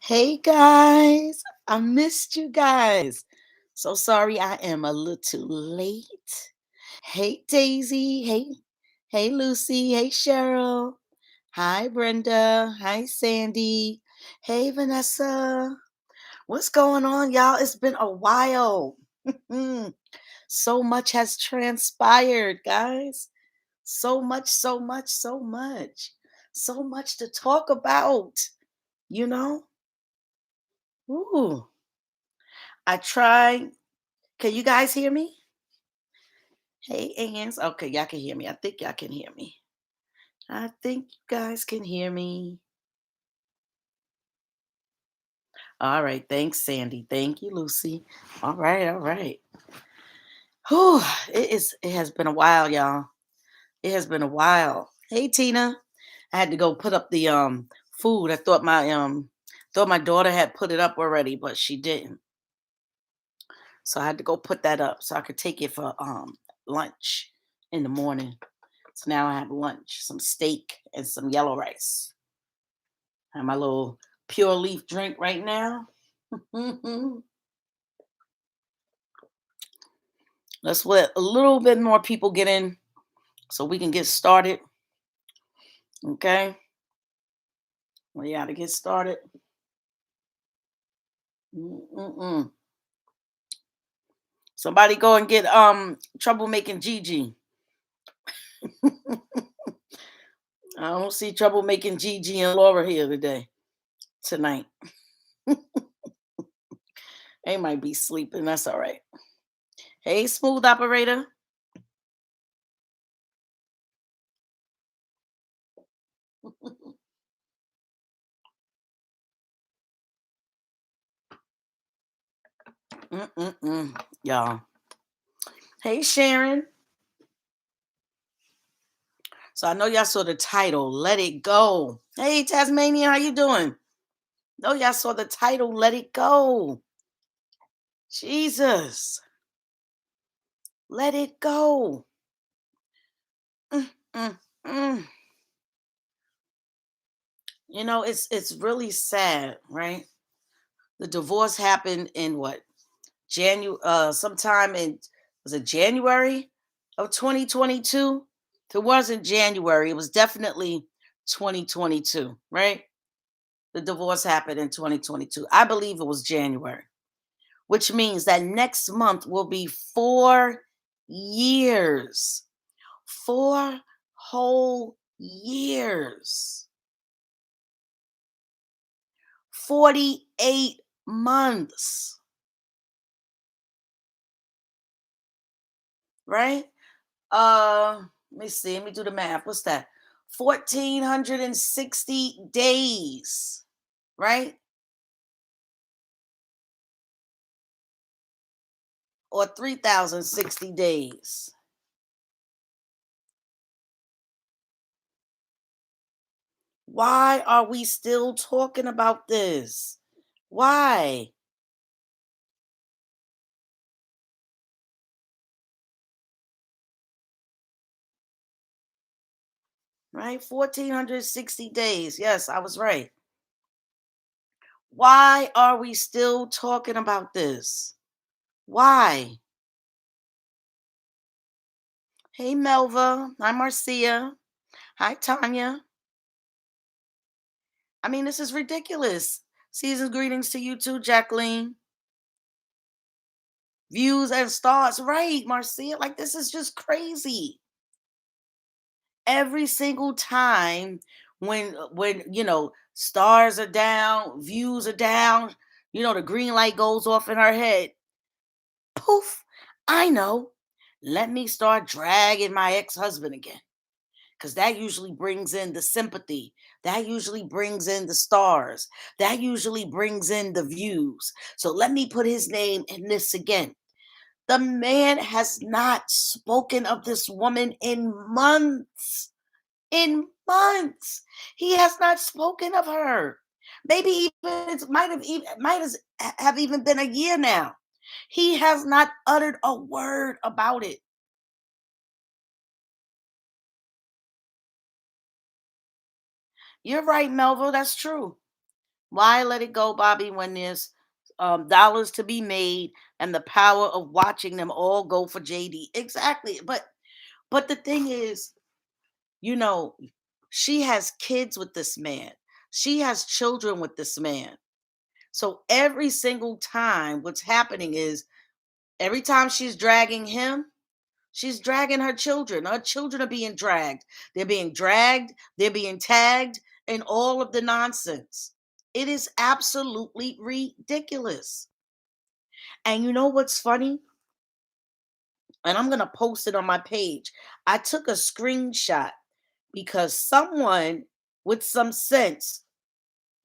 Hey guys, I missed you guys. So sorry I am a little late. Hey Daisy, hey Lucy, hey Cheryl, hi Brenda, hi Sandy, hey Vanessa. What's going on, y'all? It's been a while. So much has transpired, guys. So much, so much, so much. So much to talk about, you know? Ooh. I tried. Can you guys hear me? Hey, Ants. Okay, y'all can hear me. I think y'all can hear me. I think you guys can hear me. All right. Thanks, Sandy. Thank you, Lucy. All right. All right. Whew. It has been a while, y'all. It has been a while. Hey, Tina. I had to go put up the food. I thought my daughter had put it up already, but she didn't. So I had to go put that up so I could take it for lunch in the morning. So now I have lunch, some steak and some yellow rice. I have my little pure leaf drink right now. Let's let a little bit more people get in so we can get started. Okay. We got to get started. Mm-mm-mm. Somebody go and get troublemaking Gigi. I don't see troublemaking Gigi and Laura here tonight. They might be sleeping. That's all right. Hey, smooth operator. Mm-mm-mm. Y'all. Hey, Sharon. So I know y'all saw the title, Let It Go. Hey, Tasmania, how you doing? No, y'all saw the title, Let It Go. Jesus, let it go. Mm, mm, mm. It's really sad, right? The divorce happened in what? Sometime in, was it January of 2022? If it wasn't January, it was definitely 2022, right? The divorce happened in 2022. I believe it was January, which means that next month will be 4 years. 4 whole years. 48 months, right? Let me see. Let me do the math. What's that? 1,460 days, right? Or 3,060 days. Why are we still talking about this? Why? Right? 1,460 days. Yes, I was right. Why are we still talking about this? Why? Hey, Melva. Hi, Marcia. Hi, Tanya. I mean, this is ridiculous. Season's greetings to you too, Jacqueline. Views and stars. Right, Marcia. Like, this is just crazy. Every single time when stars are down, views are down, the green light goes off in her head. Poof, I know. Let me start dragging my ex-husband again. Because that usually brings in the sympathy. That usually brings in the stars. That usually brings in the views. So let me put his name in this again. The man has not spoken of this woman in months. In months. He has not spoken of her. Maybe even it might have even been a year now. He has not uttered a word about it. You're right, Melville. That's true. Why let it go, Bobby, when there's dollars to be made and the power of watching them all go for JD? Exactly. But the thing is, you know, she has kids with this man. She has children with this man. So every single time, what's happening is every time she's dragging him, she's dragging her children. Her children are being dragged. They're being dragged, they're being tagged, and all of the nonsense. It is absolutely ridiculous. And you know what's funny? And I'm going to post it on my page. I took a screenshot because someone with some sense,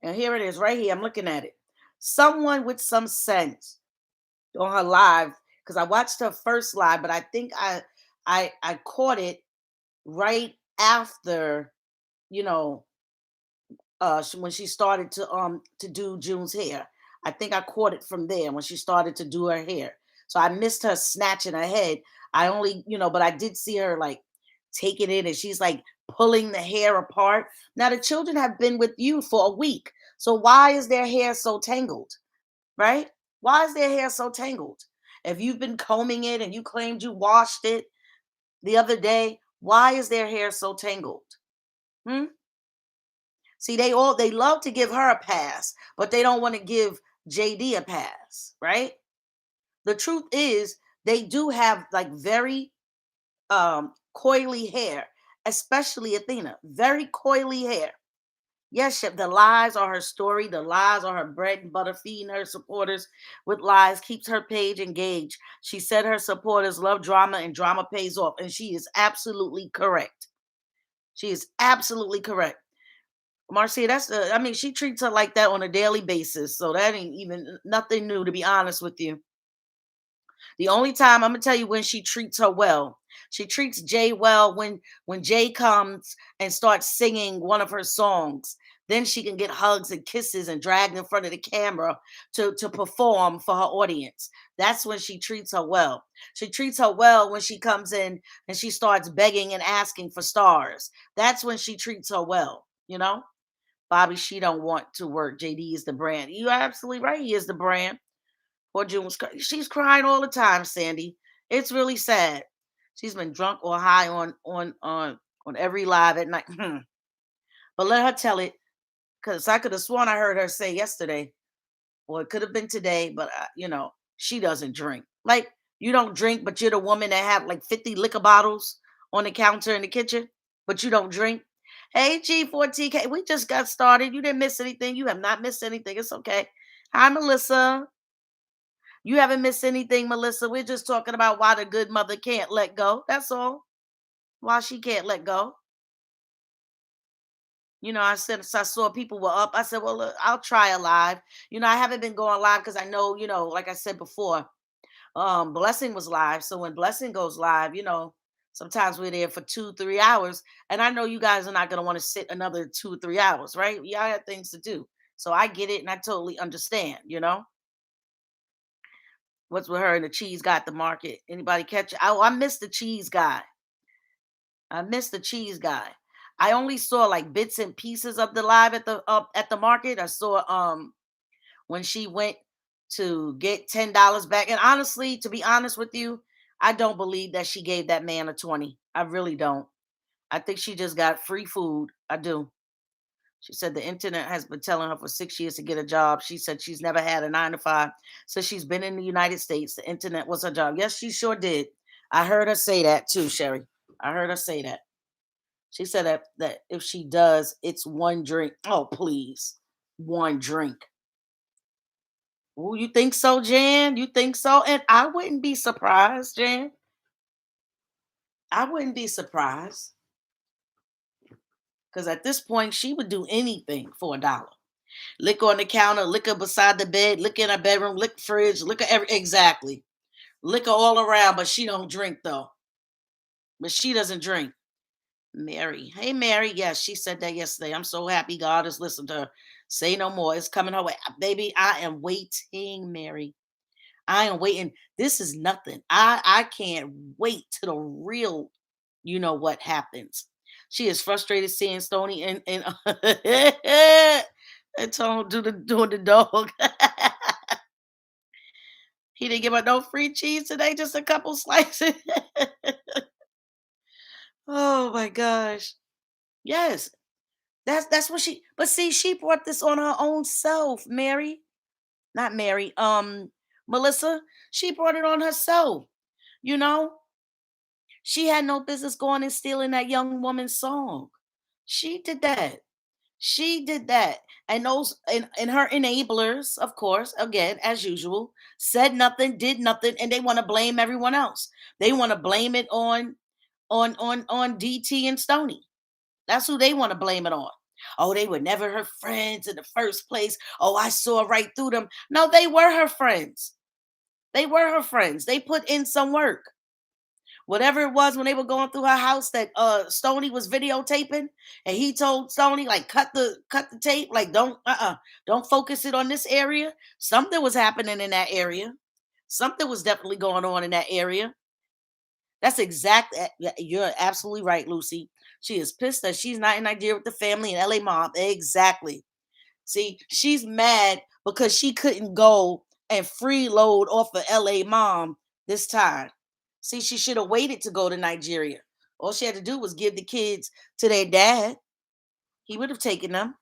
and here it is right here, I'm looking at it. Someone with some sense on her live, because I watched her first live, but I think I caught it right after, you know, when she started to do June's hair. I think I caught it from there when she started to do her hair. So I missed her snatching her head. I only, but I did see her like taking it and she's like pulling the hair apart. Now the children have been with you for a week. So why is their hair so tangled? Right? Why is their hair so tangled? If you've been combing it and you claimed you washed it the other day, why is their hair so tangled? Hmm? See, they love to give her a pass, but they don't want to give JD a pass, right? The truth is they do have like very coily hair, especially Athena. Very coily hair. Yes, the lies are her story. The lies are her bread and butter, feeding her supporters with lies, keeps her page engaged. She said her supporters love drama and drama pays off. And she is absolutely correct. She is absolutely correct. Marcia, I mean, she treats her like that on a daily basis. So that ain't even nothing new, to be honest with you. The only time I'm gonna tell you when she treats her well, she treats Jay well when Jay comes and starts singing one of her songs. Then she can get hugs and kisses and dragged in front of the camera to perform for her audience. That's when she treats her well. She treats her well when she comes in and she starts begging and asking for stars. That's when she treats her well, Bobby, she don't want to work. JD is the brand. You're absolutely right. He is the brand. Poor June she's crying all the time, Sandy. It's really sad. She's been drunk or high on every live at night. But let her tell it, because I could have sworn I heard her say yesterday, or it could have been today, but she doesn't drink. Like you don't drink, but you're the woman that have like 50 liquor bottles on the counter in the kitchen, but you don't drink. Hey G4TK, we just got started. You didn't miss anything. You have not missed anything. It's okay. Hi, Melissa. You haven't missed anything, Melissa. We're just talking about why the good mother can't let go. That's all. Why she can't let go. I said, so I saw people were up. I said, well, look, I'll try a live. I haven't been going live because I know, like I said before, Blessing was live. So when Blessing goes live, sometimes we're there for 2, 3 hours. And I know you guys are not going to want to sit another 2, 3 hours, right? Y'all have things to do. So I get it and I totally understand. What's with her and the cheese guy at the market? Anybody catch it? I missed the cheese guy. I missed the cheese guy. I only saw like bits and pieces of the live at the market. I saw when she went to get $10 back. And honestly, to be honest with you, I don't believe that she gave that man a 20. I really don't. I think she just got free food. I do. She said the internet has been telling her for 6 years to get a job. She said she's never had a 9 to 5. So she's been in the United States. The internet was her job. Yes, she sure did. I heard her say that too, Sherry. I heard her say that. She said that if she does, it's one drink. Oh, please. One drink. Oh, you think so, Jan? You think so? And I wouldn't be surprised, Jan. I wouldn't be surprised. Because at this point, she would do anything for $1. Liquor on the counter, liquor beside the bed, liquor in her bedroom, liquor fridge, liquor exactly. Liquor all around, but she don't drink though. But she doesn't drink. Mary. Hey Mary. Yes, she said that yesterday. I'm so happy God has listened to her. Say no more. It's coming her way. Baby, I am waiting, Mary. I am waiting. This is nothing. I can't wait till the real, what happens. She is frustrated seeing Stony and And told him doing the dog. He didn't give her no free cheese today, just a couple slices. Oh my gosh. Yes. That's what she but see, she brought this on her own self, Mary. Not Mary, Melissa. She brought it on herself. You know? She had no business going and stealing that young woman's song. She did that. She did that. And and her enablers, of course, again, as usual, said nothing, did nothing, and they want to blame everyone else. They want to blame it on DT and Stony. That's who they want to blame it on. Oh, they were never her friends in the first place. Oh, I saw right through them. No, they were her friends. They were her friends. They put in some work. Whatever it was when they were going through her house that Stony was videotaping, and he told Stony like cut the tape, like don't focus it on this area. Something was happening in that area. Something was definitely going on in that area. That's you're absolutely right, Lucy. She is pissed that she's not in Nigeria with the family and LA mom. Exactly. See, she's mad because she couldn't go and freeload off of LA mom this time. See, she should have waited to go to Nigeria. All she had to do was give the kids to their dad. He would have taken them.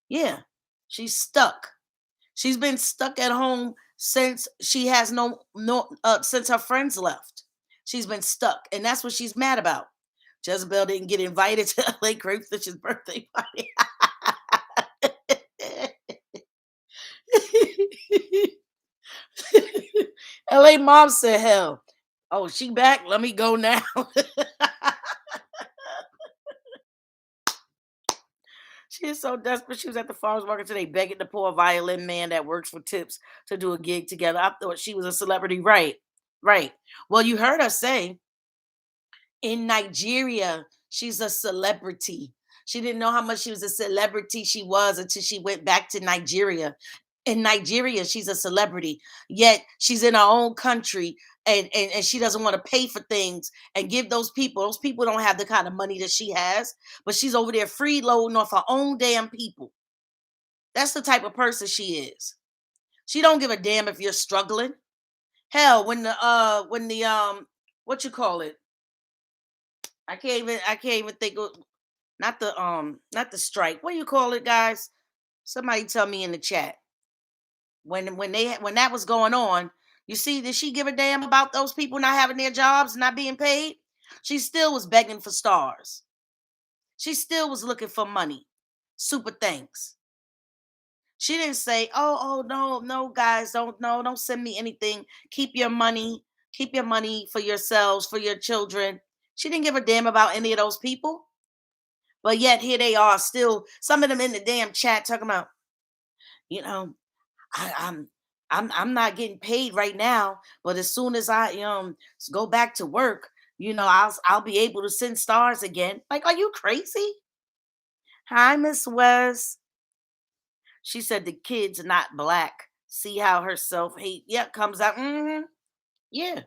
Yeah. She's stuck. She's been stuck at home since she has since her friends left. She's been stuck, and that's what she's mad about. Jezebel didn't get invited to LA Grapefish's birthday party. LA mom said, hell, oh, she back? Let me go now. She is so desperate. She was at the farmer's market today begging the poor violin man that works for tips to do a gig together. I thought she was a celebrity. Right. Right. Well, you heard her say in Nigeria, she's a celebrity. She didn't know how much she was a celebrity she was until she went back to Nigeria. In Nigeria, she's a celebrity. Yet she's in her own country and she doesn't want to pay for things and give those people. Those people don't have the kind of money that she has, but she's over there freeloading off her own damn people. That's the type of person she is. She don't give a damn if you're struggling. Hell, when the what you call it? I can't even think of not the strike. What do you call it, guys? Somebody tell me in the chat. When that was going on, you see, did she give a damn about those people not having their jobs, not being paid? She still was begging for stars. She still was looking for money. Super thanks. She didn't say, oh no, no, guys, don't send me anything. Keep your money for yourselves, for your children. She didn't give a damn about any of those people. But yet here they are still, some of them in the damn chat talking about, you know, I, I'm not getting paid right now, but as soon as I go back to work, I'll be able to send stars again. Like, are you crazy? Hi, Miss West. She said the kid's not black. See how her self hate, comes out. Yeah.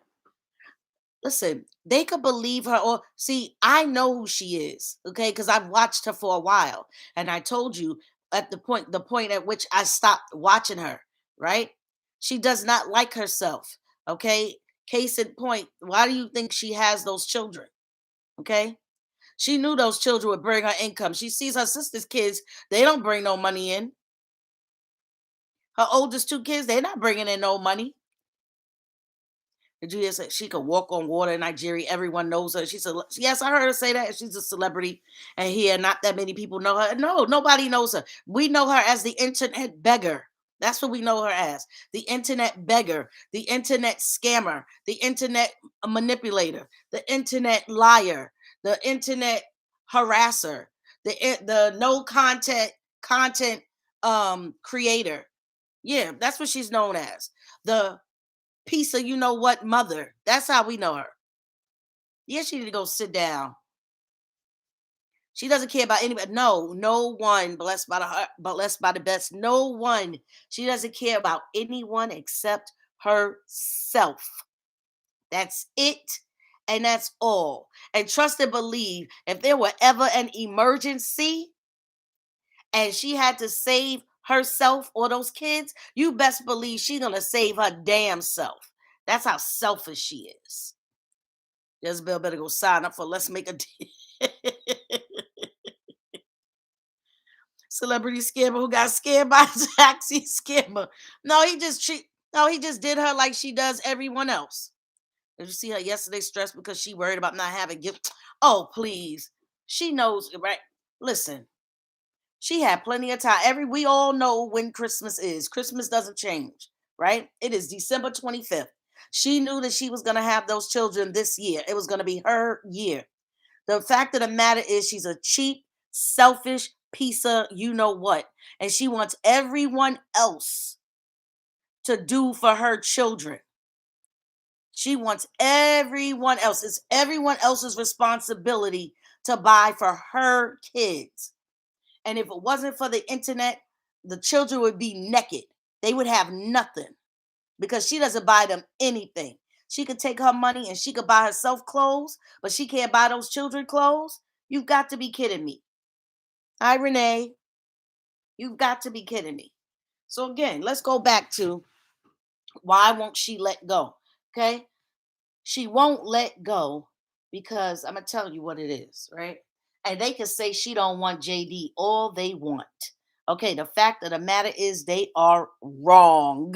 Listen, they could believe her or see, I know who she is, okay? Because I've watched her for a while. And I told you at the point at which I stopped watching her, right? She does not like herself. Okay. Case in point, why do you think she has those children? Okay. She knew those children would bring her income. She sees her sister's kids, they don't bring no money in. Her oldest two kids, they're not bringing in no money. Did you hear say she could walk on water in Nigeria? Everyone knows her. She said, yes, I heard her say that. She's a celebrity. And here, not that many people know her. No, nobody knows her. We know her as the internet beggar. That's what we know her as. The internet beggar, the internet scammer, the internet manipulator, the internet liar, the internet harasser, the no content creator. Yeah, that's what she's known as. The piece of you know what mother. That's how we know her. Yeah, she need to go sit down. She doesn't care about anybody. No, no one blessed by the heart, but blessed by the best. No one. She doesn't care about anyone except herself. That's it. And that's all. And trust and believe if there were ever an emergency and she had to save herself or those kids, you best believe she's gonna save her damn self. That's how selfish she is. Jezebel better go sign up for Let's Make a Deal. Celebrity scammer who got scammed by a taxi scammer. No, he just did her like she does everyone else. Did you see her yesterday stressed because she worried about not having gift? Oh, please. She knows, right? Listen, she had plenty of time. We all know when Christmas is. Christmas doesn't change, right? It is December 25th. She knew that she was going to have those children this year. It was going to be her year. The fact of the matter is she's a cheap, selfish piece of you know what. And she wants everyone else to do for her children. She wants everyone else. It's everyone else's responsibility to buy for her kids. And if it wasn't for the internet, the children would be naked. They would have nothing because she doesn't buy them anything. She could take her money and she could buy herself clothes, but she can't buy those children clothes. You've got to be kidding me. Hi, Renee. You've got to be kidding me. So, again, let's go back to why won't she let go? Okay. She won't let go because I'm gonna tell you what it is, right? And they can say she don't want JD all they want. Okay, the fact of the matter is they are wrong.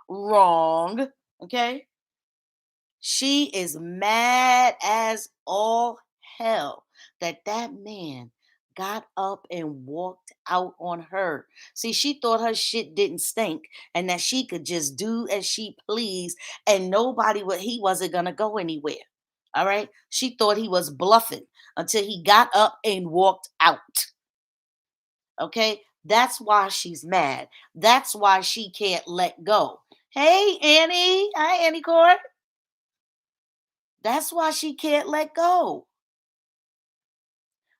Wrong. Okay? She is mad as all hell that man got up and walked out on her. See, she thought her shit didn't stink and that she could just do as she pleased and he wasn't going to go anywhere. All right? She thought he was bluffing until he got up and walked out. Okay? That's why she's mad. That's why she can't let go. Hey, Annie. Hi, Annie Court. That's why she can't let go.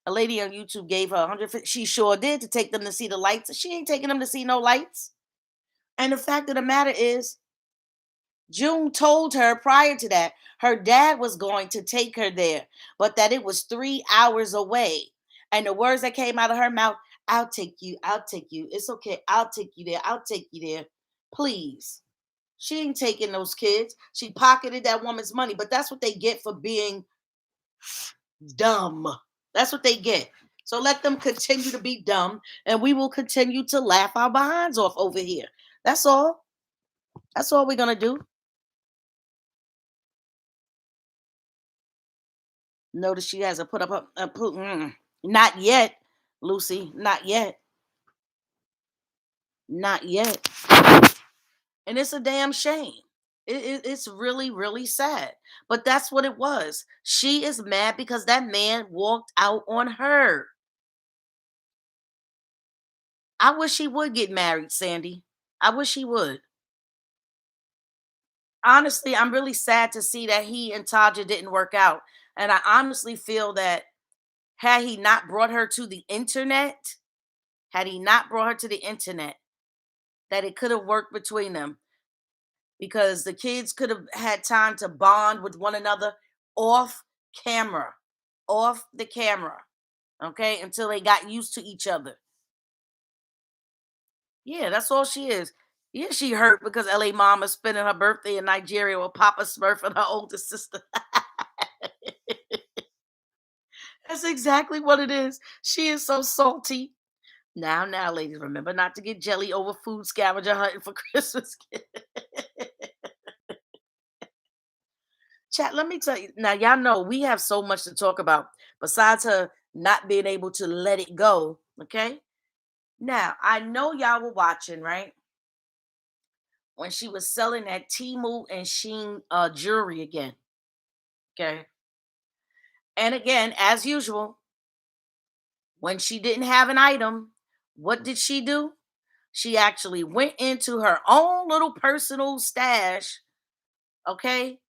A lady on YouTube gave her 150. She sure did to take them to see the lights. She ain't taking them to see no lights. And the fact of the matter is, June told her prior to that her dad was going to take her there, but that it was 3 hours away. And the words that came out of her mouth, I'll take you. I'll take you. It's okay. I'll take you there. I'll take you there. Please. She ain't taking those kids. She pocketed that woman's money, but that's what they get for being dumb. That's what they get. So let them continue to be dumb, and we will continue to laugh our behinds off over here. That's all. That's all we're gonna do. Notice she hasn't put up not yet, Lucy. Not yet. Not yet. And it's a damn shame. It's really, really sad. But that's what it was. She is mad because that man walked out on her. I wish he would get married, Sandy. I wish he would. Honestly, I'm really sad to see that he and Taja didn't work out. And I honestly feel that had he not brought her to the internet, had he not brought her to the internet, that it could have worked between them because the kids could have had time to bond with one another off camera, off the camera, okay, until they got used to each other. Yeah, that's all she is. Yeah, she hurt because LA mom is spending her birthday in Nigeria with Papa Smurf and her older sister. That's exactly what it is. She is so salty. Now, ladies, remember not to get jelly over food scavenger hunting for Christmas. Chat, let me tell you. Now, y'all know we have so much to talk about besides her not being able to let it go. Okay. Now, I know y'all were watching, right? When she was selling that Timu and Sheen jewelry again. Okay. And again, as usual, when she didn't have an item, what did she do? She actually went into her own little personal stash, okay,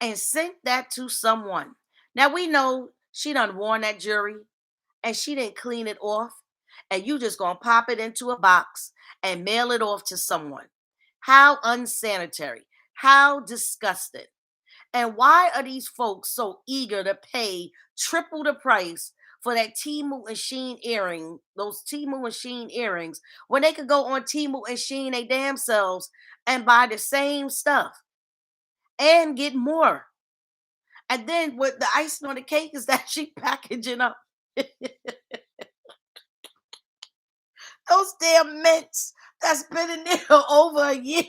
and sent that to someone. Now we know she done worn that jewelry and she didn't clean it off, and you just gonna pop it into a box and mail it off to someone. How unsanitary, how disgusting. And why are these folks so eager to pay triple the price for that Timu and Sheen earring, those Timu and Sheen earrings, when they could go on Timu and Sheen they damn selves and buy the same stuff and get more. And then what the icing on the cake is that she packaging up those damn mints that's been in there over a year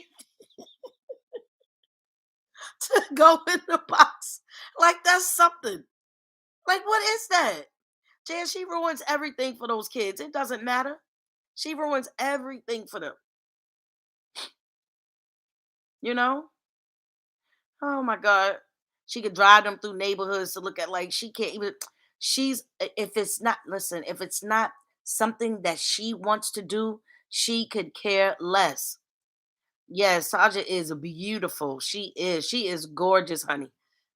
to go in the box. Like that's something. Like what is that? Jan, she ruins everything for those kids. It doesn't matter. She ruins everything for them. You know? Oh my God. She could drive them through neighborhoods to look at like she can't even if it's not listen, if it's not something that she wants to do, she could care less. Yes, Saja is beautiful. She is. She is gorgeous, honey.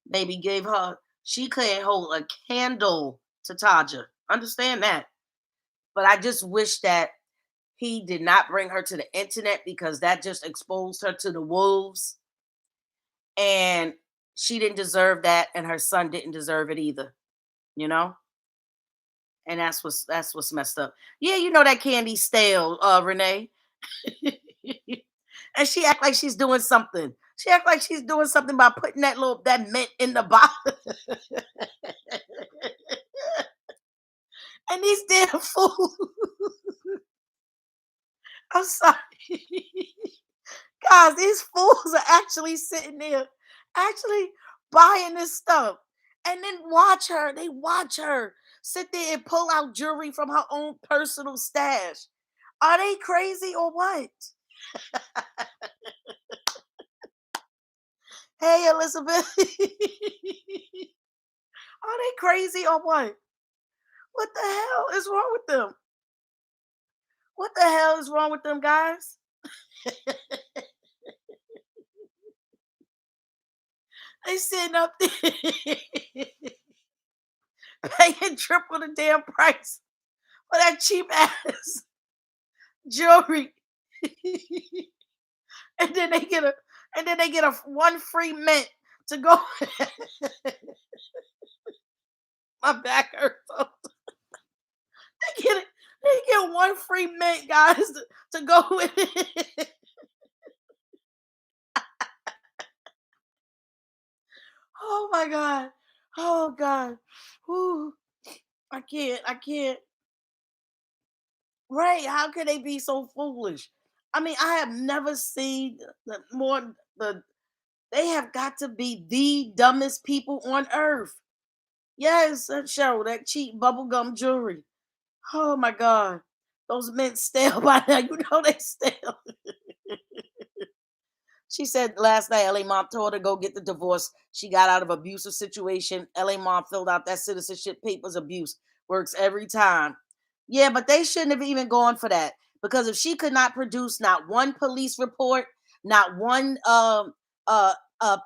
Baby gave her, she couldn't hold a candle to Taja. Understand that. But I just wish that he did not bring her to the internet because that just exposed her to the wolves. And she didn't deserve that, and her son didn't deserve it either, you know? And that's what's messed up. Yeah, you know that candy stale, Renee. And she act like she's doing something. She act like she's doing something by putting that mint in the bottle. And these damn fools. I'm sorry. Guys, these fools are actually sitting there, actually buying this stuff. And then they watch her sit there and pull out jewelry from her own personal stash. Are they crazy or what? Hey, Elizabeth. Are they crazy or what? What the hell is wrong with them? What the hell is wrong with them, guys? They sitting up there paying triple the damn price for that cheap ass jewelry. and then they get a one free mint to go. My back hurts. They get it. They get one free mint, guys, to go with it. Oh my god. Oh god. Whew. I can't. I can't. Right? How could they be so foolish? I mean, I have never seen the. They have got to be the dumbest people on earth. Yes, that show that cheap bubblegum jewelry. Oh my god, those mint stale by now. You know they stale. She said last night LA mom told her to go get the divorce. She got out of abusive situation. LA mom filled out that citizenship papers abuse. Works every time. Yeah, but they shouldn't have even gone for that. Because if she could not produce not one police report, not one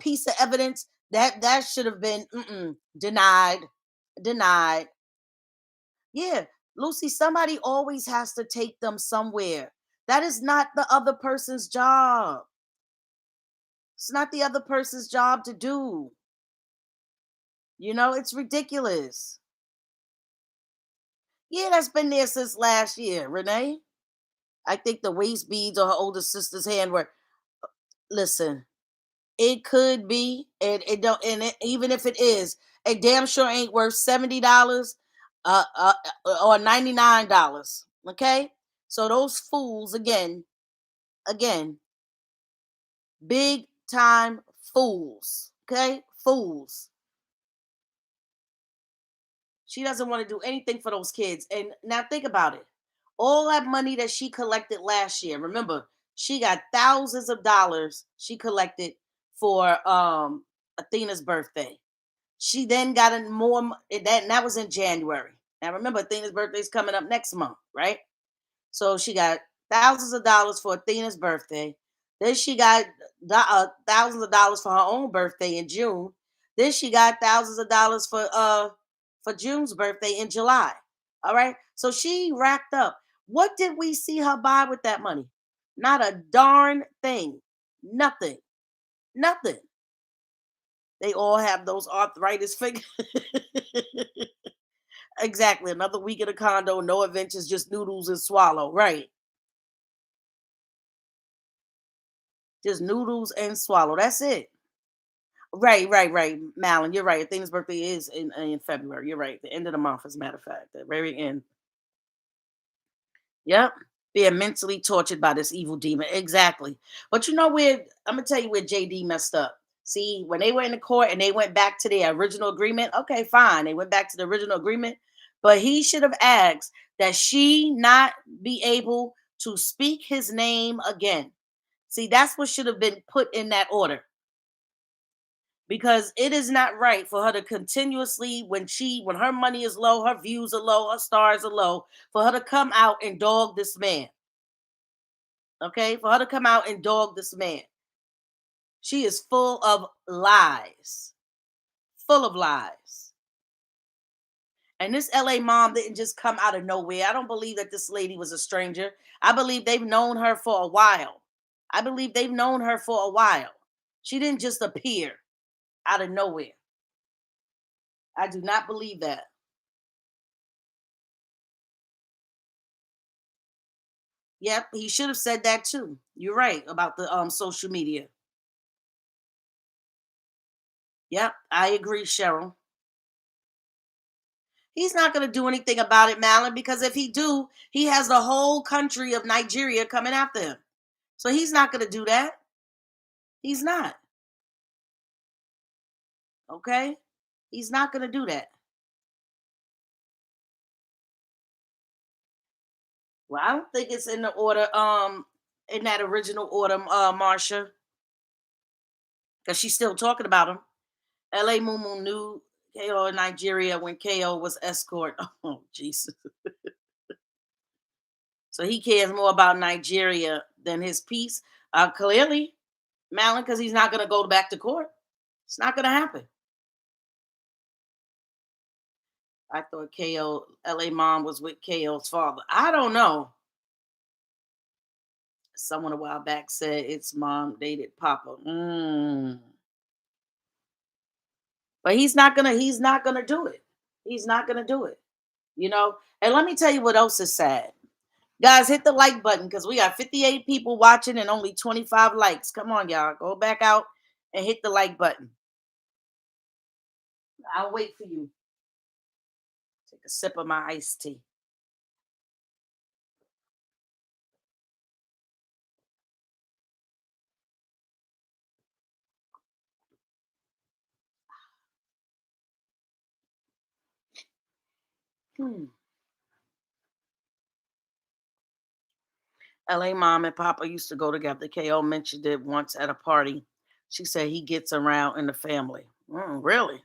piece of evidence, that should have been denied. Denied. Yeah, Lucy, somebody always has to take them somewhere. That is not the other person's job. It's not the other person's job to do. You know, it's ridiculous. Yeah, that's been there since last year, Renee. I think the waist beads on her older sister's hand were. Listen, it could be, and it don't, even if it is, it damn sure ain't worth $70, or $99. Okay, so those fools again, big time fools. Okay, fools. She doesn't want to do anything for those kids. And now think about it. All that money that she collected last year. Remember, she got thousands of dollars she collected for Athena's birthday. She then got in that was in January. Now remember, Athena's birthday is coming up next month, right? So she got thousands of dollars for Athena's birthday. Then she got thousands of dollars for her own birthday in June. Then she got thousands of dollars for June's birthday in July. All right. So she racked up. What did we see her buy with that money? Not a darn thing. Nothing. Nothing. They all have those arthritis fingers. Exactly. Another week in a condo, no adventures, just noodles and swallow. Right. Just noodles and swallow. That's it. Right, right, right. Malin, you're right. Athena's birthday is in February. You're right. The end of the month, as a matter of fact. The very end. Yep. Being mentally tortured by this evil demon. Exactly. But you know where I'm gonna tell you where JD messed up. See, when they were in the court and they went back to their original agreement, okay, fine. They went back to the original agreement, but he should have asked that she not be able to speak his name again. See, that's what should have been put in that order, because it is not right for her to continuously, when her money is low, her views are low, her stars are low, for her to come out and dog this man. Okay, for her to come out and dog this man. She is full of lies, full of lies. And this LA mom didn't just come out of nowhere. I don't believe that this lady was a stranger. I believe they've known her for a while. I believe they've known her for a while. She didn't just appear out of nowhere. I do not believe that. Yep, he should have said that too. You're right about the social media. Yep, I agree, Cheryl. He's not going to do anything about it, Malin, because if he do, he has the whole country of Nigeria coming after him. So he's not going to do that. He's not. Okay? He's not going to do that. Well, I don't think it's in the order in that original order, Marsha, cuz she's still talking about him. LA Mumu knew KO in Nigeria when KO was escort. Oh, Jesus. So he cares more about Nigeria than his peace. Clearly, Malin, because he's not going to go back to court. It's not going to happen. I thought KO, LA mom was with KO's father. I don't know. Someone a while back said its mom dated Papa. But he's not gonna do it. He's not gonna do it. You know? And let me tell you what else is sad. Guys, hit the like button because we got 58 people watching and only 25 likes. Come on, y'all. Go back out and hit the like button. I'll wait for you. Take a sip of my iced tea. Hmm. LA mom and Papa used to go together. KO mentioned it once at a party. She said he gets around in the family. Really?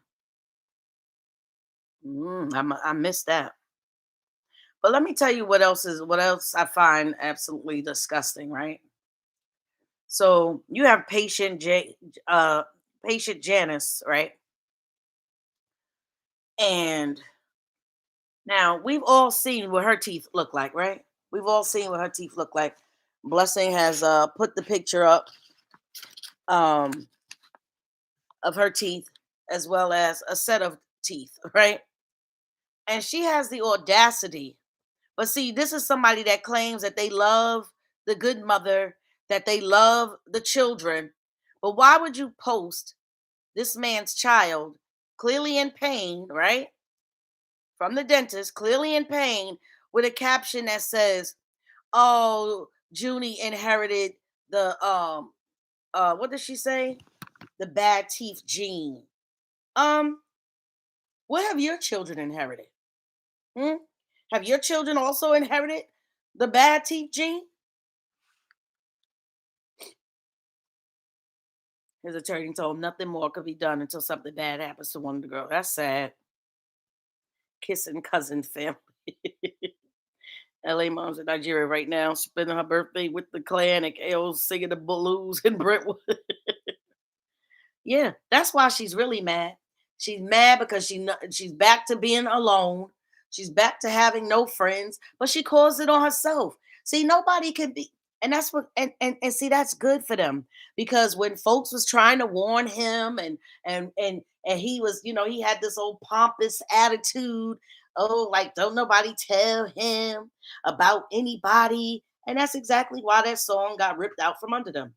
I missed that. But let me tell you what else I find absolutely disgusting, right? So you have patient Janice, right? And now we've all seen what her teeth look like, right? We've all seen what her teeth look like. Blessing has put the picture up um of her teeth as well as a set of teeth, right? And she has the audacity. But see, this is somebody that claims that they love the good mother, that they love the children. But why would you post this man's child clearly in pain, right? From the dentist, clearly in pain, with a caption that says, "Oh, Junie inherited the what does she say? The bad teeth gene." Um, what have your children inherited? Hmm? Have your children also inherited the bad teeth gene? His attorney told him nothing more could be done until something bad happens to one of the girls. That's sad. Kissing cousin family. LA mom's in Nigeria right now, spending her birthday with the clan and KO's singing the blues in Brentwood. Yeah, that's why she's really mad. She's mad because she's back to being alone. She's back to having no friends, but she caused it on herself. See, nobody can be, and that's what, and see, that's good for them, because when folks was trying to warn him, and he was, he had this old pompous attitude. Oh, like don't nobody tell him about anybody. And that's exactly why that song got ripped out from under them.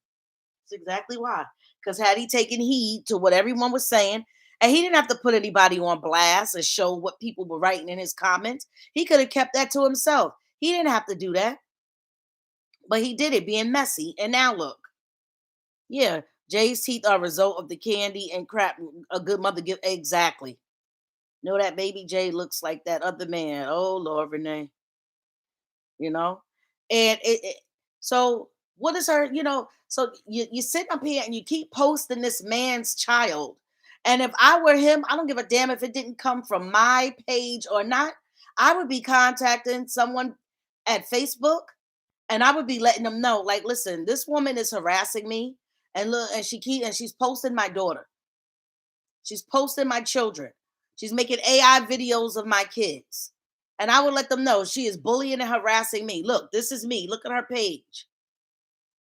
That's exactly why. Because had he taken heed to what everyone was saying, and he didn't have to put anybody on blast and show what people were writing in his comments, he could have kept that to himself. He didn't have to do that, but he did it being messy. And now look, yeah, Jay's teeth are a result of the candy and crap a good mother give. Exactly. No, that baby Jay looks like that other man. Oh Lord, Renee, you know, and so what is her? So you sit up here and you keep posting this man's child, and if I were him, I don't give a damn if it didn't come from my page or not. I would be contacting someone at Facebook, and I would be letting them know, like, listen, this woman is harassing me, and look, and she's posting my daughter. She's posting my children. She's making AI videos of my kids. And I would let them know she is bullying and harassing me. Look, this is me. Look at her page.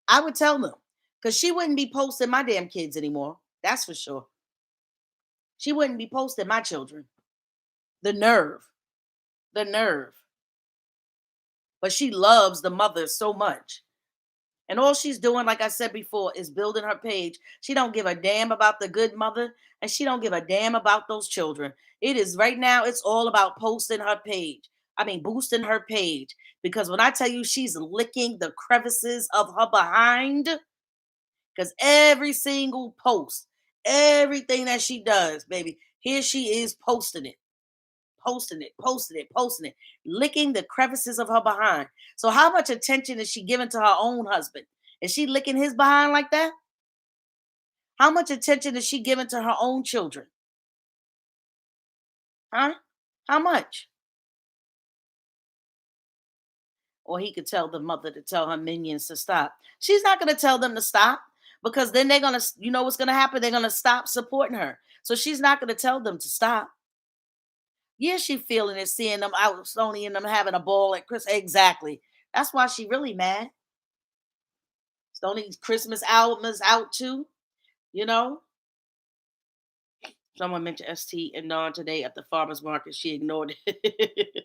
I would tell them because she wouldn't be posting my damn kids anymore. That's for sure. She wouldn't be posting my children. The nerve, the nerve. But she loves the mother so much. And all she's doing, like I said before, is building her page. She don't give a damn about the good mother, and she don't give a damn about those children. It is right now, it's all about posting her page. I mean, boosting her page. Because when I tell you she's licking the crevices of her behind, because every single post, everything that she does, baby, here she is posting it, posting it, posting it, posting it, licking the crevices of her behind. So how much attention is she giving to her own husband? Is she licking his behind like that? How much attention is she giving to her own children? Huh? How much? Or he could tell the mother to tell her minions to stop. She's not going to tell them to stop because then they're going to, you know what's going to happen? They're going to stop supporting her. So she's not going to tell them to stop. Yeah, she feeling it, seeing them out, Sony and them having a ball at Chris. Exactly. That's why she really mad. Sony's Christmas album is out too. You know, someone mentioned ST and Non today at the farmer's market. She ignored it.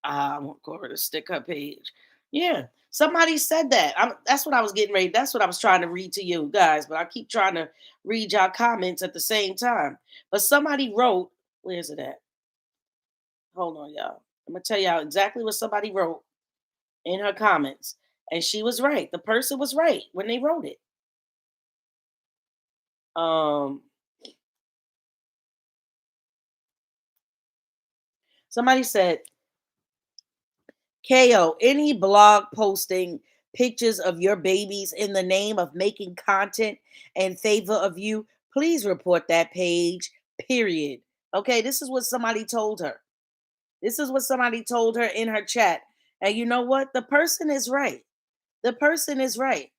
I want Cora to stick her page. Yeah, somebody said that. That's what I was getting ready. That's what I was trying to read to you guys, but I keep trying to read y'all comments at the same time. But somebody wrote, where's it at? Hold on, y'all. I'm gonna tell y'all exactly what somebody wrote in her comments. And she was right. The person was right when they wrote it. Um, Somebody said, KO, any blog posting pictures of your babies in the name of making content in favor of you, please report that page, period. Okay, this is what somebody told her. This is what somebody told her in her chat. And you know what? The person is right. The person is right.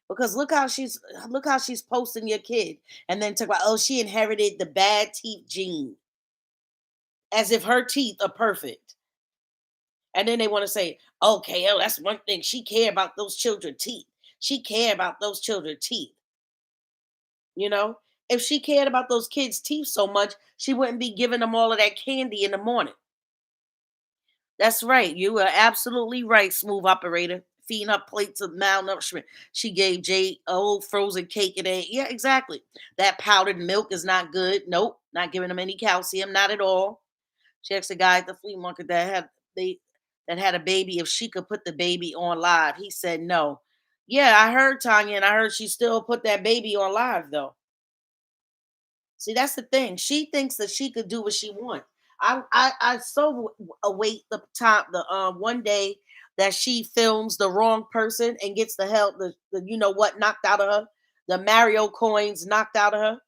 Because look how she's posting your kid and then talk about, oh, she inherited the bad teeth gene as if her teeth are perfect. And then they want to say, okay, oh, that's one thing. She care about those children's teeth. She care about those children's teeth. You know, if she cared about those kids' teeth so much, she wouldn't be giving them all of that candy in the morning. That's right. You are absolutely right, smooth operator. Feeding up plates of malnourishment. She gave Jay a whole frozen cake and egg. Yeah, exactly. That powdered milk is not good. Nope, not giving them any calcium, not at all. She asked the guy at the flea market they that had a baby if she could put the baby on live. He said no. Yeah, I heard Tanya, and I heard she still put that baby on live though. See, that's the thing. She thinks that she could do what she wants. I so await the time the one day that she films the wrong person and gets the help the you know what knocked out of her, the Mario coins knocked out of her.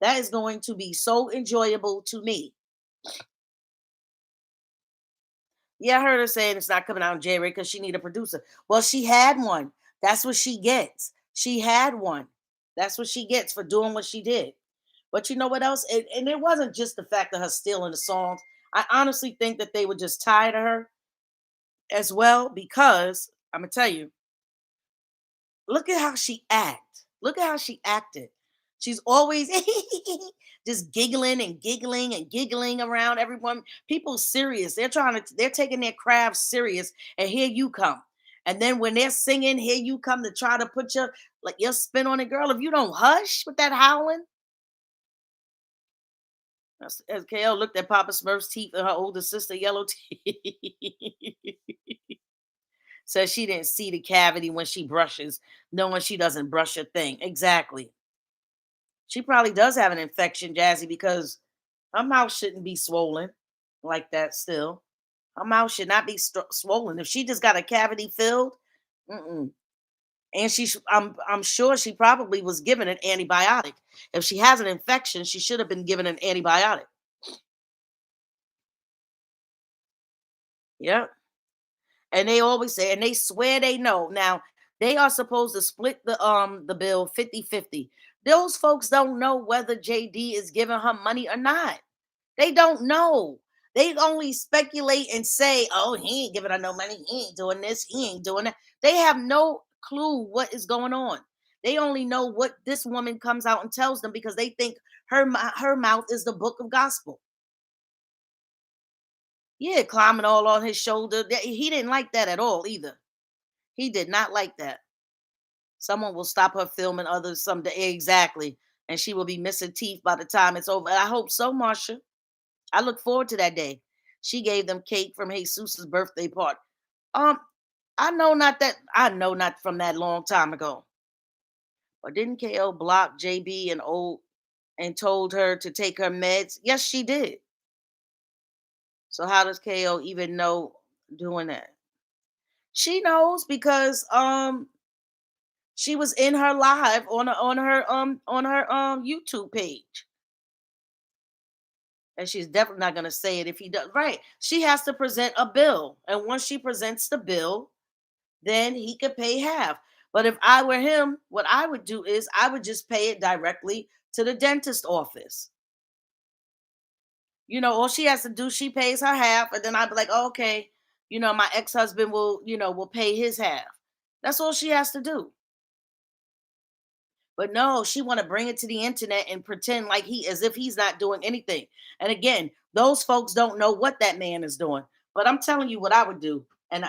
That is going to be so enjoyable to me. Yeah, I heard her saying it's not coming out in January because she need a producer. Well, she had one. That's what she gets. She had one. That's what she gets for doing what she did. But you know what else? And it wasn't just the fact of her stealing the songs. I honestly think that they were just tired of her as well because I'm gonna tell you, look at how she act. Look at how she acted. She's always just giggling and giggling and giggling around everyone. People serious. They're taking their craft serious. And here you come. And then when they're singing, here you come to try to put your spin on it, girl. If you don't hush with that howling, as KL looked at Papa Smurf's teeth and her older sister yellow teeth. Says she didn't see the cavity when she brushes, knowing she doesn't brush a thing. Exactly. She probably does have an infection, Jazzy, because her mouth shouldn't be swollen like that still. Her mouth should not be swollen. If she just got a cavity filled, mm-mm. And I'm sure she probably was given an antibiotic. If she has an infection, she should have been given an antibiotic. Yeah. And they always say, and they swear they know. Now, they are supposed to split the bill 50-50. Those folks don't know whether JD is giving her money or not. They don't know. They only speculate and say, oh, he ain't giving her no money. He ain't doing this. He ain't doing that. They have no clue what is going on. They only know what this woman comes out and tells them because they think her mouth is the book of gospel. Yeah, climbing all on his shoulder. He didn't like that at all either. He did not like that. Someone will stop her filming others someday. Exactly. And she will be missing teeth by the time it's over. I hope so, Marsha. I look forward to that day. She gave them cake from Jesus's birthday party. Um, I know not from that long time ago. But didn't KO block JB and told her to take her meds? Yes, she did. So how does KO even know doing that? She knows because she was in her live on her YouTube page. And she's definitely not going to say it if he does. Right. She has to present a bill. And once she presents the bill, then he could pay half. But if I were him, what I would do is I would just pay it directly to the dentist office. All she has to do, she pays her half, and then I'd be like, oh, okay, my ex-husband will pay his half. That's all she has to do. But no, she want to bring it to the internet and pretend like as if he's not doing anything. And again, those folks don't know what that man is doing. But I'm telling you what I would do. And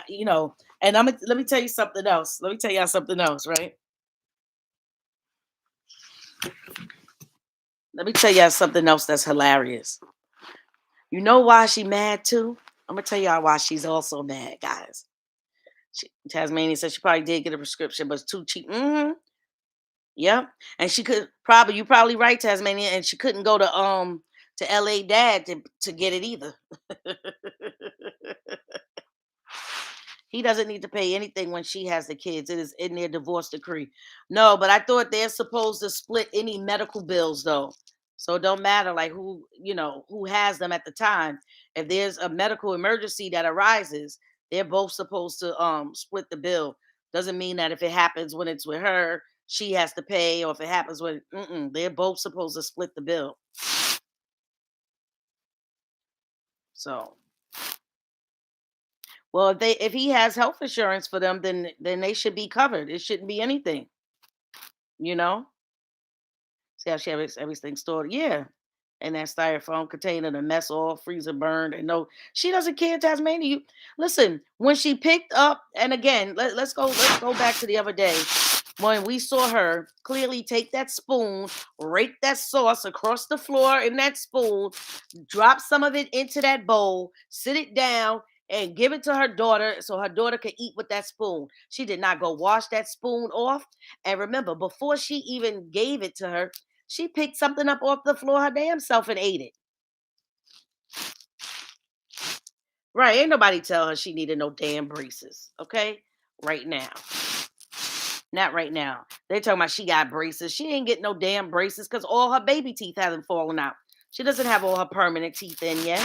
let me tell you something else. Let me tell y'all something else, right? Let me tell y'all something else that's hilarious. You know why she mad too? I'm gonna tell y'all why she's also mad, guys. Tasmania said she probably did get a prescription, but it's too cheap. Yep. And she could probably you probably right, Tasmania, and she couldn't go to LA Dad to get it either. He doesn't need to pay anything when she has the kids. It is in their divorce decree. No, but I thought they're supposed to split any medical bills though. So it don't matter like who has them at the time. If there's a medical emergency that arises, they're both supposed to split the bill. Doesn't mean that if it happens when it's with her, she has to pay, or if it happens when they're both supposed to split the bill. So well, if he has health insurance for them, then they should be covered. It shouldn't be anything, you know. See how she has everything stored, yeah. And that styrofoam container, the mess all freezer burned, and no, she doesn't care. Tasmania, listen. When she picked up, and again, let's go back to the other day when we saw her clearly take that spoon, rake that sauce across the floor in that spoon, drop some of it into that bowl, sit it down, and give it to her daughter so her daughter could eat with that spoon. She did not go wash that spoon off. And remember, before she even gave it to her, she picked something up off the floor her damn self and ate it. Right. Ain't nobody tell her she needed no damn braces. Okay. Right now. Not right now. They talking about she got braces. She ain't getting no damn braces because all her baby teeth haven't fallen out. She doesn't have all her permanent teeth in yet.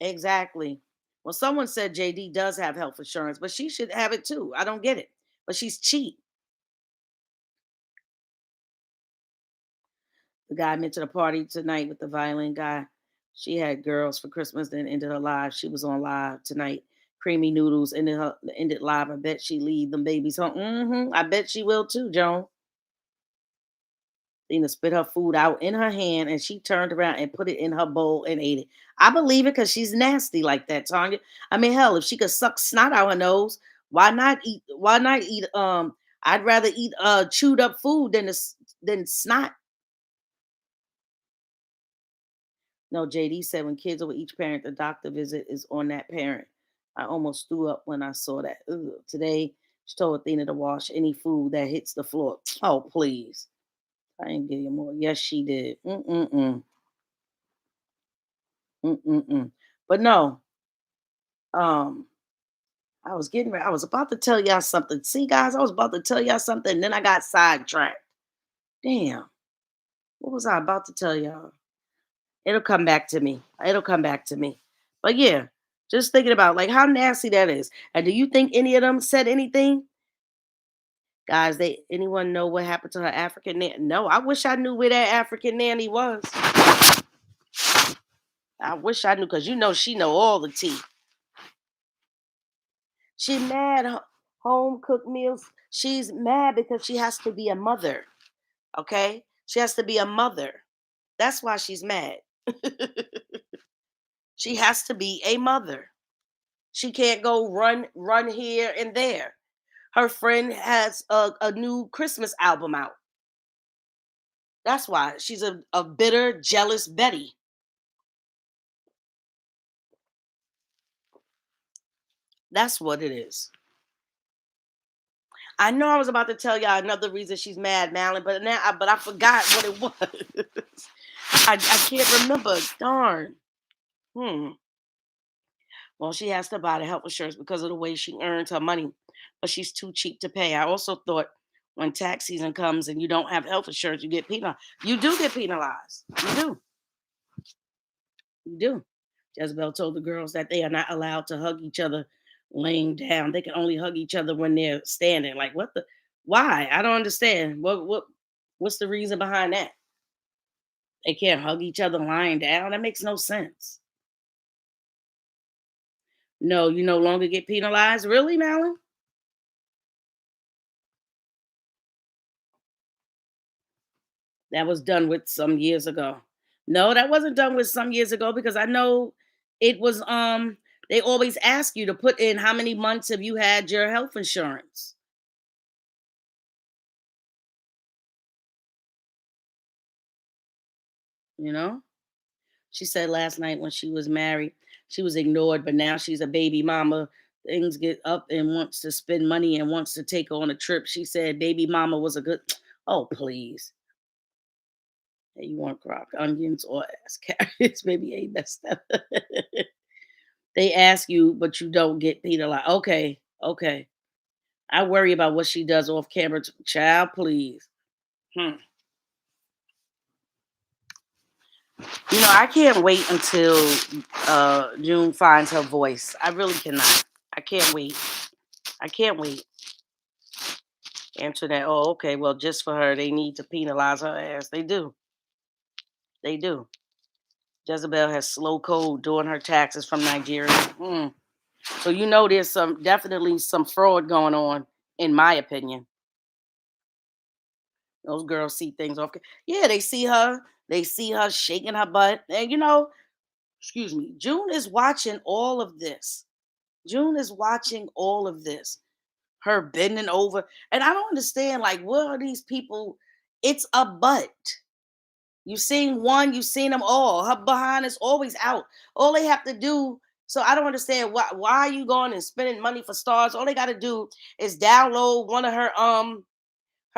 Exactly. Well, someone said JD does have health insurance, but she should have it too. I don't get it. But she's cheap. The guy mentioned a party tonight with the violin guy. She had girls for Christmas, then ended her live. She was on live tonight Creamy noodles ended live. I bet she leave them babies home. I bet she will too, Joan. Tina spit her food out in her hand and she turned around and put it in her bowl and ate it. I believe it because she's nasty like that, Tanya. I mean, hell, if she could suck snot out her nose, why not eat? Why not eat? I'd rather eat chewed up food than snot. No, JD said when kids over each parent, the doctor visit is on that parent. I almost threw up when I saw that. Ugh. Today, she told Athena to wash any food that hits the floor. Oh, please. I ain't give you more. Yes, she did. Mm-mm-mm. Mm-mm-mm. But no, um, I was getting ready. I was about to tell y'all something. See, guys, I was about to tell y'all something, and then I got sidetracked. Damn. What was I about to tell y'all? It'll come back to me. It'll come back to me. But yeah, just thinking about like how nasty that is. And do you think any of them said anything? Guys, they anyone know what happened to her African nanny? No, I wish I knew where that African nanny was. I wish I knew because you know she know all the tea. She mad home cooked meals. She's mad because she has to be a mother. Okay? She has to be a mother. That's why she's mad. She has to be a mother. She can't go run here and there. Her friend has a new Christmas album out. That's why she's a bitter, jealous Betty. That's what it is. I know I was about to tell y'all another reason she's mad, Malin, but I forgot what it was. I can't remember. Darn. Hmm. Well, she has to buy the health insurance because of the way she earns her money, but she's too cheap to pay. I also thought when tax season comes and you don't have health insurance, you get penalized. You do get penalized. You do. You do. Jezebel told the girls that they are not allowed to hug each other laying down. They can only hug each other when they're standing. Like what the? Why? I don't understand. What's the reason behind that? They can't hug each other lying down. That makes no sense. No, you no longer get penalized. Really, Malin? That was done with some years ago. No, that wasn't done with some years ago because I know it was they always ask you to put in how many months have you had your health insurance, you know? She said last night when she was married, she was ignored, but now she's a baby mama. Things get up and wants to spend money and wants to take on a trip. She said baby mama was a good oh please. Hey, you want crock onions or ass carrots? Maybe ain't messed up. They ask you, but you don't get penalized. Okay, okay. I worry about what she does off camera. Child, please. Hmm. You know, I can't wait until June finds her voice. I really cannot. I can't wait. I can't wait. Answer that. Oh, okay. Well, just for her, they need to penalize her ass. They do. They do. Jezebel has slow code doing her taxes from Nigeria. Hmm. So you know there's some definitely some fraud going on, in my opinion. Those girls see things off. Yeah, they see her shaking her butt. And you know, excuse me, June is watching all of this. June is watching all of this. Her bending over. And I don't understand, like, what are these people? It's a butt. You seen one, you seen them all. Her behind is always out. All they have to do. So I don't understand why are you going and spending money for stars? All they got to do is download one of her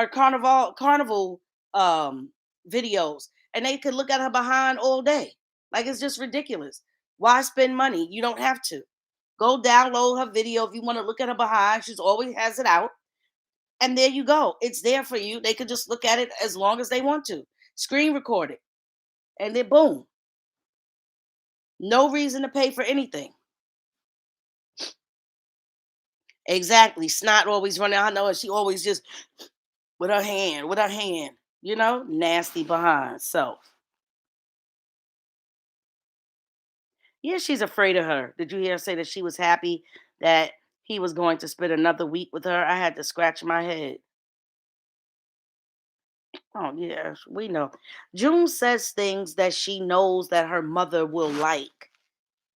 carnival videos and they could look at her behind all day. Like it's just ridiculous. Why spend money? You don't have to. Go download her video if you want to look at her behind. She's always has it out. And there you go. It's there for you. They could just look at it as long as they want to. Screen record it. And then boom. No reason to pay for anything. Exactly. Snot always running. I know, and she always just with her hand, nasty behind. So Yeah, she's afraid of her. Did you hear her say that she was happy that he was going to spend another week with her? I had to scratch my head. Oh, yes, we know. June says things that she knows that her mother will like.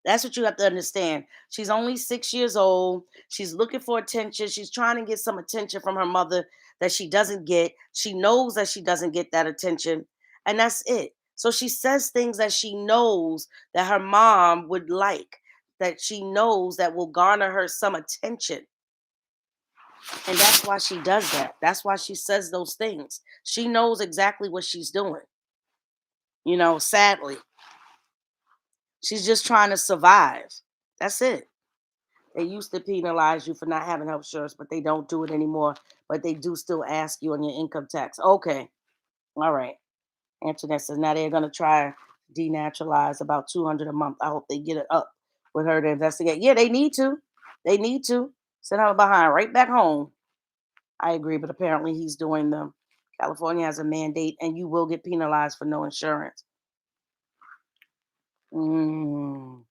That's what you have to understand. She's only 6 years old. She's looking for attention. She's trying to get some attention from her mother that she doesn't get. She knows that she doesn't get that attention, and that's it. So she says things that she knows that her mom would like, that she knows that will garner her some attention. And that's why she does that. That's why she says those things. She knows exactly what she's doing. Sadly, she's just trying to survive. That's it. They used to penalize you for not having health insurance, but they don't do it anymore. But they do still ask you on your income tax. Okay. All right. Antoinette says now they're gonna try denaturalize about 200 a month. I hope they get it up with her to investigate. Yeah, they need to. They need to. Send her behind right back home. I agree, but apparently he's doing them. California has a mandate and you will get penalized for no insurance. Mm.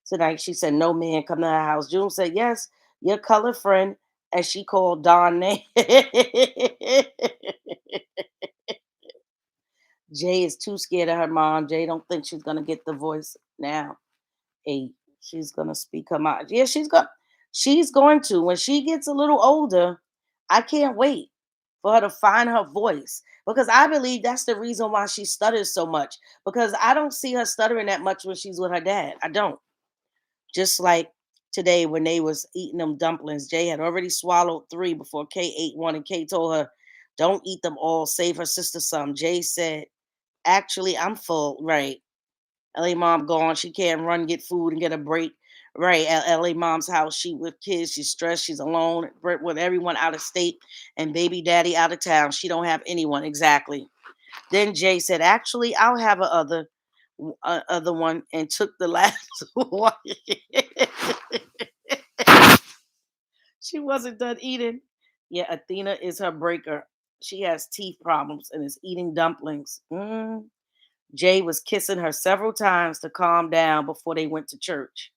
Tonight she said, "No man come to her house." June said, "Yes, your color friend," as she called Don name. Jay is too scared of her mom. Jay don't think she's gonna get the voice now. 8. She's gonna speak her mind. Yeah, she's going to. When she gets a little older, I can't wait for her to find her voice. Because I believe that's the reason why she stutters so much. Because I don't see her stuttering that much when she's with her dad. I don't. Just like today when they was eating them dumplings, Jay had already swallowed 3 before Kay ate one, and Kay told her, "Don't eat them all. Save her sister some." Jay said, "Actually, I'm full." Right. LA mom gone. She can't run, get food, and get a break. Right. At LA mom's house, she with kids. She's stressed. She's alone with everyone out of state and baby daddy out of town. She don't have anyone. Exactly. Then Jay said, "Actually, I'll have other one," and took the last one. She wasn't done eating. Yeah, Athena is her breaker. She has teeth problems and is eating dumplings. Jay was kissing her several times to calm down before they went to church.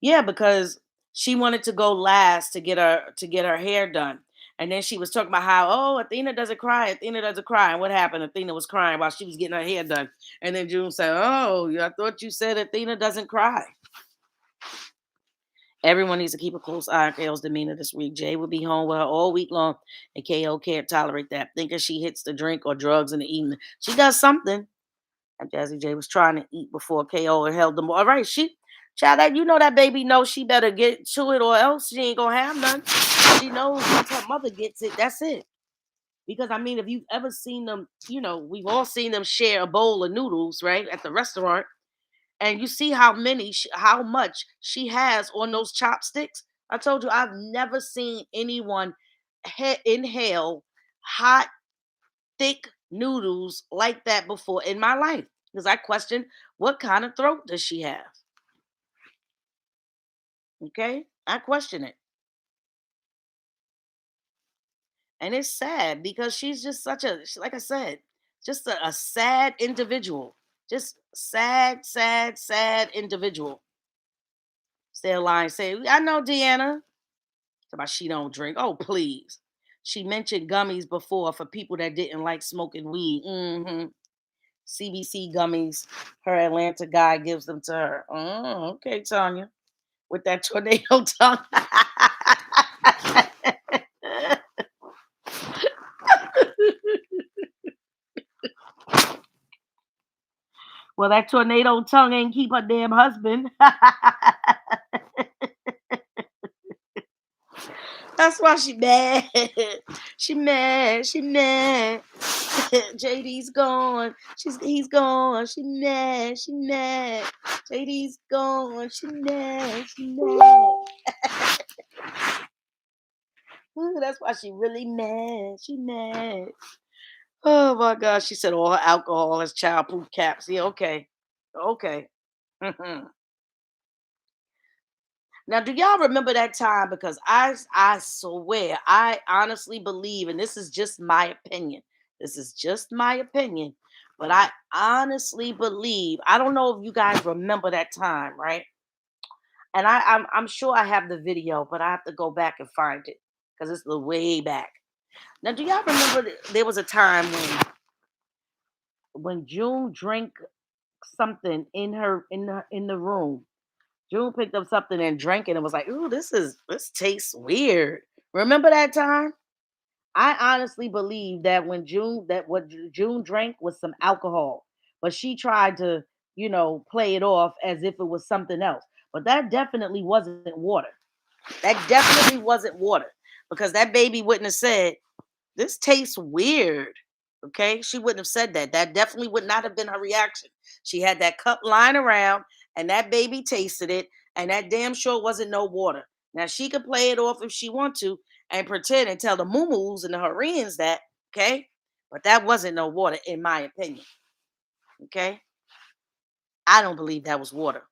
Yeah, because she wanted to go last to get her hair done. And then she was talking about how, oh, Athena doesn't cry. Athena doesn't cry. And what happened? Athena was crying while she was getting her hair done. And then June said, "Oh, yeah, I thought you said Athena doesn't cry." Everyone needs to keep a close eye on KO's demeanor this week. Jay will be home with her all week long, and KO can't tolerate that. Thinking she hits the drink or drugs in the evening. She does something. And Jazzy J was trying to eat before KO and held them. All right, child, that that baby knows she better get to it or else she ain't gonna have none. She knows once her mother gets it, that's it. Because I mean, if you've ever seen them, we've all seen them share a bowl of noodles, right, at the restaurant, and you see how much she has on those chopsticks. I told you I've never seen anyone inhale hot, thick noodles like that before in my life. Because I questioned what kind of throat does she have? Okay, I question it, and it's sad because she's just like I said, just a sad individual, just sad, sad, sad individual. Stay alive. Say, "I know Deanna." About she don't drink. Oh, please. She mentioned gummies before for people that didn't like smoking weed. CBC gummies. Her Atlanta guy gives them to her. Oh, okay, Tanya. With that tornado tongue. Well, that tornado tongue ain't keep her damn husband. That's why she mad. She mad. She mad. JD's gone. He's gone. She mad. She mad. JD's gone. She mad. She mad. Ooh, that's why she really mad. She mad. Oh my gosh. She said all her alcohol has childproof caps. Yeah, okay. Okay. Now, do y'all remember that time? Because I swear, I honestly believe, and this is just my opinion. This is just my opinion. But I honestly believe, I don't know if you guys remember that time, right? And I'm sure I have the video, but I have to go back and find it because it's the way back. Now, do y'all remember there was a time when June drank something in the room. June picked up something and drank it and was like, "Ooh, this tastes weird." Remember that time? I honestly believe that when June that what June drank was some alcohol, but she tried to, play it off as if it was something else. But that definitely wasn't water. That definitely wasn't water because that baby wouldn't have said, "This tastes weird." Okay? She wouldn't have said that. That definitely would not have been her reaction. She had that cup lying around and that baby tasted it, and that damn sure wasn't no water. Now she could play it off if she want to and pretend and tell the moo and the Hurrians that, okay? But that wasn't no water, in my opinion. Okay? I don't believe that was water.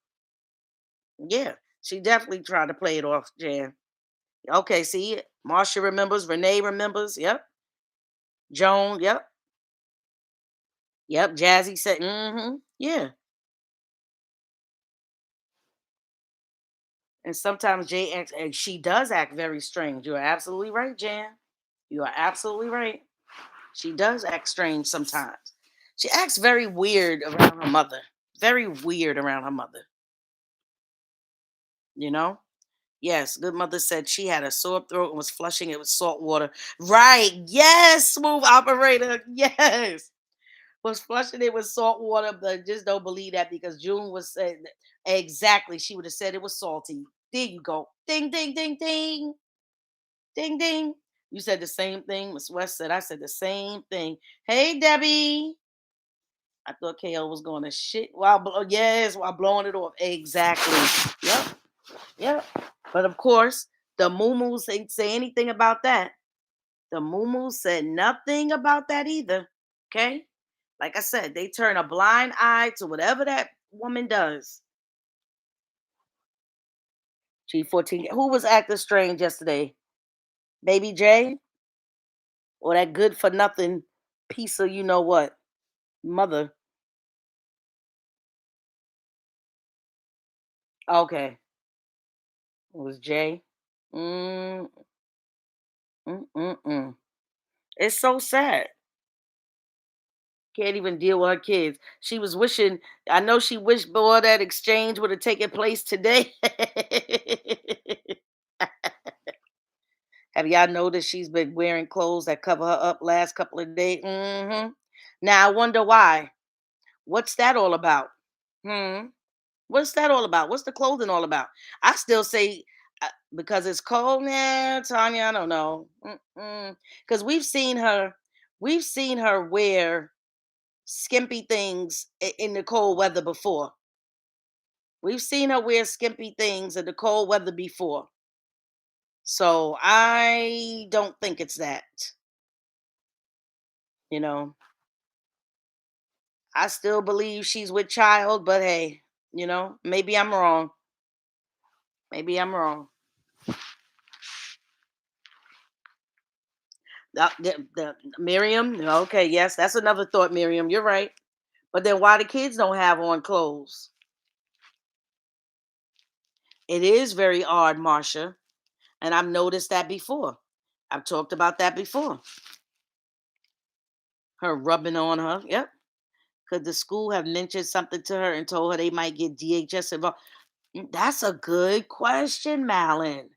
Yeah. She definitely tried to play it off, Jan. Okay, see, Marsha remembers, Renee remembers. Yep. Joan, yep. Yep. Jazzy said, mm-hmm. Yeah. And sometimes Jay acts, and she does act very strange. You are absolutely right, Jan. You are absolutely right. She does act strange sometimes. She acts very weird around her mother. Very weird around her mother. You know? Yes, good mother said she had a sore throat and was flushing it with salt water. Right. Yes, smooth operator. Yes. Was flushing it with salt water, but just don't believe that because June was saying exactly. She would have said it was salty. There you go. Ding, ding, ding, ding, ding, ding. You said the same thing. Miss West said, I said the same thing. Hey, Debbie. I thought KO was going to shit while blowing it off. Exactly. Yep. Yep. But of course, the moo ain't say anything about that. The moo said nothing about that either. Okay. Like I said, they turn a blind eye to whatever that woman does. G14. Who was acting strange yesterday? Baby J? Or that good for nothing piece of you know what? Mother. Okay. It was Jay. Mm, mm. It's so sad. Can't even deal with her kids. She was wishing, I know she wished, boy, that exchange would have taken place today. Have y'all noticed she's been wearing clothes that cover her up last couple of days? Now I wonder why. What's that all about? Hmm. What's that all about? What's the clothing all about? I still say because it's cold now, Tanya. I don't know. Because we've seen her wear skimpy things in the cold weather before. We've seen her wear skimpy things in the cold weather before. So I don't think it's that. You know, I still believe she's with child, but hey, maybe I'm wrong. Maybe I'm wrong. The Miriam, okay, yes, that's another thought, Miriam. You're right. But then why the kids don't have on clothes? It is very odd, Marcia. And I've noticed that before. I've talked about that before. Her rubbing on her. Yep. Could the school have mentioned something to her and told her they might get DHS involved? That's a good question, Malin.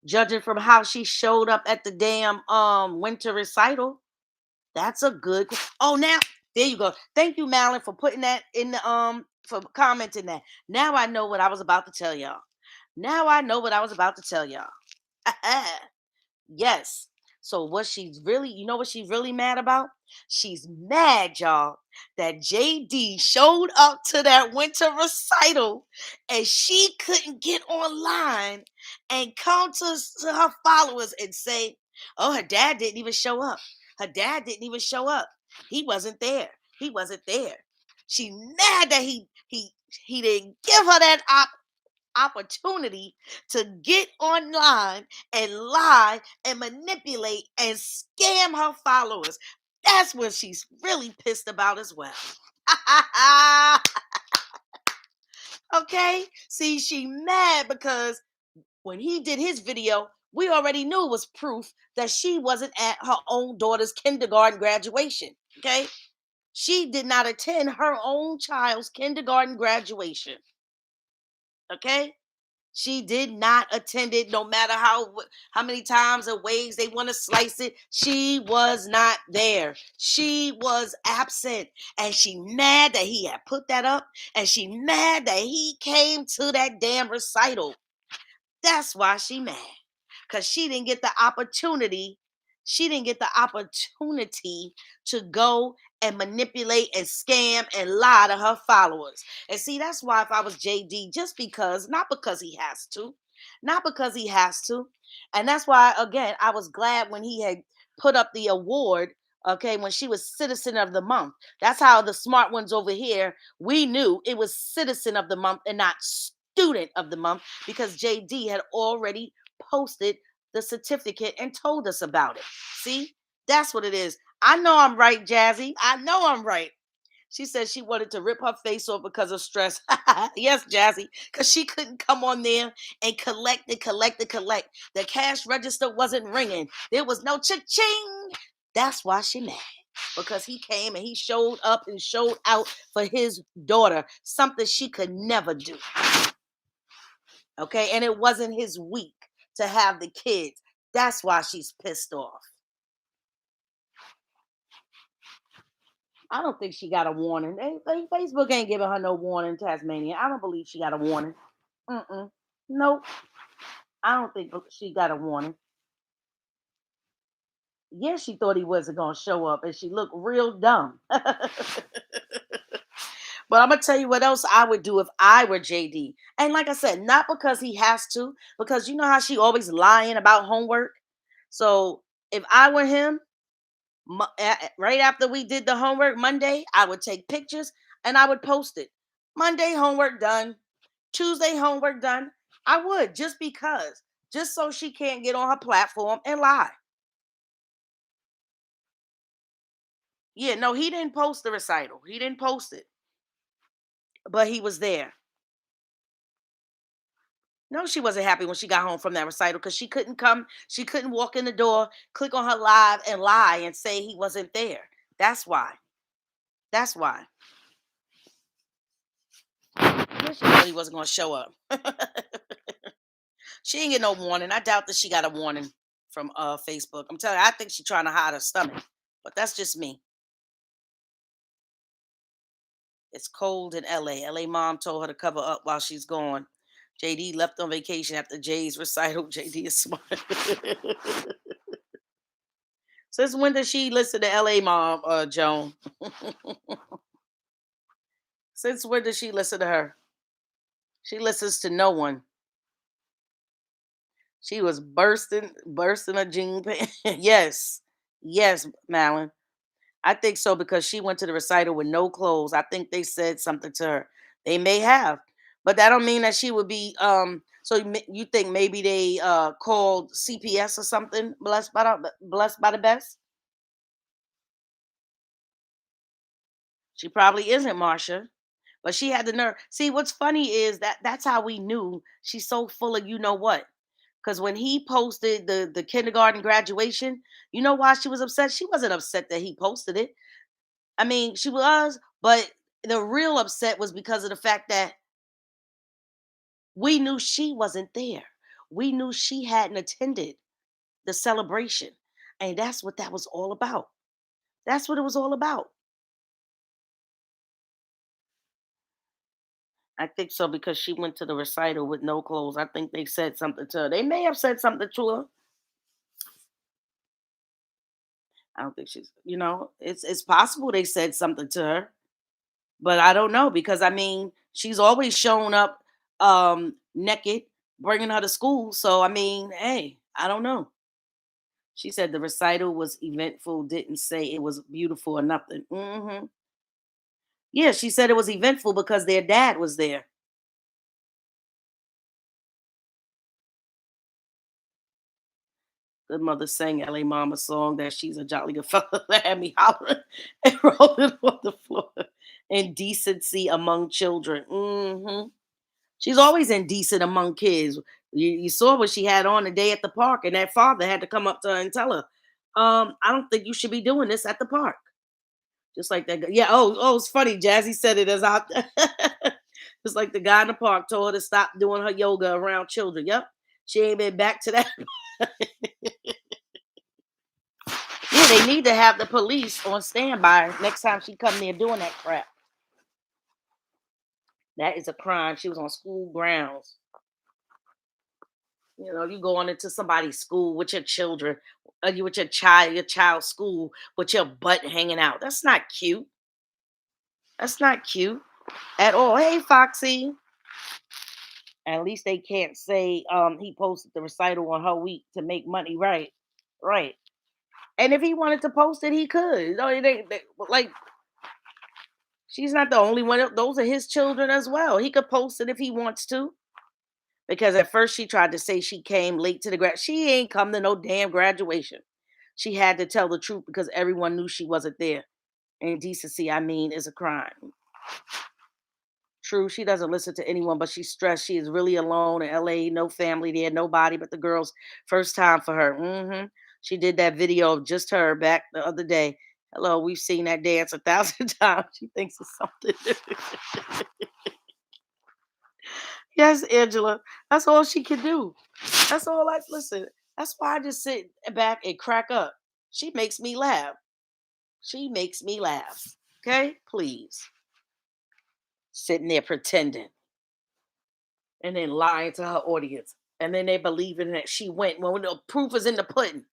Judging from how she showed up at the damn winter recital. That's a good Oh, now there you go. Thank you, Malin, for putting that in the for commenting that. Now I know what I was about to tell y'all. Now I know what I was about to tell y'all. Yes. So what she's really, what she's really mad about? She's mad, y'all, that JD showed up to that winter recital and she couldn't get online and come to her followers and say, "Oh, her dad didn't even show up. Her dad didn't even show up. He wasn't there. He wasn't there." She mad that he didn't give her that opportunity to get online and lie and manipulate and scam her followers. That's what she's really pissed about as well. Okay? See, she mad because when he did his video, we already knew it was proof that she wasn't at her own daughter's kindergarten graduation. Okay? She did not attend her own child's kindergarten graduation. Okay? She did not attend it, no matter how many times or ways they want to slice it. She was not there. She was absent, and she mad that he had put that up, and she mad that he came to that damn recital. That's why she mad. Because she didn't get the opportunity. She didn't get the opportunity to go and manipulate and scam and lie to her followers. And see, that's why if I was JD, just because, not because he has to, not because he has to. And that's why, again, I was glad when he had put up the award, okay, when she was Citizen of the Month. That's how the smart ones over here, we knew it was Citizen of the Month and not Student of the Month because JD had already posted the certificate and told us about it. See, that's what it is. I know I'm right, Jazzy. I know I'm right. She said she wanted to rip her face off because of stress. Yes, Jazzy, because she couldn't come on there and collect and collect and collect. The cash register wasn't ringing. There was no cha-ching. That's why she mad. Because he came and he showed up and showed out for his daughter, something she could never do. Okay, and it wasn't his week to have the kids. That's why she's pissed off. I don't think she got a warning. Facebook ain't giving her no warning, Tasmania. I don't believe she got a warning. Mm-mm. Nope. I don't think she got a warning. Yes, she thought he wasn't going to show up and she looked real dumb. But I'm gonna tell you what else I would do if I were JD. And like I said, not because he has to, because you know how she always lying about homework. So if I were him, right after we did the homework Monday, I would take pictures and I would post it. Monday homework done, Tuesday homework done. I would just because, just so she can't get on her platform and lie. Yeah, no, he didn't post the recital. He didn't post it, but he was there. No, she wasn't happy when she got home from that recital because she couldn't come, she couldn't walk in the door, click on her live and lie and say he wasn't there. That's why. That's why. Yeah, she thought he wasn't going to show up. She didn't get no warning. I doubt that she got a warning from Facebook. I'm telling you, I think she's trying to hide her stomach. But that's just me. It's cold in LA. LA mom told her to cover up while she's gone. JD left on vacation after Jay's recital. JD is smart. Since when did she listen to LA mom, Joan? Since when did she listen to her? She listens to no one. She was bursting a jean pant. Yes. Yes, Malin. I think so because she went to the recital with no clothes. I think they said something to her. They may have, but that don't mean that she would be. So you think maybe they called CPS or something? Blessed by the best. She probably isn't, Marsha, but she had the nerve. See, what's funny is that that's how we knew she's so full of you know what. Because when he posted the kindergarten graduation, you know why she was upset? She wasn't upset that he posted it. I mean, she was, but the real upset was because of the fact that we knew she wasn't there. We knew she hadn't attended the celebration. And that's what that was all about. That's what it was all about. I think so because she went to the recital with no clothes. I think they said something to her. They may have said something to her. I don't think it's possible they said something to her. But I don't know because I mean, she's always shown up naked, bringing her to school. So I mean, hey, I don't know. She said the recital was eventful, didn't say it was beautiful or nothing. Yeah, she said it was eventful because their dad was there. The mother sang LA Mama song that she's a jolly good fella that had me hollering and rolling on the floor. Indecency among children. She's always indecent among kids. You saw what she had on the day at the park, and that father had to come up to her and tell her, I don't think you should be doing this at the park. Just like that. Yeah. Oh, it's funny. Jazzy said it as I. It's like the guy in the park told her to stop doing her yoga around children. Yep. She ain't been back to that. Yeah, they need to have the police on standby next time she come there doing that crap. That is a crime. She was on school grounds. You know, you going into somebody's school with your children, you with your child's school with your butt hanging out. That's not cute. That's not cute at all. Hey, Foxy. At least they can't say he posted the recital on her week to make money. Right, right. And if he wanted to post it, he could. No, like she's not the only one. Those are his children as well. He could post it if he wants to. Because at first she tried to say she came late to the grad. She ain't come to no damn graduation. She had to tell the truth because everyone knew she wasn't there. Indecency, I mean, is a crime. True, she doesn't listen to anyone, but she's stressed. She is really alone in LA, no family there, nobody but the girls. First time for her. She did that video of just her back the other day. Hello, we've seen that dance 1,000 times. She thinks it's something. Yes, Angela. That's all she can do. That's all I listen. That's why I just sit back and crack up. She makes me laugh. She makes me laugh. Okay? Please. Sitting there pretending and then lying to her audience. And then they believing that she went when the proof is in the pudding.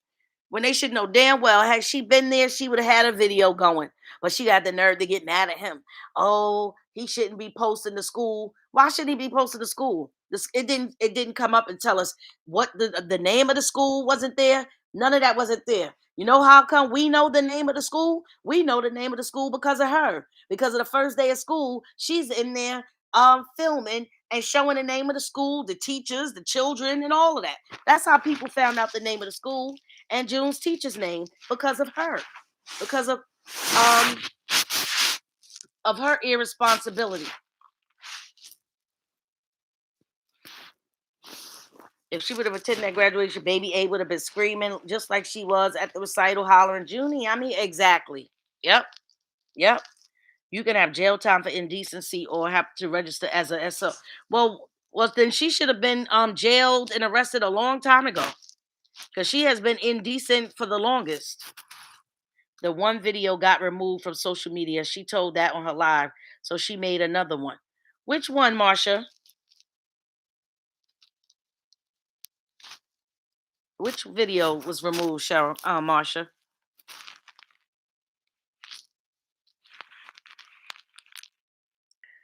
When they should know damn well, had she been there, she would have had a video going. But she got the nerve to get mad at him. Oh, he shouldn't be posting to school. Why should he be posting to school? It didn't come up and tell us what the name of the school wasn't there. None of that wasn't there. You know how come we know the name of the school? We know the name of the school because of her. Because of the first day of school, she's in there filming and showing the name of the school, the teachers, the children, and all of that. That's how people found out the name of the school and June's teacher's name because of her, because um of her irresponsibility. If she would have attended that graduation, baby A would have been screaming just like she was at the recital, hollering, Junie. I mean, exactly. Yep, yep. You can have jail time for indecency or have to register as a SO. Well, then she should have been jailed and arrested a long time ago because she has been indecent for the longest. The one video got removed from social media. She told that on her live. So she made another one. Which one, Marsha? Which video was removed, Cheryl? Marsha.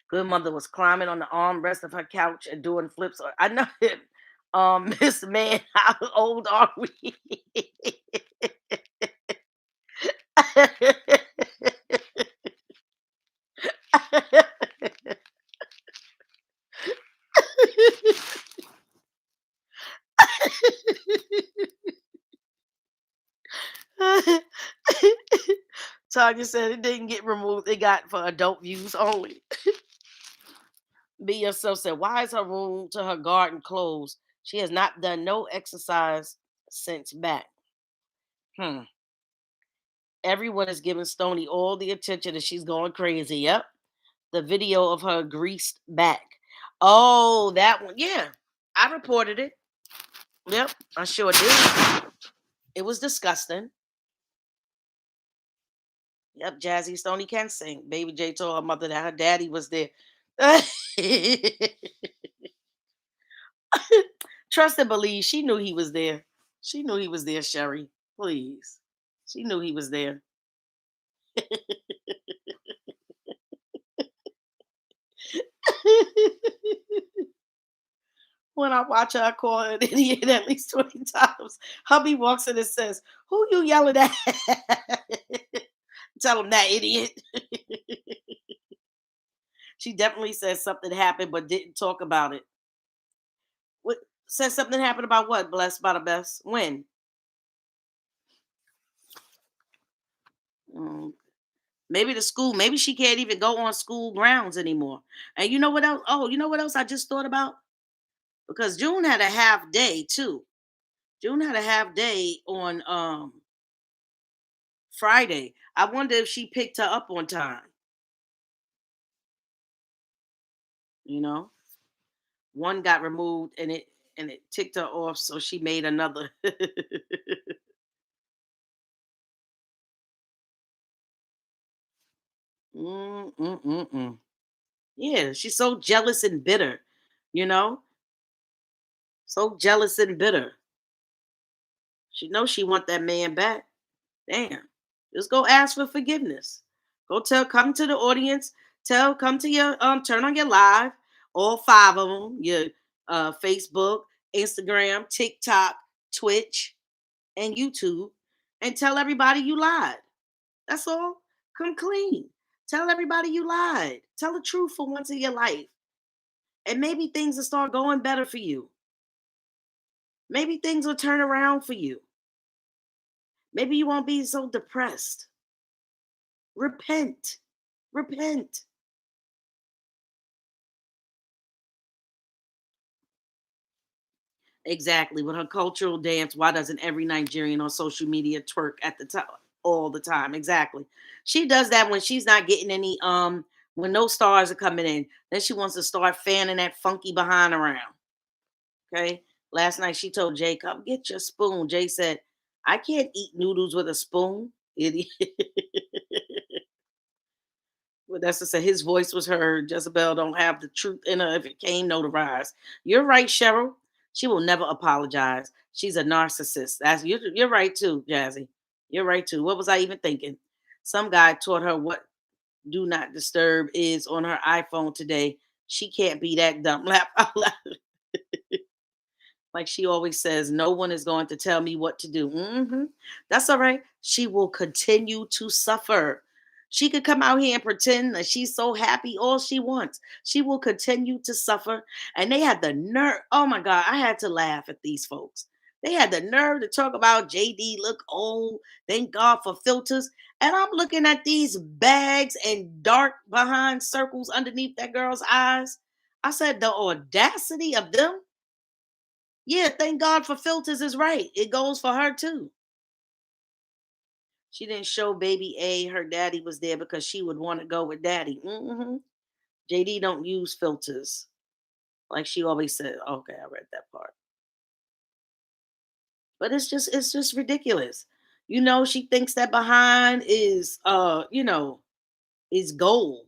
Good mother was climbing on the armrest of her couch and doing flips. I know it. Miss Man, how old are we? Tanya said it didn't get removed. It got for adult views only. Be yourself said, why is her room to her garden closed? She has not done no exercise since back. Hmm. Everyone is giving Stony all the attention and she's going crazy. Yep. The video of her greased back. Oh, that one. Yeah. I reported it. Yep. I sure did. It was disgusting. Yep, Jazzy Stony can sing. Baby J told her mother that her daddy was there. Trust and believe. She knew he was there. She knew he was there, Sherry. Please. She knew he was there. When I watch her, I call her an idiot at least 20 times. Hubby walks in and says, who you yelling at? Tell him that idiot. She definitely said something happened but didn't talk about it. What said something happened about what? Blessed by the best. When? Mm, maybe the school, maybe she can't even go on school grounds anymore. And you know what else? Oh, you know what else I just thought about? Because June had a half day too. June had a half day on Friday. I wonder if she picked her up on time, you know? One got removed and it ticked her off, so she made another. Mm, mm, mm, mm. Yeah, she's so jealous and bitter, you know? So jealous and bitter. She knows she want that man back. Damn. Just go ask for forgiveness. Go tell, come to the audience, come to your turn on your live, all five of them, your Facebook, Instagram, TikTok, Twitch, and YouTube, and tell everybody you lied. That's all. Come clean. Tell everybody you lied. Tell the truth for once in your life. And maybe things will start going better for you. Maybe things will turn around for you. Maybe you won't be so depressed. Repent. Repent. Exactly. With her cultural dance, why doesn't every Nigerian on social media twerk at the top all the time? Exactly. She does that when she's not getting any when no stars are coming in. Then she wants to start fanning that funky behind around. Okay. Last night she told Jay, come get your spoon. Jay said, I can't eat noodles with a spoon. Idiot. But that's to say his voice was heard. Jezebel don't have the truth in her if it came notarized. You're right, Cheryl. She will never apologize. She's a narcissist. That's you're right too, Jazzy. You're right too. What was I even thinking? Some guy taught her what do not disturb is on her iPhone today. She can't be that dumb. Laugh out loud. Like she always says, no one is going to tell me what to do. That's all right. She will continue to suffer. She could come out here and pretend that she's so happy all she wants. She will continue to suffer. And they had the nerve. Oh my God, I had to laugh at these folks. They had the nerve to talk about JD look old. Thank God for filters. And I'm looking at these bags and dark behind circles underneath that girl's eyes. I said, the audacity of them. Yeah, thank God for filters is right. It goes for her too. She didn't show baby A her daddy was there because she would want to go with daddy. JD don't use filters. Like she always said. Okay, I read that part. But it's just ridiculous. She thinks that behind is is gold.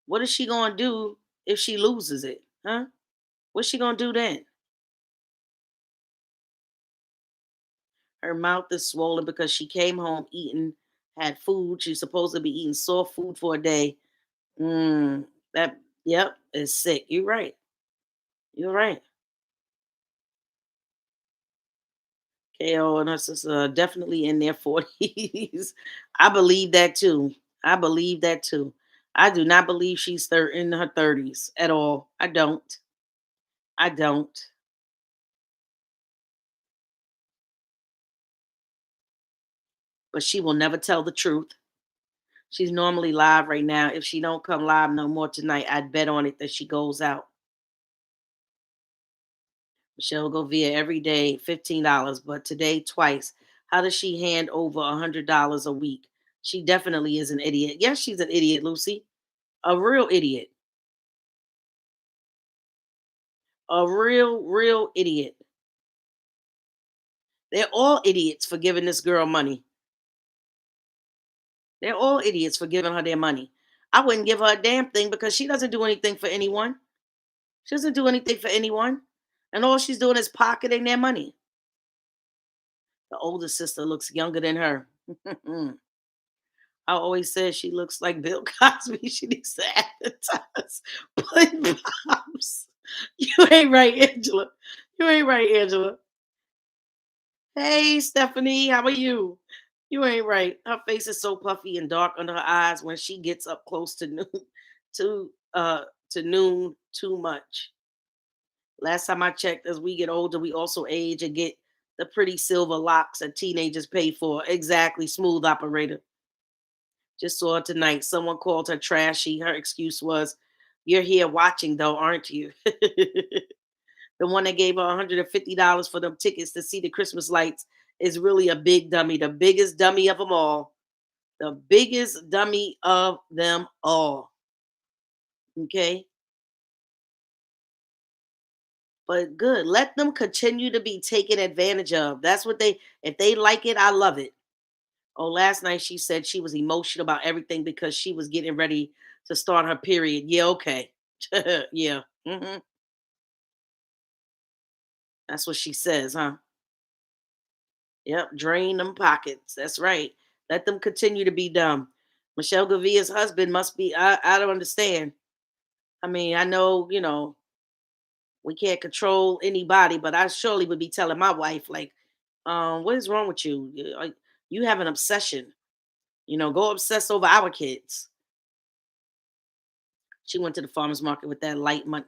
What is she gonna do if she loses it? Huh? What's she gonna do then? Her mouth is swollen because she came home eating, had food. She's supposed to be eating soft food for a day. That, yep, is sick. You're right. You're right. KO and her sister are definitely in their 40s. I believe that too. I believe that too. I do not believe she's in her 30s at all. I don't. I don't. But she will never tell the truth. She's normally live right now. If she don't come live no more tonight, I'd bet on it that she goes out. Michelle Govia every day, $15, but today twice. How does she hand over $100 a week? She definitely is an idiot. Yes, she's an idiot, Lucy. A real idiot. A real idiot. They're all idiots for giving this girl money. They're all idiots for giving her their money. I wouldn't give her a damn thing because she doesn't do anything for anyone. She doesn't do anything for anyone. And all she's doing is pocketing their money. The older sister looks younger than her. I always said she looks like Bill Cosby. She needs to advertise Pudding Pops. You ain't right, Angela. You ain't right, Angela. Hey, Stephanie, how are you? You ain't right. Her face is so puffy and dark under her eyes when she gets up close to noon, to noon too much. Last time I checked, as we get older, we also age and get The pretty silver locks that teenagers pay for. Exactly, smooth operator. Just saw it tonight. Someone called her trashy. Her excuse was, "You're here watching, though, aren't you?" The one that gave her $150 for them tickets to see the Christmas lights is really a big dummy, the biggest dummy of them all. The biggest dummy of them all. Okay. But good. Let them continue to be taken advantage of. That's what if they like it, I love it. Oh, last night she said she was emotional about everything because she was getting ready to start her period. Yeah, okay. Yeah. That's what she says, huh? Yep. Drain them pockets. That's right. Let them continue to be dumb. Michelle Gavia's husband must be, I don't understand. I mean, I know, we can't control anybody, but I surely would be telling my wife, like, what is wrong with you? You have an obsession. Go obsess over our kids. She went to the farmer's market with that light money.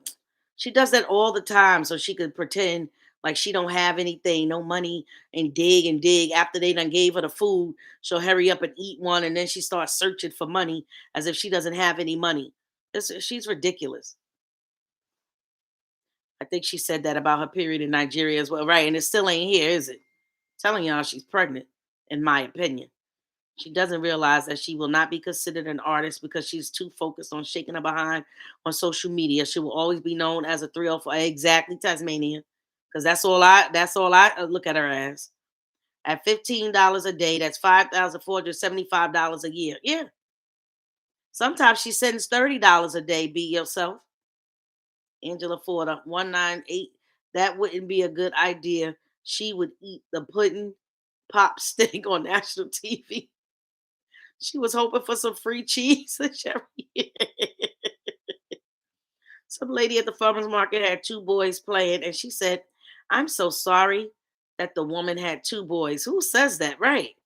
She does that all the time so she could pretend like she don't have anything, no money, and dig and dig. After they done gave her the food, she'll hurry up and eat one, and then she starts searching for money as if she doesn't have any money. She's ridiculous. I think she said that about her period in Nigeria as well, right? And it still ain't here, is it? Telling y'all she's pregnant, in my opinion. She doesn't realize that she will not be considered an artist because she's too focused on shaking her behind on social media. She will always be known as a 304. Exactly, Tasmania. Because that's all I look at her as. At $15 a day, that's $5,475 a year. Yeah. Sometimes she sends $30 a day, be yourself. Angela Ford, 198. That wouldn't be a good idea. She would eat the pudding pop stick on national TV. She was hoping for some free cheese and cherry. Some lady at the farmer's market had two boys playing, and she said, "I'm so sorry that the woman had two boys." Who says that? Right.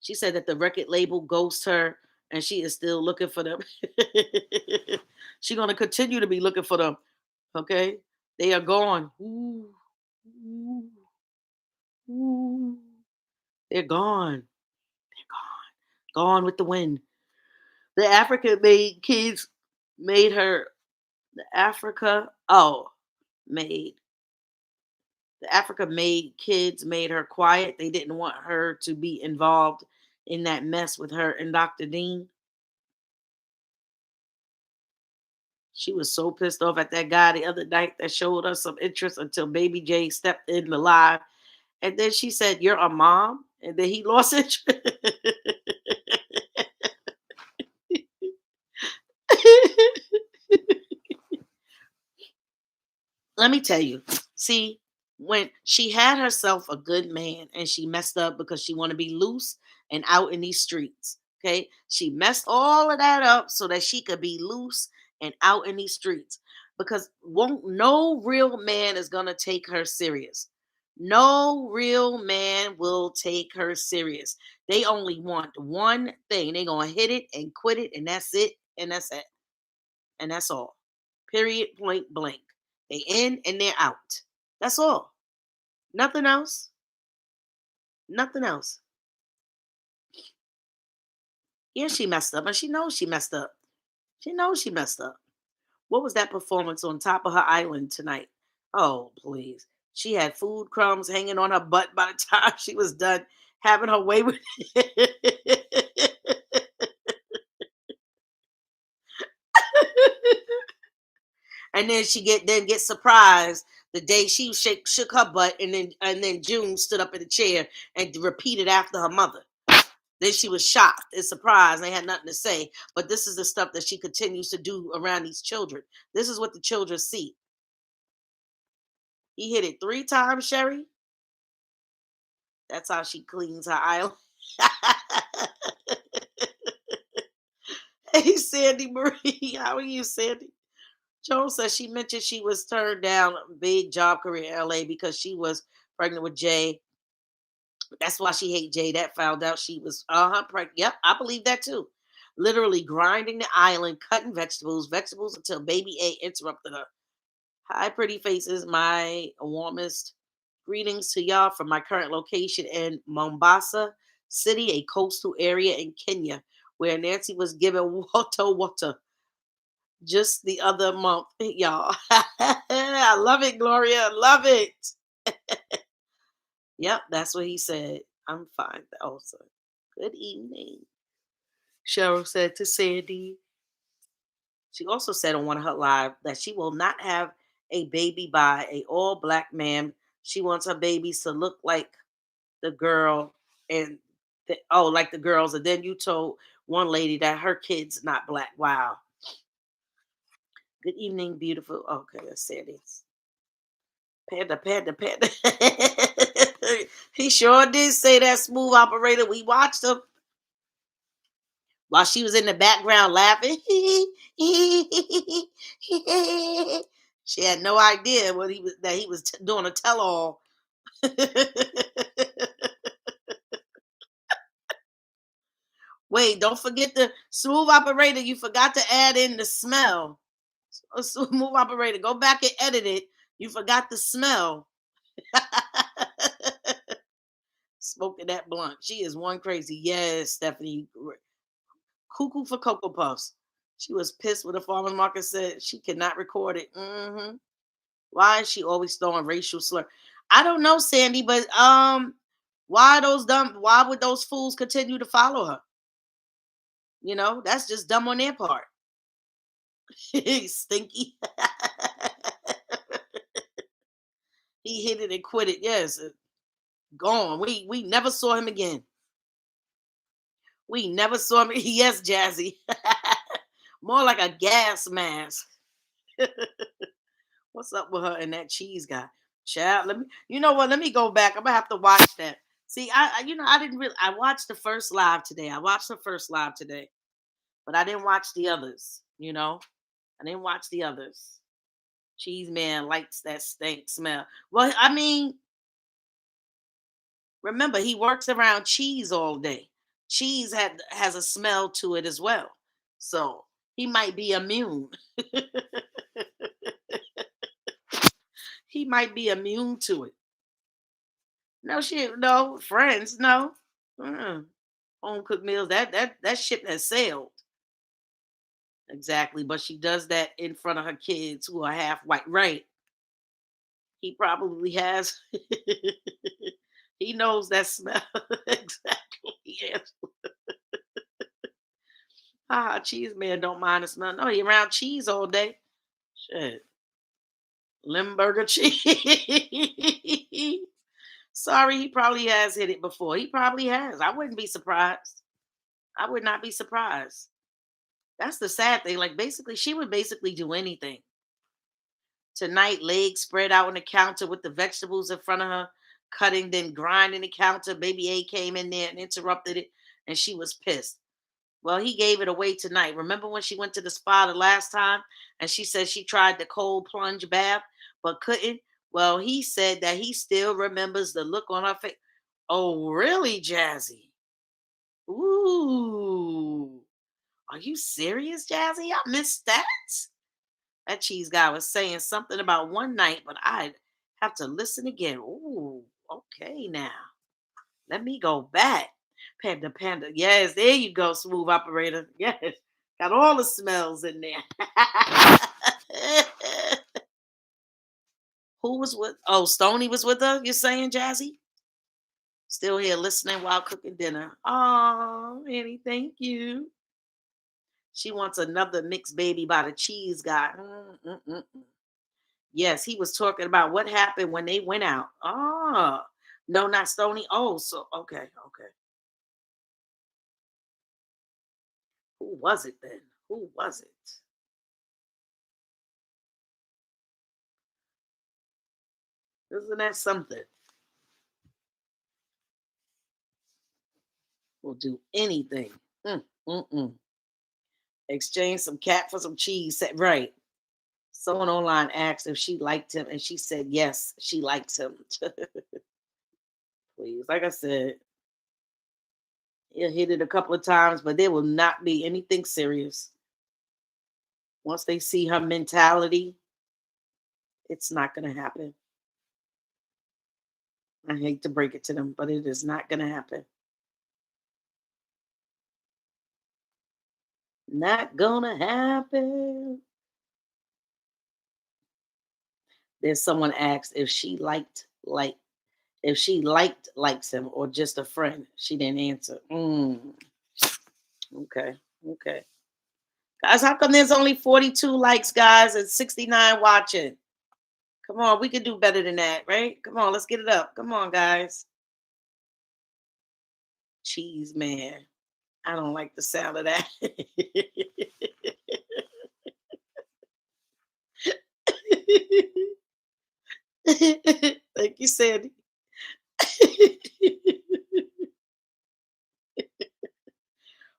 She said that the record label ghosted her and she is still looking for them. She's going to continue to be looking for them. Okay. They are gone. Ooh, ooh, ooh. They're gone. They're gone. Gone with the wind. The African made kids made her the Africa oh made the Africa made kids made her quiet. They didn't want her to be involved in that mess with her and Dr. Dean. She was so pissed off at that guy the other night that showed us some interest until Baby J stepped in the live. And then she said, "You're a mom." And then he lost interest. Let me tell you. See, when she had herself a good man and she messed up because she want to be loose and out in these streets. Okay. She messed all of that up so that she could be loose and out in these streets. Because won't no real man is gonna take her serious. No real man will take her serious. They only want one thing. They gonna hit it and quit it, and that's it, and that's it. And that's all. Period, point blank. They in and they're out. That's all. Nothing else. Nothing else. Yeah, she messed up, and she knows she messed up. She knows she messed up. What was that performance on top of her island tonight? Oh, please. She had food crumbs hanging on her butt by the time she was done having her way with it. And then get surprised the day she shook her butt, and then June stood up in the chair and repeated after her mother. Then she was shocked and surprised. They had nothing to say. But this is the stuff that she continues to do around these children. This is what the children see. He hit it 3 times, Sherry. That's how she cleans her island. Hey, Sandy Marie. How are you, Sandy? Jones says she mentioned she was turned down a big job career in LA because she was pregnant with Jay. That's why she hate Jay. That found out she was pregnant. Yep, I believe that too. Literally grinding the island, cutting vegetables until baby A interrupted her. Hi, pretty faces. My warmest greetings to y'all from my current location in Mombasa City, a coastal area in Kenya, where Nancy was given water just the other month. Y'all, I love it, Gloria. Love it. Yep, that's what he said. I'm fine. Also, good evening. Cheryl said to Sandy. She also said on one of her live that she will not have a baby by a all black man. She wants her babies to look like the girl and like the girls. And then you told one lady that her kid's not black. Wow. Good evening, beautiful. Okay, let's say this. Panda, panda, panda. He sure did say that, smooth operator. We watched him while she was in the background laughing. She had no idea what he was doing a tell all. Wait, don't forget the smooth operator. You forgot to add in the smell. Smooth operator, go back and edit it. You forgot the smell. Smoking that blunt. She is one crazy. Yes, Stephanie. Cuckoo for Cocoa Puffs. She was pissed when the farmer's market said she could not record it. Why is she always throwing racial slur? I don't know, Sandy, but why would those fools continue to follow her? That's just dumb on their part. Stinky. He hit it and quit it. Yes. Gone. We never saw him again. We never saw him. Yes, Jazzy. More like a gas mask. What's up with her and that cheese guy? Child, let me. You know what? Let me go back. I'm gonna have to watch that. See, I didn't really. I watched the first live today. But I didn't watch the others. I didn't watch the others. Cheese man likes that stink smell. Well, I mean, remember he works around cheese all day. Cheese has a smell to it as well, so he might be immune. He might be immune to it. No shit, no friends, no. Home cooked meals. That ship has sailed. Exactly, but she does that in front of her kids who are half white. Right? He probably has. He knows that smell exactly. Yes. Cheese man don't mind the smell. No, he around cheese all day. Shit, Limburger cheese. Sorry, he probably has hit it before. He probably has. I wouldn't be surprised. I would not be surprised. That's the sad thing. Like basically, she would basically do anything. Tonight, legs spread out on the counter with the vegetables in front of her, cutting, then grinding the counter. Baby A came in there and interrupted it, and she was pissed. Well, he gave it away tonight. Remember when she went to the spa the last time and she said she tried the cold plunge bath but couldn't? Well, he said that he still remembers the look on her face. Oh, really, Jazzy? Ooh. Are you serious, Jazzy? I missed that. That cheese guy was saying something about one night, but I'd have to listen again. Ooh, okay now. Let me go back. Panda panda. Yes, there you go, smooth operator. Yes. Got all the smells in there. Who was with Stony was with her, you're saying, Jazzy? Still here listening while cooking dinner. Oh, Annie, thank you. She wants another mixed baby by the cheese guy. Yes, he was talking about what happened when they went out. Oh, no, not Stony. Oh, so okay, okay. Who was it then? Who was it? Isn't that something? Will do anything. Mm, mm, mm. Exchange some cat for some cheese. Said right. Someone online asked if she liked him, and she said yes, she likes him. Please, like I said, he'll hit it a couple of times, but there will not be anything serious once they see her mentality. It's not gonna happen. I hate to break it to them, but it is not gonna happen. Not gonna happen. Then someone asked if she likes him or just a friend. She didn't answer. Okay. Okay. Guys, how come there's only 42 likes, guys, and 69 watching? Come on, we can do better than that, right? Come on, let's get it up. Come on, guys. Cheese man. I don't like the sound of that. Thank you, Sandy.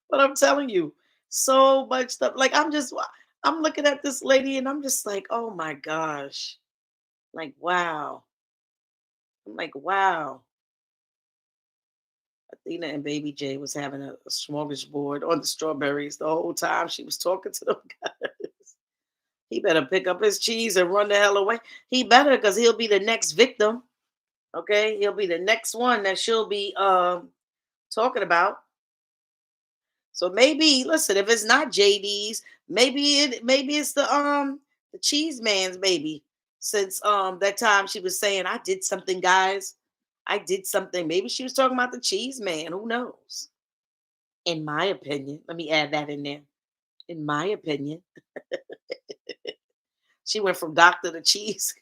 But I'm telling you, so much stuff. Like I'm looking at this lady and I'm just like, oh my gosh. Like, wow. I'm like, wow. Athena and Baby J was having a smorgasbord on the strawberries the whole time she was talking to them guys. He better pick up his cheese and run the hell away. He better, because he'll be the next victim. Okay, he'll be the next one that she'll be talking about. So maybe, listen, if it's not JD's, maybe it's the cheese man's baby. Since that time she was saying, I did something, guys. I did something. Maybe she was talking about the cheese man. Who knows? In my opinion, let me add that in there. In my opinion, she went from doctor to cheese.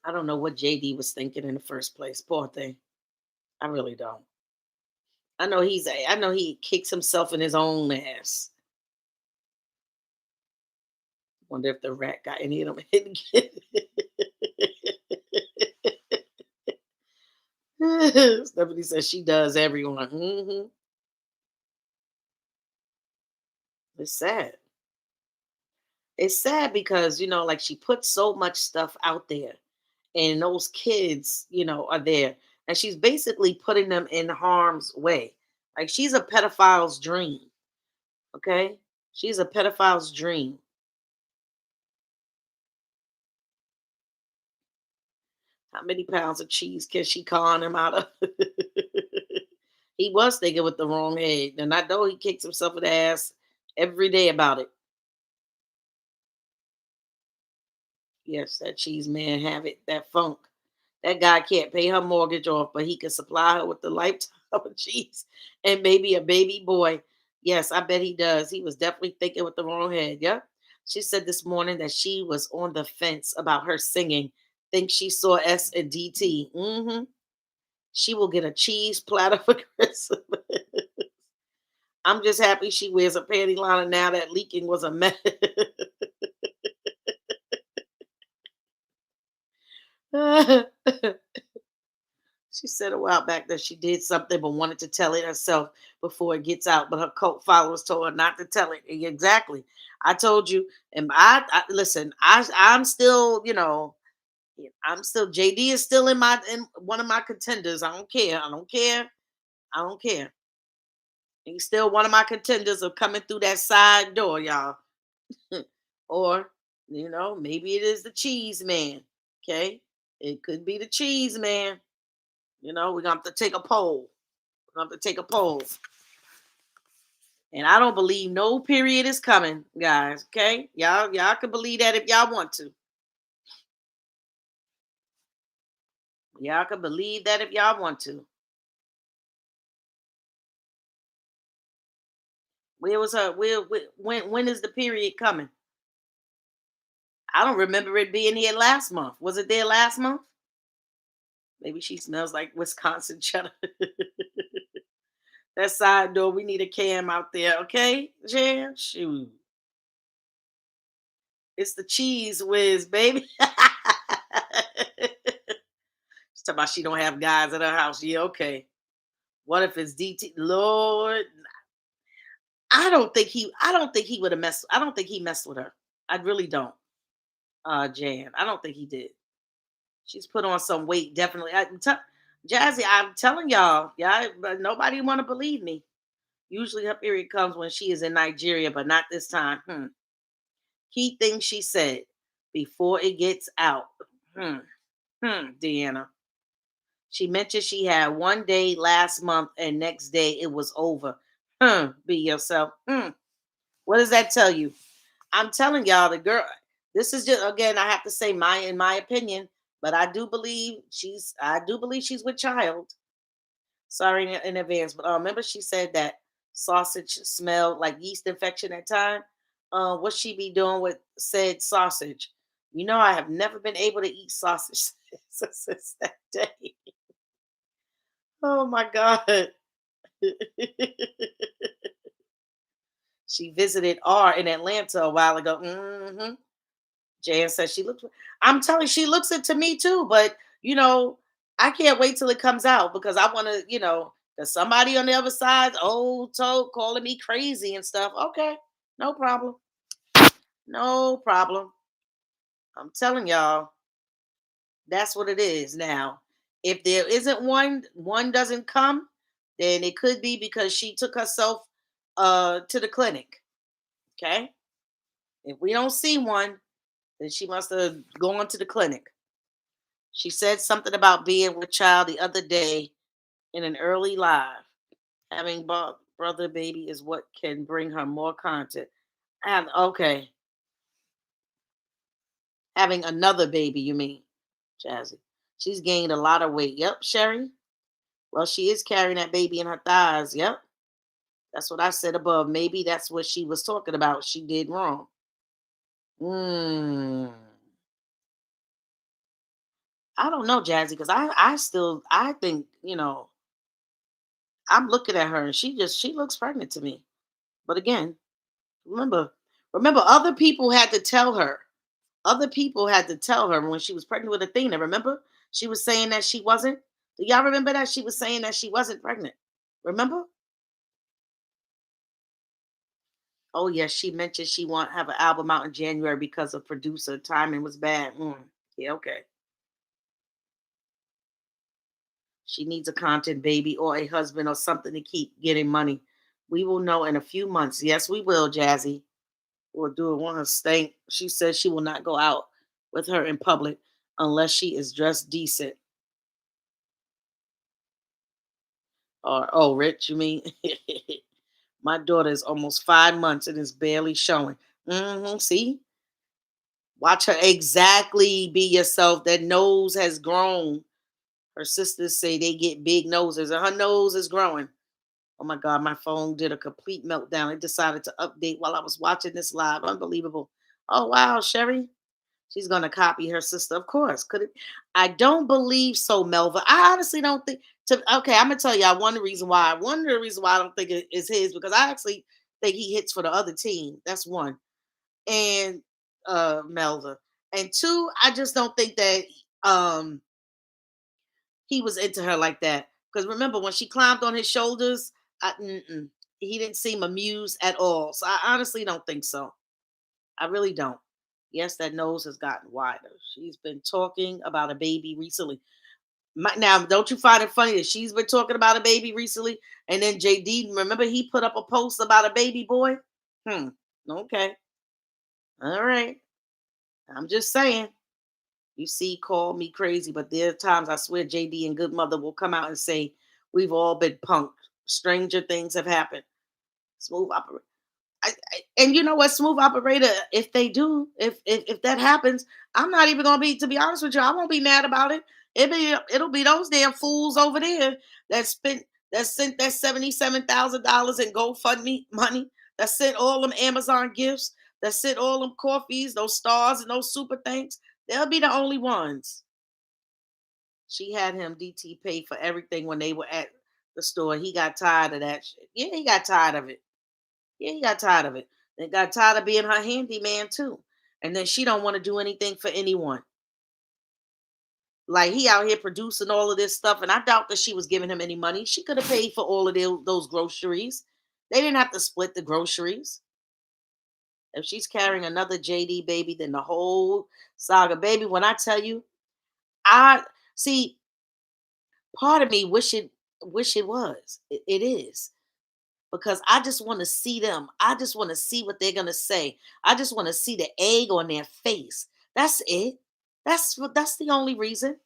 I don't know what JD was thinking in the first place. Poor thing. I really don't. I know he kicks himself in his own ass. Wonder if the rat got any of them hidden. Stephanie says she does everyone. It's sad. It's sad because, like, she puts so much stuff out there, and those kids, are there, and she's basically putting them in harm's way. Like, she's a pedophile's dream. Okay, she's a pedophile's dream. How many pounds of cheese can she con him out of? He was thinking with the wrong head, and I know he kicks himself in the ass every day about it. Yes, that cheese man have it, that funk. That guy can't pay her mortgage off, but he can supply her with the lifetime of cheese and maybe a baby boy. Yes, I bet he does. He was definitely thinking with the wrong head. Yep. She said this morning that she was on the fence about her singing. Think she saw S and DT. She will get a cheese platter for Christmas. I'm just happy she wears a panty liner now that leaking was a mess. She said a while back that she did something but wanted to tell it herself before it gets out, but her cult followers told her not to tell it. Exactly. I told you, and I listen. I'm still, I'm still JD is still in one of my contenders. I don't care. I don't care. I don't care. He's still one of my contenders of coming through that side door, y'all. Or, maybe it is the cheese man. Okay. It could be the cheese man. We're gonna have to take a poll. We're gonna have to take a poll. And I don't believe no period is coming, guys. Okay. Y'all can believe that if y'all want to. Y'all can believe that if y'all want to. Where was her? When is the period coming? I don't remember it being here last month. Was it there last month? Maybe she smells like Wisconsin cheddar. That side door, we need a cam out there, okay, Jan? Shoot. It's the cheese whiz, baby. She's talking about she don't have guys at her house. Yeah, okay. What if it's DT? Lord, I don't think he would have messed. I don't think he messed with her. I really don't. Jan. I don't think he did. She's put on some weight, definitely. Jazzy, I'm telling y'all, but nobody want to believe me. Usually her period comes when she is in Nigeria, but not this time. Key thing she said before it gets out. Hmm. Deanna. She mentioned she had one day last month and next day it was over. Be yourself. What does that tell you? I'm telling y'all, the girl. This is just again. I have to say in my opinion, but I do believe she's with child. Sorry in advance, but remember she said that sausage smelled like yeast infection at time. What she be doing with said sausage? You know, I have never been able to eat sausage since that day. Oh my god. She visited R in Atlanta a while ago. Jan says she looks. I'm telling you, she looks it to me too. But you know, I can't wait till it comes out because I want to. There's somebody on the other side, old toad, calling me crazy and stuff. Okay, no problem, no problem. I'm telling y'all, that's what it is now. If there isn't one doesn't come, then it could be because she took herself to the clinic. Okay, if we don't see one, then she must have gone to the clinic. She said something about being with child the other day in an early live. Having brother baby is what can bring her more content. And okay, having another baby, you mean, Jazzy? She's gained a lot of weight. Yep, Sherry. Well, she is carrying that baby in her thighs. Yep, that's what I said above. Maybe that's what she was talking about. She did wrong. Hmm. I don't know, Jazzy, because I think I'm looking at her and she looks pregnant to me. But again, remember, remember, other people had to tell her. Other people had to tell her when she was pregnant with Athena. Remember, she was saying that she wasn't. Do y'all remember that she was saying that she wasn't pregnant? Remember? Oh yes, she mentioned she want have an album out in January because of producer timing was bad. Yeah, okay. She needs a content baby or a husband or something to keep getting money. We will know in a few months. Yes, we will, Jazzy. We'll do it. Want her stank. She says she will not go out with her in public unless she is dressed decent. Or Rich, you mean? My daughter is almost 5 months and is barely showing. See, watch her exactly be yourself. That nose has grown. Her sisters say they get big noses, and her nose is growing. Oh my God, my phone did a complete meltdown. It decided to update while I was watching this live. Unbelievable. Oh wow, Sherry. She's gonna copy her sister, of course. Could it? I don't believe so, Melva. I honestly don't think. Okay, I'm gonna tell y'all one reason why. One of the reasons why I don't think it is his because I actually think he hits for the other team. That's one. And Melva. And two, I just don't think that um he was into her like that. Because remember when she climbed on his shoulders, he didn't seem amused at all. So I honestly don't think so. I really don't. Yes, that nose has gotten wider. She's been talking about a baby recently. Now, don't you find it funny that she's been talking about a baby recently? And then JD, remember he put up a post about a baby boy? Hmm. Okay. All right. I'm just saying. You see, call me crazy, but there are times I swear JD and Good Mother will come out and say, we've all been punked. Stranger things have happened. Smooth operator. And you know what, smooth operator, if they do, if that happens, I'm not even gonna be, to be honest with you, I won't be mad about it. It'll be those damn fools over there that sent that $77,000 in GoFundMe money, that sent all them Amazon gifts, that sent all them coffees, those stars and those super thanks. They'll be the only ones. She had him DT pay for everything when they were at the store. He got tired of that shit. Yeah, he got tired of it. Yeah, he got tired of it. They got tired of being her handyman too. And then she don't want to do anything for anyone. Like he out here producing all of this stuff, and I doubt that she was giving him any money. She could have paid for all of those groceries. They didn't have to split the groceries. If she's carrying another JD baby, then the whole saga, baby. When I tell you, I see Part of me wish it was. It is because I just want to see them. I just want to see what they're gonna say. I just want to see the egg on their face. That's it. That's the only reason.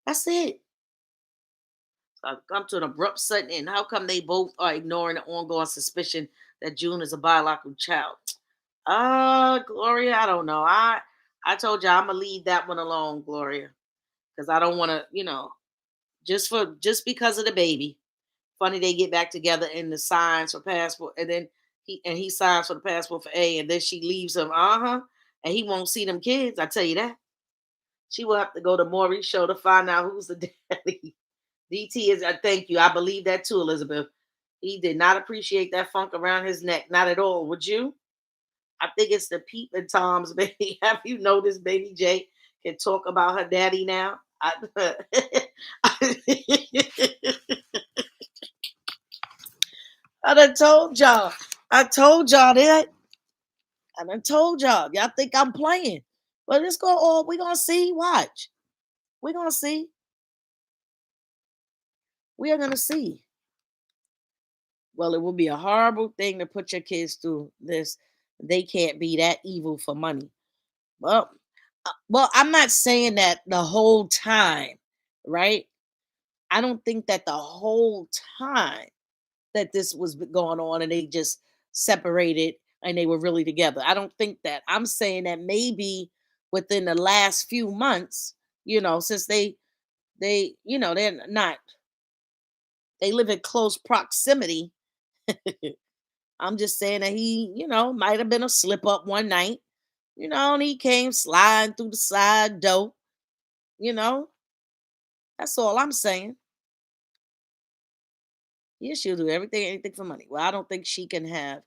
That's it. I've come to an abrupt sudden end. How come they both are ignoring the ongoing suspicion that June is a biological child? Gloria, I don't know. I told you I'm gonna leave that one alone, Gloria, because I don't want to, just because of the baby. Funny they get back together and the signs for passport, and then he signs for the passport for A, and then she leaves him. And he won't see them kids. I tell you that. She will have to go to Maury's show to find out who's the daddy. DT is. I thank you. I believe that too, Elizabeth. He did not appreciate that funk around his neck, not at all. Would you? I think it's the peeping toms, baby. Have you noticed, baby J can talk about her daddy now? I done told y'all. I told y'all that. I done told y'all. Y'all think I'm playing. But let's go all. We're gonna see. Watch. We're gonna see. We are gonna see. Well, it will be a horrible thing to put your kids through this. They can't be that evil for money. Well, I'm not saying that the whole time, right? I don't think that the whole time that this was going on and they just separated and they were really together. I don't think that. I'm saying that maybe within the last few months, since they're not, they live in close proximity. I'm just saying that he, might have been a slip up one night, and he came sliding through the side door, you know. That's all I'm saying. Yeah, she'll do everything, anything for money. Well, I don't think she can have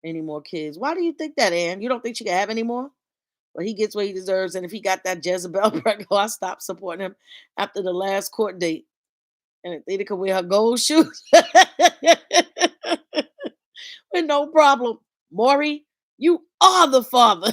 any more kids. Why do you think that, Ann? You don't think she can have any more? Well, he gets what he deserves. And if he got that Jezebel pregnant, I stopped supporting him after the last court date. And if Theta could wear her gold shoes with no problem. Maury, you are the father.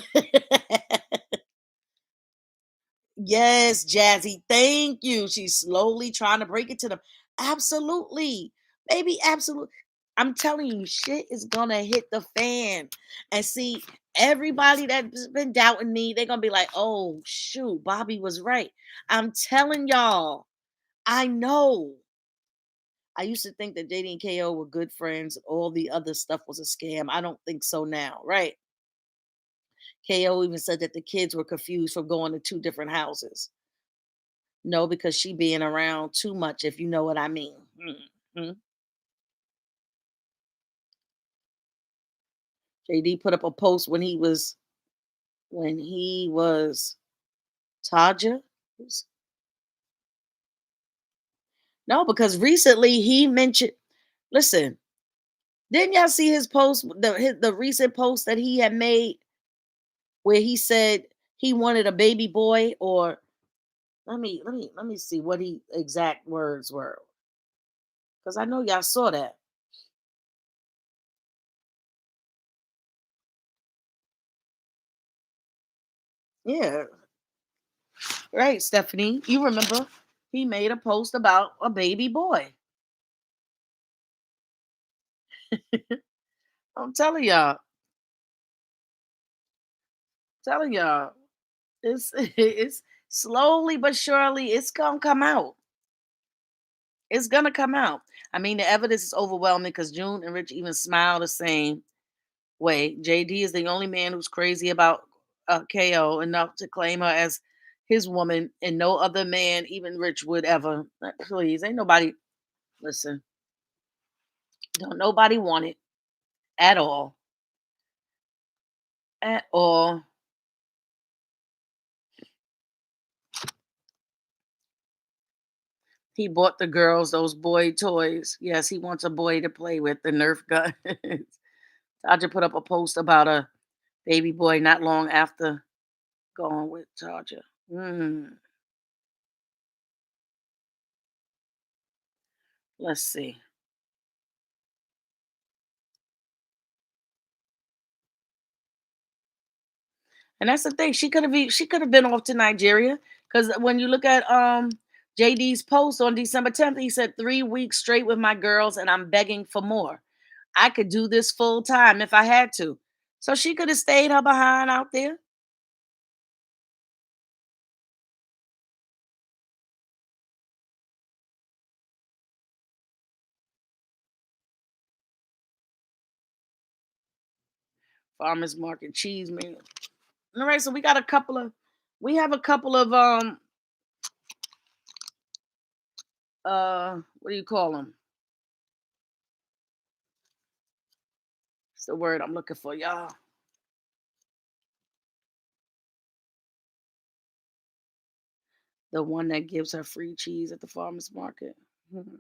Yes, Jazzy. Thank you. She's slowly trying to break it to them. Absolutely. Baby, absolutely. I'm telling you, shit is gonna hit the fan. And see, everybody that's been doubting me, they're gonna be like, oh shoot, Bobby was right. I'm telling y'all, I know. I used to think that JD and KO were good friends. All the other stuff was a scam. I don't think so now, right? KO even said that the kids were confused from going to two different houses. No, because she being around too much, if you know what I mean. Mhm. JD put up a post when he was Taja. No, because recently he mentioned. Listen, didn't y'all see his post? The recent post that he had made where he said he wanted a baby boy, or let me see what he exact words were, because I know y'all saw that. Yeah, right, Stephanie. You remember he made a post about a baby boy. I'm telling y'all, it's slowly but surely it's gonna come out. It's gonna come out. I mean, the evidence is overwhelming because June and Rich even smile the same way. JD is the only man who's crazy about KO enough to claim her as his woman, and no other man, even Rich, would ever. Please, ain't nobody. Listen, don't nobody want it at all, at all. He bought the girls those boy toys. Yes, he wants a boy to play with, the Nerf gun. Taja put up a post about a baby boy not long after going with Taja. Let's see. And that's the thing. She could have been off to Nigeria because when you look at JD's post on December 10th, he said 3 weeks straight with my girls and I'm begging for more. I could do this full time if I had to. So she could have stayed her behind out there. Farmers market cheese man. All right, so we have a couple of what do you call them? It's the word I'm looking for, y'all. The one that gives her free cheese at the farmers market. Mhm.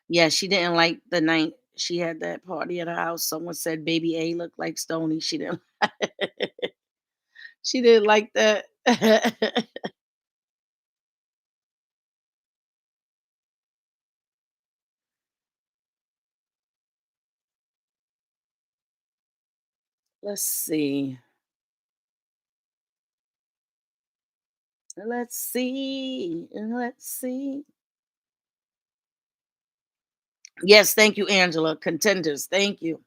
Yeah, she didn't like the night she had that party at her house. Someone said baby A looked like Stony. She didn't she didn't like that. Let's see. Let's see. Let's see. Yes, thank you, Angela. Contenders. Thank you.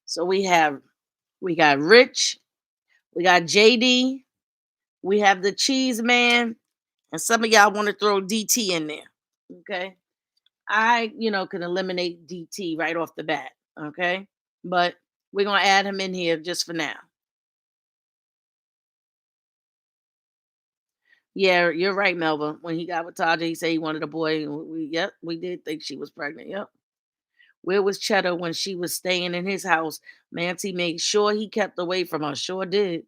So we got Rich, we got JD, we have the cheese man, and some of y'all want to throw DT in there. Okay. I, can eliminate DT right off the bat. Okay. But we're gonna add him in here just for now. Yeah, you're right, Melba. When he got with Taja, he said he wanted a boy. And yep, we did think she was pregnant. Yep. Where was Cheddar when she was staying in his house? Mancy made sure he kept away from her. Sure did.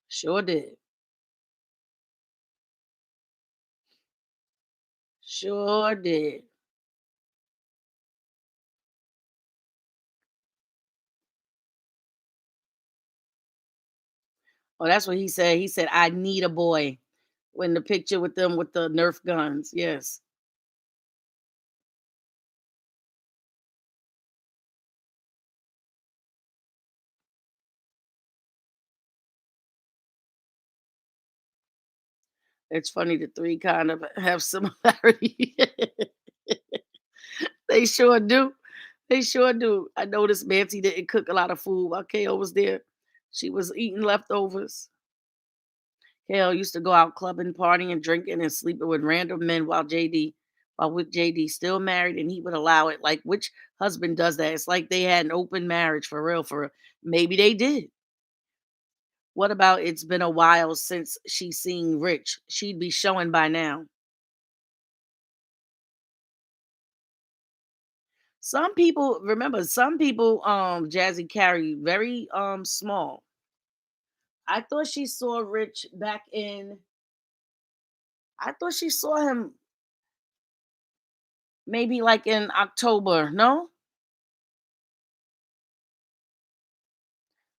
Sure did. Sure did. Oh, that's what he said. He said, I need a boy. When the picture with them with the Nerf guns. Yes. It's funny the three kind of have similarity. They sure do. They sure do. I noticed Nancy didn't cook a lot of food while KO was there. She was eating leftovers. KO used to go out clubbing, partying, drinking, and sleeping with random men while with JD still married, and he would allow it. Like, which husband does that? It's like they had an open marriage for real, for real. Maybe they did. What about it's been a while since she's seen Rich? She'd be showing by now. Some people Jazzy carry very small. I thought she saw Rich back in I thought she saw him maybe like in October. No?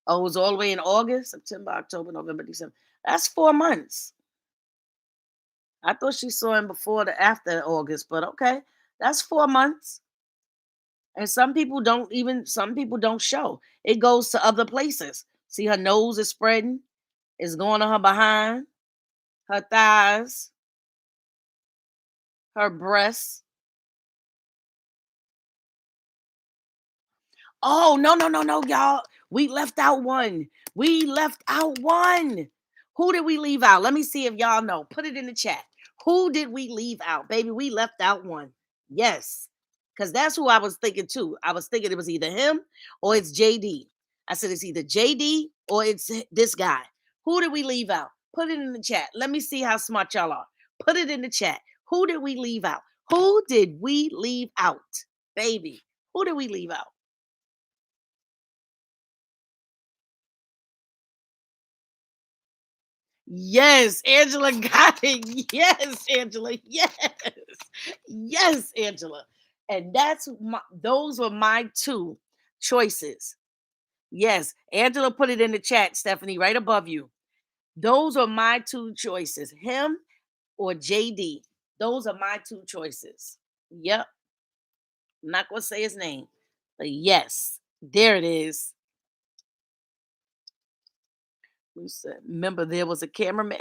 Oh, it was all the way in August, September, October, November, December. That's 4 months. I thought she saw him before the after August, but okay. That's 4 months. And some people don't show. It goes to other places. See, her nose is spreading, it's going on her behind, her thighs, her breasts. Oh, no, no, no, no, y'all. We left out one. We left out one. Who did we leave out? Let me see if y'all know. Put it in the chat. Who did we leave out? Baby, we left out one. Yes. Because that's who I was thinking too. I was thinking it was either him or it's JD. I said it's either JD or it's this guy. Who did we leave out? Put it in the chat. Let me see how smart y'all are. Put it in the chat. Who did we leave out? Who did we leave out? Baby, who did we leave out? Yes, Angela got it. Yes, Angela. Yes. Yes, Angela. And those were my two choices. Yes, Angela put it in the chat, Stephanie, right above you. Those are my two choices. Him or JD. Those are my two choices. Yep. I'm not going to say his name. But yes, there it is. We said, remember there was a cameraman.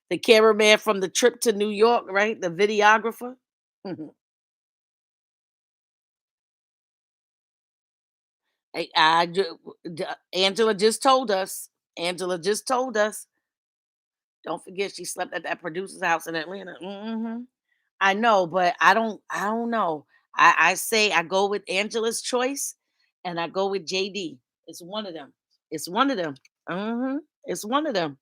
The cameraman from the trip to New York, right? The videographer. Mhm. Angela just told us. Angela just told us. Don't forget she slept at that producer's house in Atlanta. I know, but I don't know. I say I go with Angela's choice and I go with JD. It's one of them. It's one of them. It's one of them.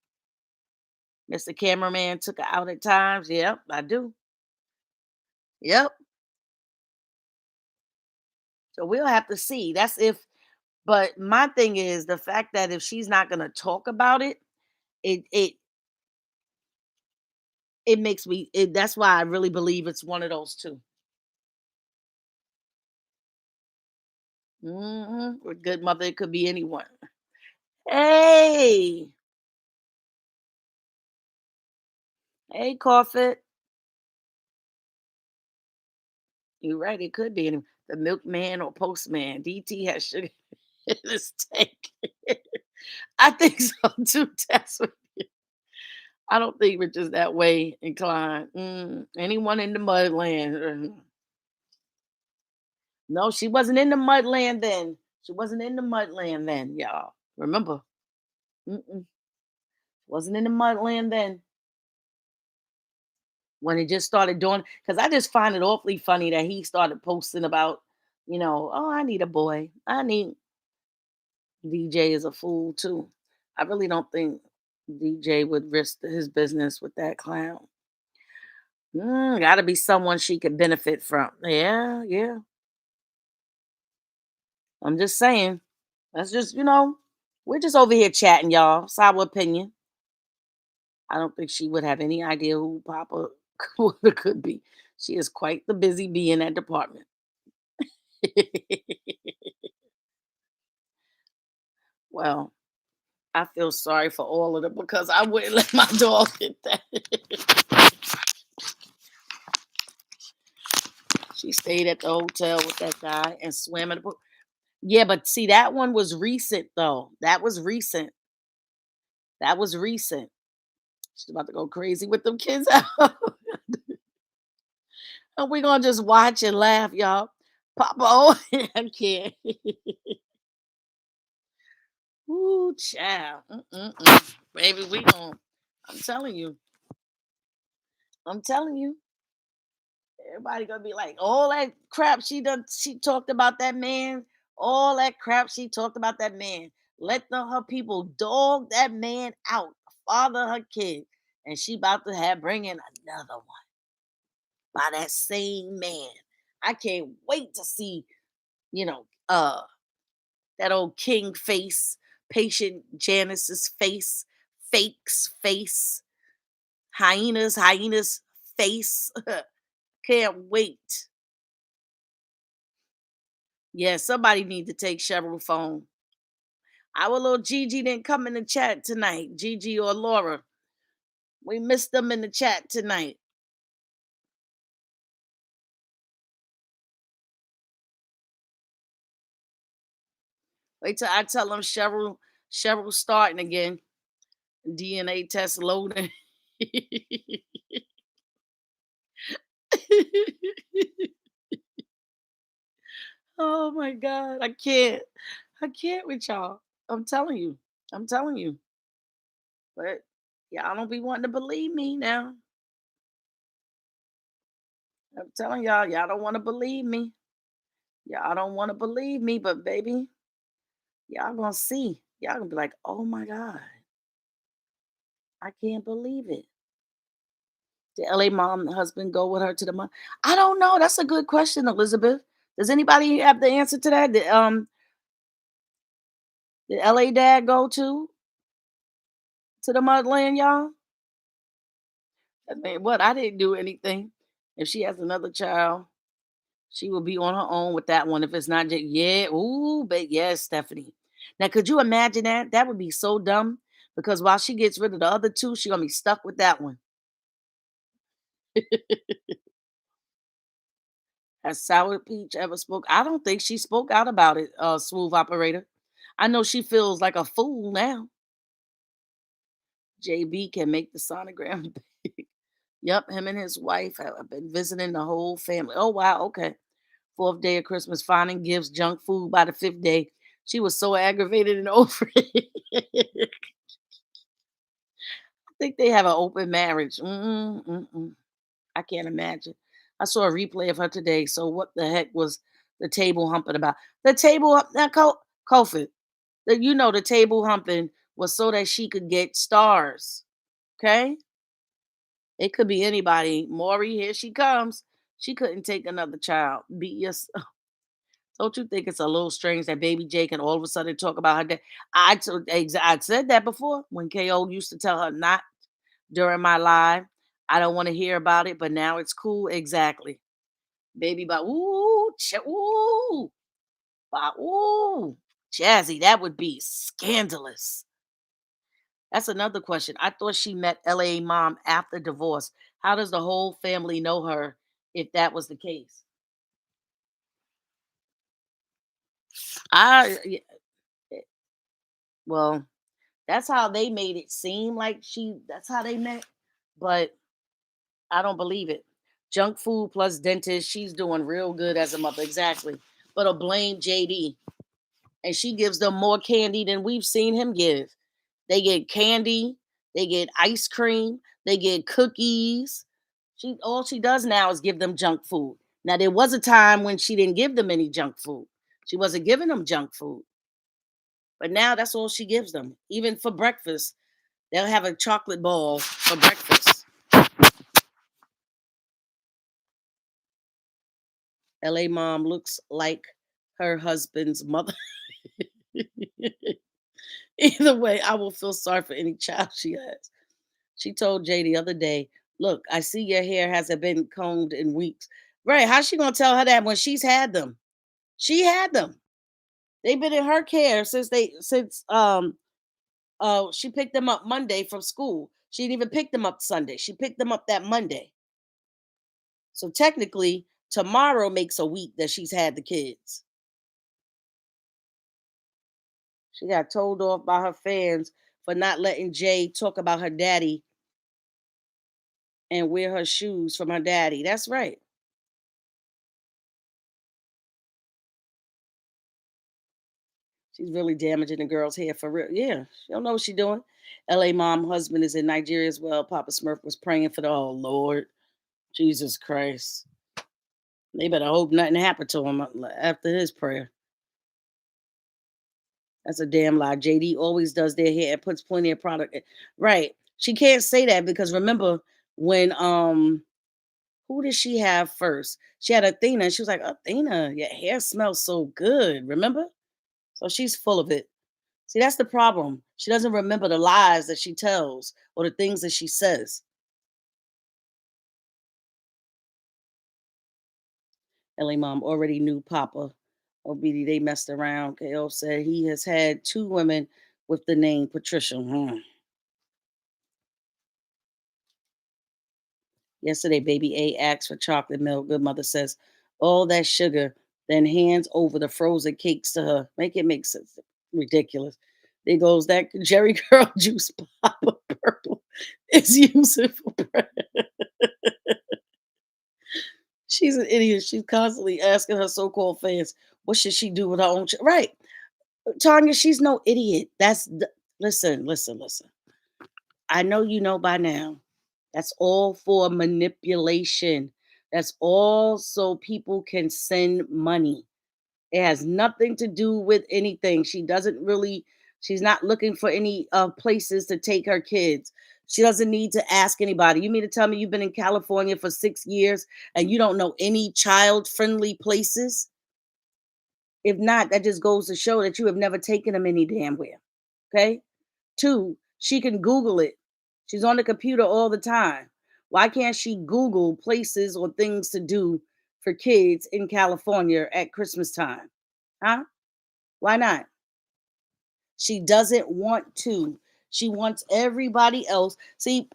Mr. Cameraman took her out at times. Yep, I do. Yep. So we'll have to see. That's if but my thing is the fact that if she's not gonna talk about it, it it makes me that's why I really believe it's one of those 2. A good mother, it could be anyone. Hey, hey, Corford. You're right. It could be the milkman or postman. DT has sugar in his tank. I think so too. That's what, I don't think we're just that way inclined. Anyone in the mudland? No, she wasn't in the mudland then. She wasn't in the mudland then, y'all. Remember? Mm-mm. Wasn't in the mudland then. When it just started doing, because I just find it awfully funny that he started posting about, oh, I need a boy. I need DJ is a fool too. I really don't think DJ would risk his business with that clown. Got to be someone she could benefit from. Yeah, yeah. I'm just saying. That's just, we're just over here chatting, y'all. It's our opinion. I don't think she would have any idea who Papa could be. She is quite the busy bee in that department. Well, I feel sorry for all of them because I wouldn't let my dog get that. She stayed at the hotel with that guy and swam in the pool. Yeah, but see, that one was recent though. That was recent. That was recent. She's about to go crazy with them kids out. And we're gonna just watch and laugh, y'all. Papa, oh, I can't. Ooh, child. Baby, we gon' I'm telling you. I'm telling you. Everybody gonna be like, all that crap she talked about that man, all that crap she talked about that man. Let her people dog that man out, father her kid, and she about to have bring in another one by that same man. I can't wait to see, you know, uh, that old king face, patient Janice's face, fakes face, hyenas face. Can't wait. Yeah, somebody need to take Cheryl's phone. Our little Gigi didn't come in the chat tonight. Gigi or Laura. We missed them in the chat tonight. Wait till I tell them Cheryl's starting again. DNA test loading. Oh my God. I can't. I can't with y'all. I'm telling you. I'm telling you. But y'all don't be wanting to believe me now. I'm telling y'all don't want to believe me. Y'all don't want to believe me, but baby, y'all gonna see. Y'all gonna be like, oh my God, I can't believe it. The LA mom and husband go with her to the mom. I don't know. That's a good question, Elizabeth. Does anybody have the answer to that? Did LA dad go to the motherland, y'all? I mean, what? I didn't do anything. If she has another child, she will be on her own with that one. If it's not just yeah, ooh, but yes, Stephanie. Now, could you imagine that? That would be so dumb because while she gets rid of the other two, she gonna be stuck with that one. Has Sour Peach ever spoke? I don't think she spoke out about it, Smooth Operator. I know she feels like a fool now. JB can make the sonogram big. Yep, him and his wife have been visiting the whole family. Oh wow, okay. Fourth day of Christmas, finding gifts, junk food by the fifth day. She was so aggravated and over it. I think they have an open marriage. Mm-mm. I can't imagine. I saw a replay of her today. So what the heck was the table humping about? The table hump now, Kofi. The table humping was so that she could get stars. Okay? It could be anybody. Maury, here she comes. She couldn't take another child. Beat yes. Don't you think it's a little strange that baby J can all of a sudden talk about her dad? I said that before when KO used to tell her not during my live. I don't want to hear about it, but now it's cool. Exactly. Baby, but ooh, ooh, Jazzy, that would be scandalous. That's another question. I thought she met LA mom after divorce. How does the whole family know her if that was the case? I yeah, eh, well, that's how they made it seem like that's how they met, but I don't believe it. Junk food plus dentist, she's doing real good as a mother. Exactly. But a blame JD. And she gives them more candy than we've seen him give. They get candy, they get ice cream, they get cookies. All she does now is give them junk food. Now there was a time when she didn't give them any junk food. She wasn't giving them junk food. But now that's all she gives them. Even for breakfast, they'll have a chocolate ball for breakfast. LA mom looks like her husband's mother. Either way, I will feel sorry for any child she has. She told Jay the other day, "Look, I see your hair hasn't been combed in weeks." Right? How's she gonna tell her that when she's had them? She had them. They've been in her care since she picked them up Monday from school. She didn't even pick them up Sunday. She picked them up that Monday. So technically, tomorrow makes a week that she's had the kids. She got told off by her fans for not letting Jay talk about her daddy and wear her shoes from her daddy. That's right. She's really damaging the girl's hair for real. Yeah, she don't know what she's doing. LA mom husband is in Nigeria as well. Papa Smurf was praying for the oh Lord. Jesus Christ. They better hope nothing happened to him after his prayer. That's a damn lie. JD always does their hair and puts plenty of product in. Right. She can't say that because remember when who did she have first? She had Athena and she was like, Athena, your hair smells so good. Remember? So she's full of it. See, that's the problem. She doesn't remember the lies that she tells or the things that she says. LA mom already knew Papa. OBD, they messed around. KO said he has had two women with the name Patricia. Yesterday, baby A asked for chocolate milk. Good mother says, all that sugar, then hands over the frozen cakes to her. Make it make sense. Ridiculous. There goes that Jerry Curl juice Papa Purple is using for bread. She's an idiot. She's constantly asking her so-called fans, what should she do with her own right. Tanya, she's no idiot. Listen. I know you know by now. That's all for manipulation. That's all so people can send money. It has nothing to do with anything. She's not looking for any places to take her kids. She doesn't need to ask anybody. You mean to tell me you've been in California for 6 years and you don't know any child friendly places? If not, that just goes to show that you have never taken them any damn where. Okay. Two, she can Google it. She's on the computer all the time. Why can't she Google places or things to do for kids in California at Christmas time? Huh? Why not? She doesn't want to. She wants everybody else. See,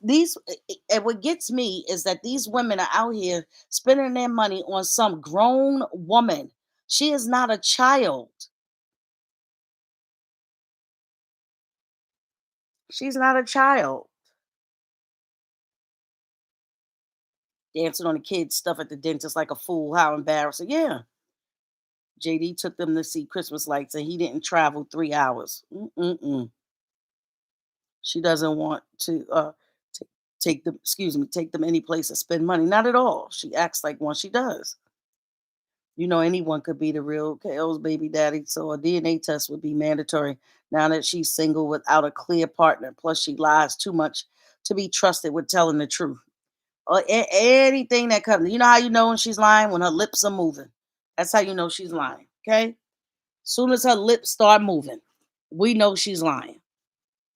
and what gets me is that these women are out here spending their money on some grown woman. She is not a child. She's not a child. dancing on the kids' stuff at the dentist like a fool. How embarrassing. Yeah. JD took them to see Christmas lights and he didn't travel 3 hours. Mm-mm-mm. She doesn't want to t- take them, excuse me, take them any place to spend money. Not at all. She acts like one. She does. Anyone could be the real KO's baby daddy, so a DNA test would be mandatory now that she's single without a clear partner. Plus, she lies too much to be trusted with telling the truth. Or anything that comes. You know how you know when she's lying? When her lips are moving. That's how you know she's lying. Okay? Soon as her lips start moving, we know she's lying.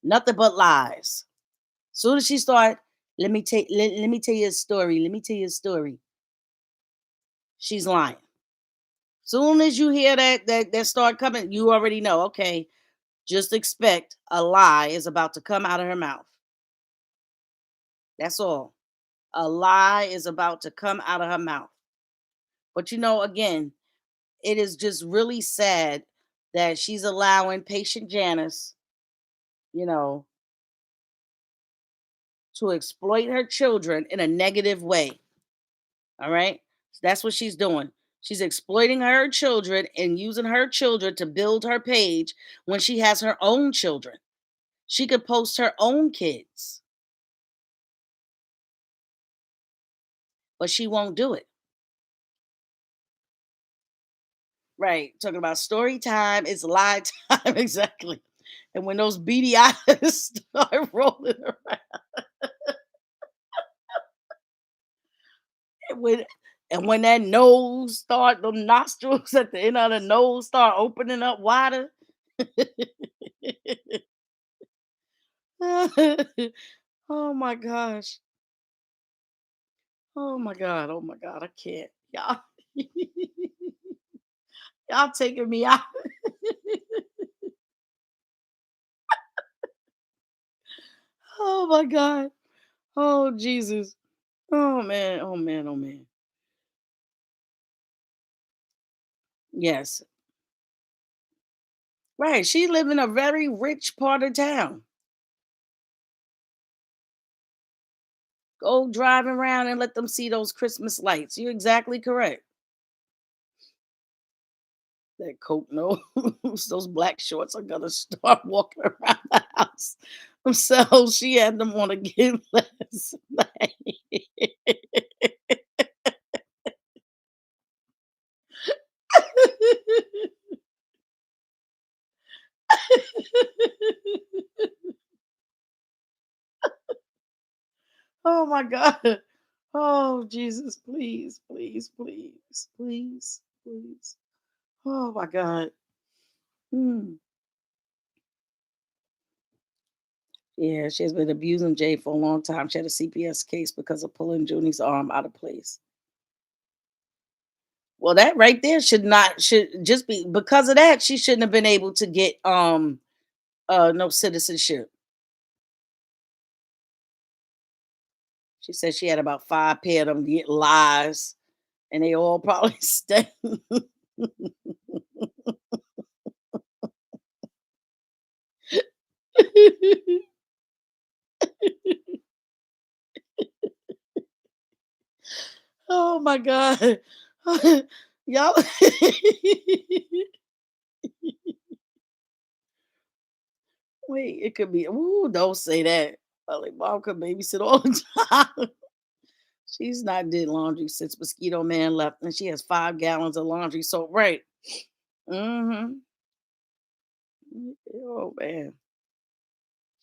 Nothing but lies. Soon as she start, let me tell you a story. Let me tell you a story. She's lying. Soon as you hear that start coming, you already know. Okay, just expect a lie is about to come out of her mouth. That's all. A lie is about to come out of her mouth. But again, it is just really sad that she's allowing patient Janice, you know, to exploit her children in a negative way. All right. That's what she's doing. She's exploiting her children and using her children to build her page when she has her own children. She could post her own kids, but she won't do it. Right. Talking about story time, it's lie time. Exactly. And when those beady eyes start rolling around, and when that nose start, the nostrils at the end of the nose start opening up wider. Oh my gosh. Oh my god. Oh my god. I can't. Y'all, y'all taking me out. Oh my god. Oh Jesus. Oh man. Oh man. Oh man. Yes. Right. She live in a very rich part of town. Go driving around and let them see those Christmas lights. You're exactly correct. That coat nose, those black shorts are gonna start walking around the house themselves. She had them on again last night. Oh my God. Oh Jesus, please, please, please, please, please. Oh my God. Hmm. Yeah, she has been abusing Jay for a long time. She had a CPS case because of pulling Junie's arm out of place. Well, that right there should just be because of that, she shouldn't have been able to get no citizenship. She said she had about 5 pair of them lies, and they all probably stay. Oh my god. Y'all wait, it could be ooh, don't say that. Like mom could babysit all the time. She's not did laundry since Mosquito Man left, and she has 5 gallons of laundry. So right. Mm-hmm. Oh man.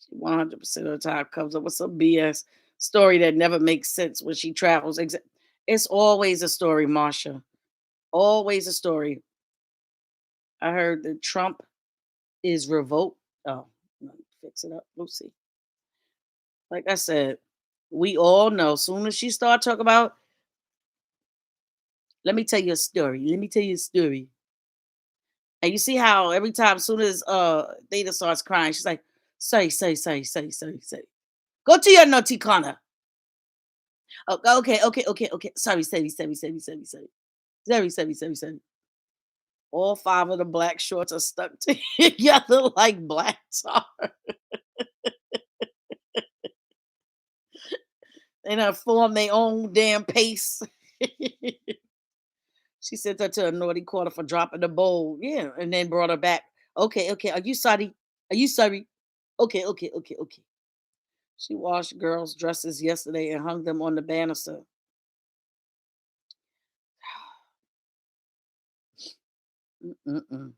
She 100% of the time comes up with some BS story that never makes sense when she travels. It's always a story, Marsha. Always a story. I heard that Trump is revoked. Oh, let me fix it up. Lucy. Like I said, we all know. Soon as she start talking about, let me tell you a story. Let me tell you a story. And you see how every time, soon as Theta starts crying, she's like, sorry, sorry, sorry, sorry, sorry, sorry. Go to your naughty corner. Oh, okay, okay, okay, okay. Sorry, sorry, sorry, sorry, sorry, sorry. Sorry, sorry, sorry, sorry. All 5 of the black shorts are stuck together like black tar. and form their own damn pace. She sent her to a naughty corner for dropping the bowl. Yeah, and then brought her back. Okay, okay. Are you sorry? Are you sorry? Okay, okay, okay, okay. She washed girls' dresses yesterday and hung them on the banister. Mm-mm-mm.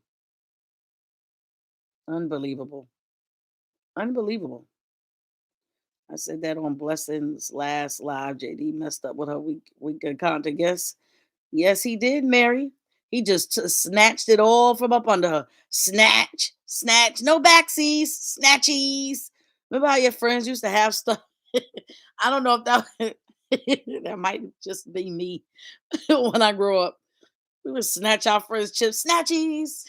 Unbelievable. Unbelievable. I said that on Blessing's last live. JD messed up with her weekend content. Yes, he did, Mary. He just snatched it all from up under her. Snatch, snatch, no backsies, snatchies. Remember how your friends used to have stuff? I don't know if that that might just be me when I grow up. We would snatch our friends' chips, snatchies.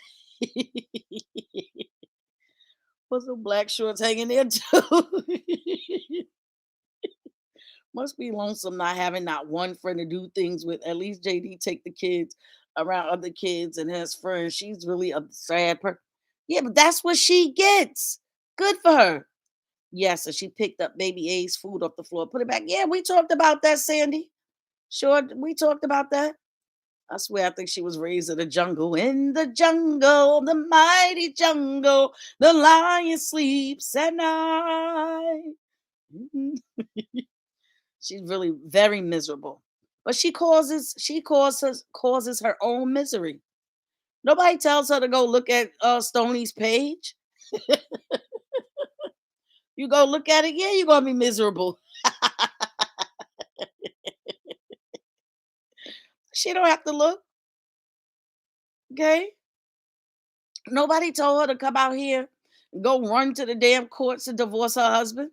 Put some black shorts hanging there too. Must be lonesome not having not one friend to do things with. At least JD take the kids around other kids and has friends. She's really a sad person. Yeah, but that's what she gets. Good for her. Yes, and she picked up baby A's food off the floor, put it back. Yeah, we talked about that, Sandy. Sure, we talked about that. I swear, I think she was raised in the jungle. In the jungle, the mighty jungle, the lion sleeps at night. Mhm. She's really very miserable. But she causes her own misery. Nobody tells her to go look at Stoney's page. You go look at it, yeah, you're gonna be miserable. She don't have to look, okay? Nobody told her to come out here and go run to the damn courts to divorce her husband,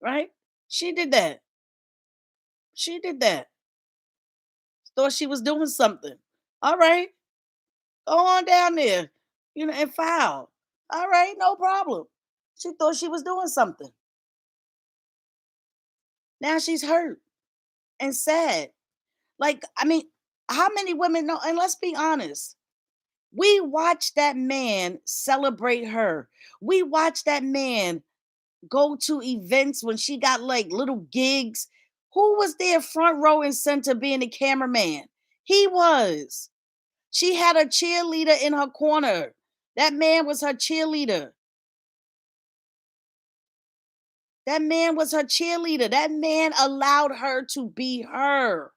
right? She did that. She did that. Thought she was doing something. All right, go on down there, and file. All right, no problem. She thought she was doing something. Now she's hurt and sad. Like, I mean, how many women know? And let's be honest, we watched that man celebrate her. We watched that man go to events when she got like little gigs. Who was there front row and center being a cameraman? He was. She had a cheerleader in her corner. That man was her cheerleader. That man was her cheerleader. That man allowed her to be her.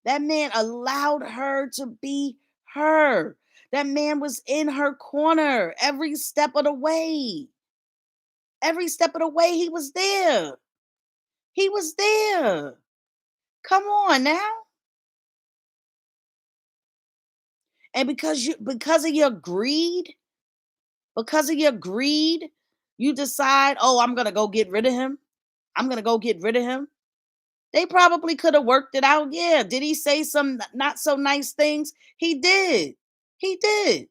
That man allowed her to be her. That man was in her corner every step of the way. Every step of the way, he was there. He was there. Come on now. And because of your greed, you decide, oh, I'm gonna go get rid of him. I'm gonna go get rid of him. They probably could have worked it out. Yeah. Did he say some not so nice things? He did. He did.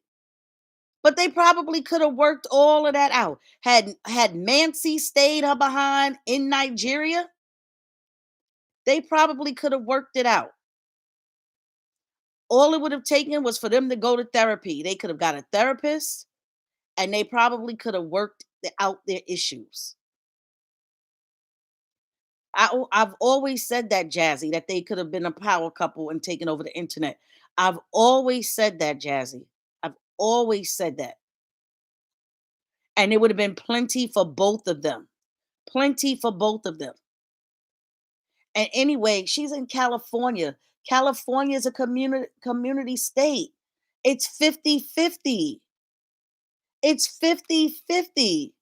But they probably could have worked all of that out. Had Mancy stayed her behind in Nigeria, they probably could have worked it out. All it would have taken was for them to go to therapy. They could have got a therapist and they probably could have worked out their issues. I've always said that, Jazzy, that they could have been a power couple and taken over the internet. I've always said that, Jazzy. I've always said that. And it would have been plenty for both of them. Plenty for both of them. And anyway, she's in California. California is a community state. It's 50-50. It's 50-50.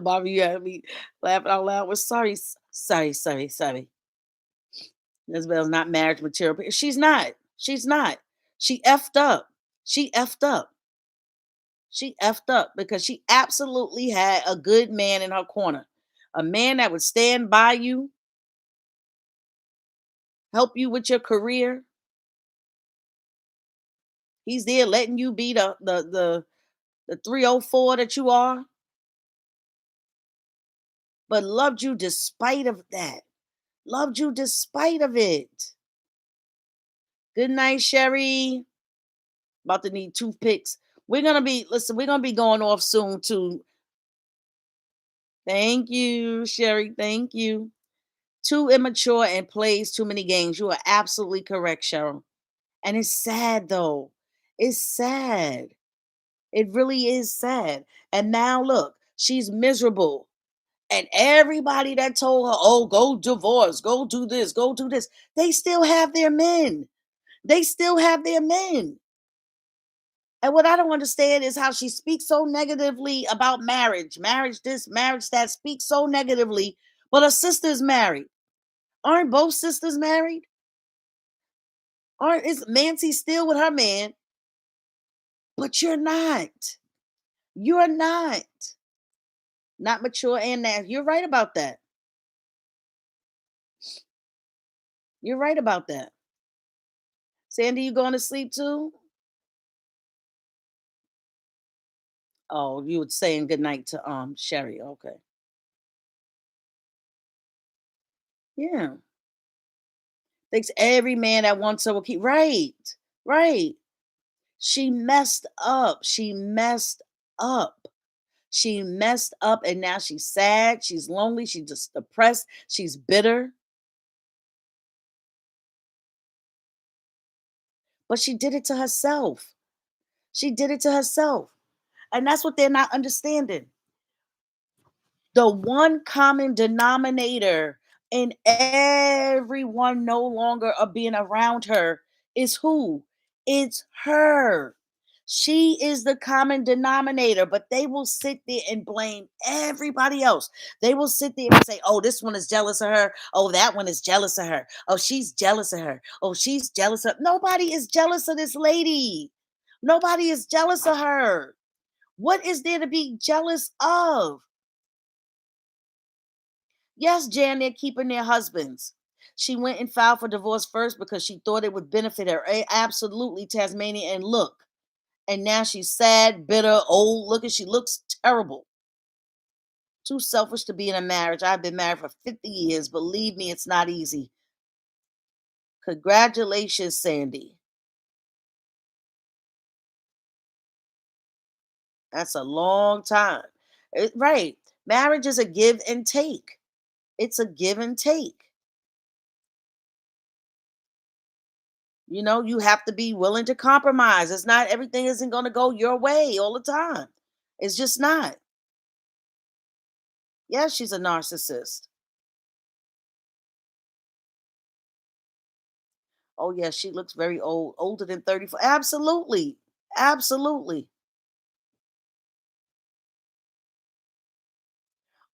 Bobby, you had me laughing out loud. Was sorry, sorry, sorry, sorry. Isabel's not marriage material. She's not. She's not. She effed up. She effed up. She effed up because she absolutely had a good man in her corner. A man that would stand by you, help you with your career. He's there letting you be the 304 that you are, but loved you despite of that. Loved you despite of it. Good night, Sherry. About to need toothpicks. We're gonna be going off soon too. Thank you, Sherry. Thank you. Too immature and plays too many games. You are absolutely correct, Cheryl. And it's sad though. It's sad. It really is sad. And now look, she's miserable. And everybody that told her, oh, go divorce, go do this, go do this, they still have their men. They still have their men. And what I don't understand is how she speaks so negatively about marriage this, marriage that, speaks so negatively, but her sister's married. Aren't both sisters married? Aren't is Nancy still with her man? But you're not. You're not. Not mature and that. You're right about that. You're right about that. Sandy, you going to sleep too? Oh, you were saying good night to Sherry. Okay. Yeah. Thinks every man that wants her will keep right. Right. She messed up. She messed up. She messed up and now she's sad. She's lonely. She's just depressed. She's bitter. But she did it to herself. She did it to herself. And that's what they're not understanding. The one common denominator in everyone no longer of being around her is who? It's her. She is the common denominator, but they will sit there and blame everybody else. They will sit there and say, oh, this one is jealous of her. Oh, that one is jealous of her. Oh, she's jealous of her. Oh, she's jealous of. Nobody is jealous of this lady. Nobody is jealous of her. What is there to be jealous of? Yes, Jan, they're keeping their husbands. She went and filed for divorce first because she thought it would benefit her. Absolutely, Tasmania. And look, and now she's sad, bitter, old looking. She looks terrible. Too selfish to be in a marriage. I've been married for 50 years. Believe me, it's not easy. Congratulations, Sandy. That's a long time. Right. Marriage is a give and take. It's a give and take. You have to be willing to compromise. It's not everything isn't going to go your way all the time. It's just not. Yeah, she's a narcissist. Oh yeah, she looks very old, older than 34. Absolutely. Absolutely.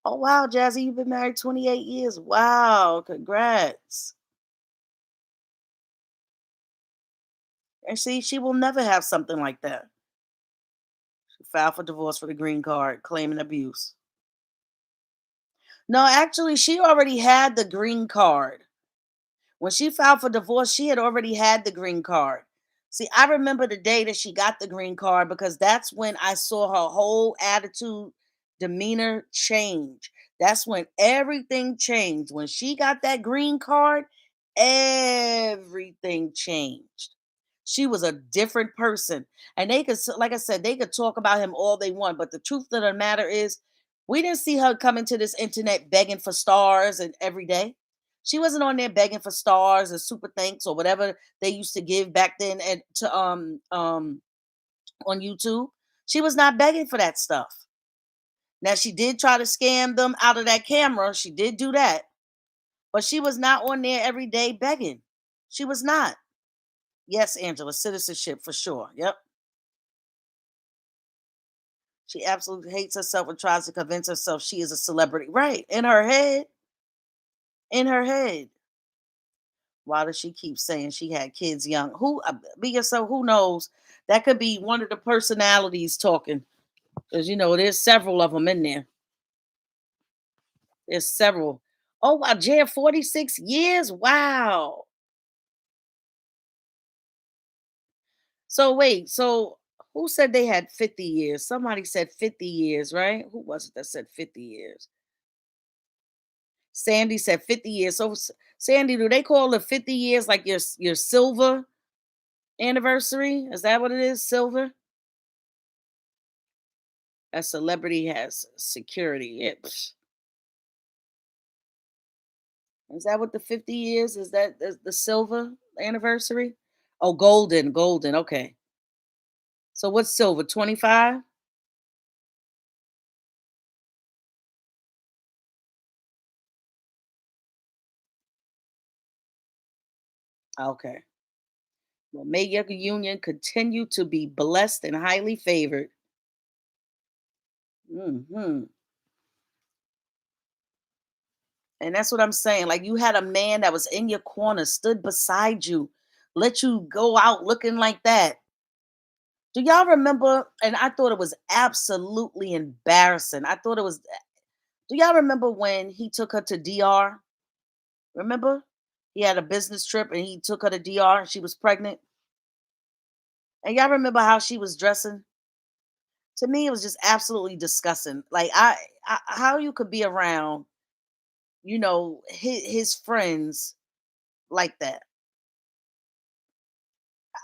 Oh wow, Jazzy, you've been married 28 years. Wow, congrats. And see, she will never have something like that. She filed for divorce for the green card, claiming abuse. No, actually, she already had the green card. When she filed for divorce, she had already had the green card. See, I remember the day that she got the green card because that's when I saw her whole attitude, demeanor change. That's when everything changed. When she got that green card, everything changed. She was a different person. And they could, like I said, they could talk about him all they want. But the truth of the matter is, we didn't see her coming to this internet begging for stars and every day. She wasn't on there begging for stars or super thanks or whatever they used to give back then to on YouTube. She was not begging for that stuff. Now she did try to scam them out of that camera. She did do that, but she was not on there every day begging. She was not. Yes, Angela, citizenship for sure. Yep. She absolutely hates herself and tries to convince herself she is a celebrity. Right. In her head. In her head. Why does she keep saying she had kids young? Who be yourself? Who knows? That could be one of the personalities talking, because there's several of them in there. There's several. Oh wow, jail 46 years. Wow. So wait, so who said they had 50 years? Somebody said 50 years, right? Who was it that said 50 years? Sandy said 50 years. So Sandy, do they call it 50 years like your silver anniversary? Is that what it is? Silver? A celebrity has security. Is that what the 50 is? Is that the silver anniversary? Oh, golden, golden. Okay. So what's silver? 25? Okay. Well, may your union continue to be blessed and highly favored. Hmm. And that's what I'm saying. Like, you had a man that was in your corner, stood beside you, let you go out looking like that. Do y'all remember? And I thought it was absolutely embarrassing. I thought it was. Do y'all remember when he took her to DR? Remember? He had a business trip and he took her to DR and she was pregnant. And y'all remember how she was dressing? To me, it was just absolutely disgusting. Like, how you could be around, his friends like that.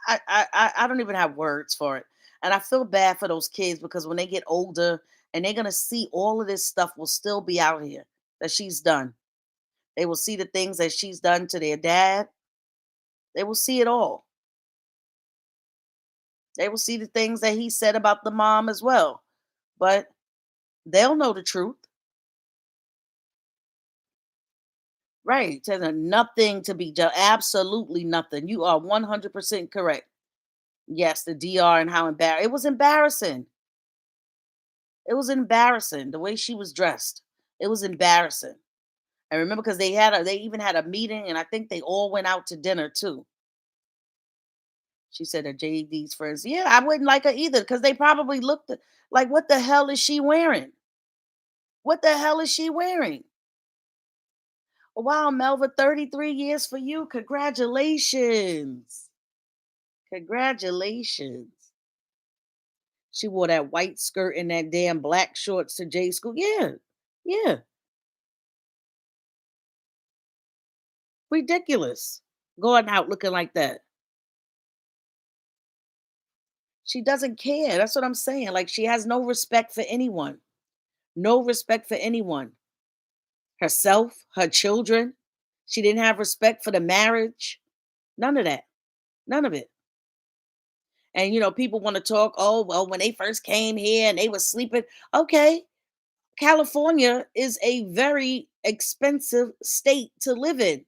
I don't even have words for it. And I feel bad for those kids because when they get older and they're gonna see all of this stuff will still be out here that she's done. They will see the things that she's done to their dad. They will see it all. They will see the things that he said about the mom as well. But they'll know the truth. Right. There's nothing to be absolutely nothing. You are 100% correct. Yes, the DR and how embarrassing. It was embarrassing. It was embarrassing the way she was dressed. It was embarrassing. I remember because they even had a meeting and I think they all went out to dinner too. She said that JD's friends. Yeah, I wouldn't like her either because they probably like, what the hell is she wearing? What the hell is she wearing? Wow, Melva, 33 years for you. Congratulations. Congratulations. She wore that white skirt and that damn black shorts to J school. Yeah. Yeah. Ridiculous. Going out looking like that. She doesn't care. That's what I'm saying. Like, she has no respect for anyone. No respect for anyone. Herself, her children. She didn't have respect for the marriage. None of that. None of it. And people want to talk, oh, well, when they first came here and they were sleeping. Okay. California is a very expensive state to live in.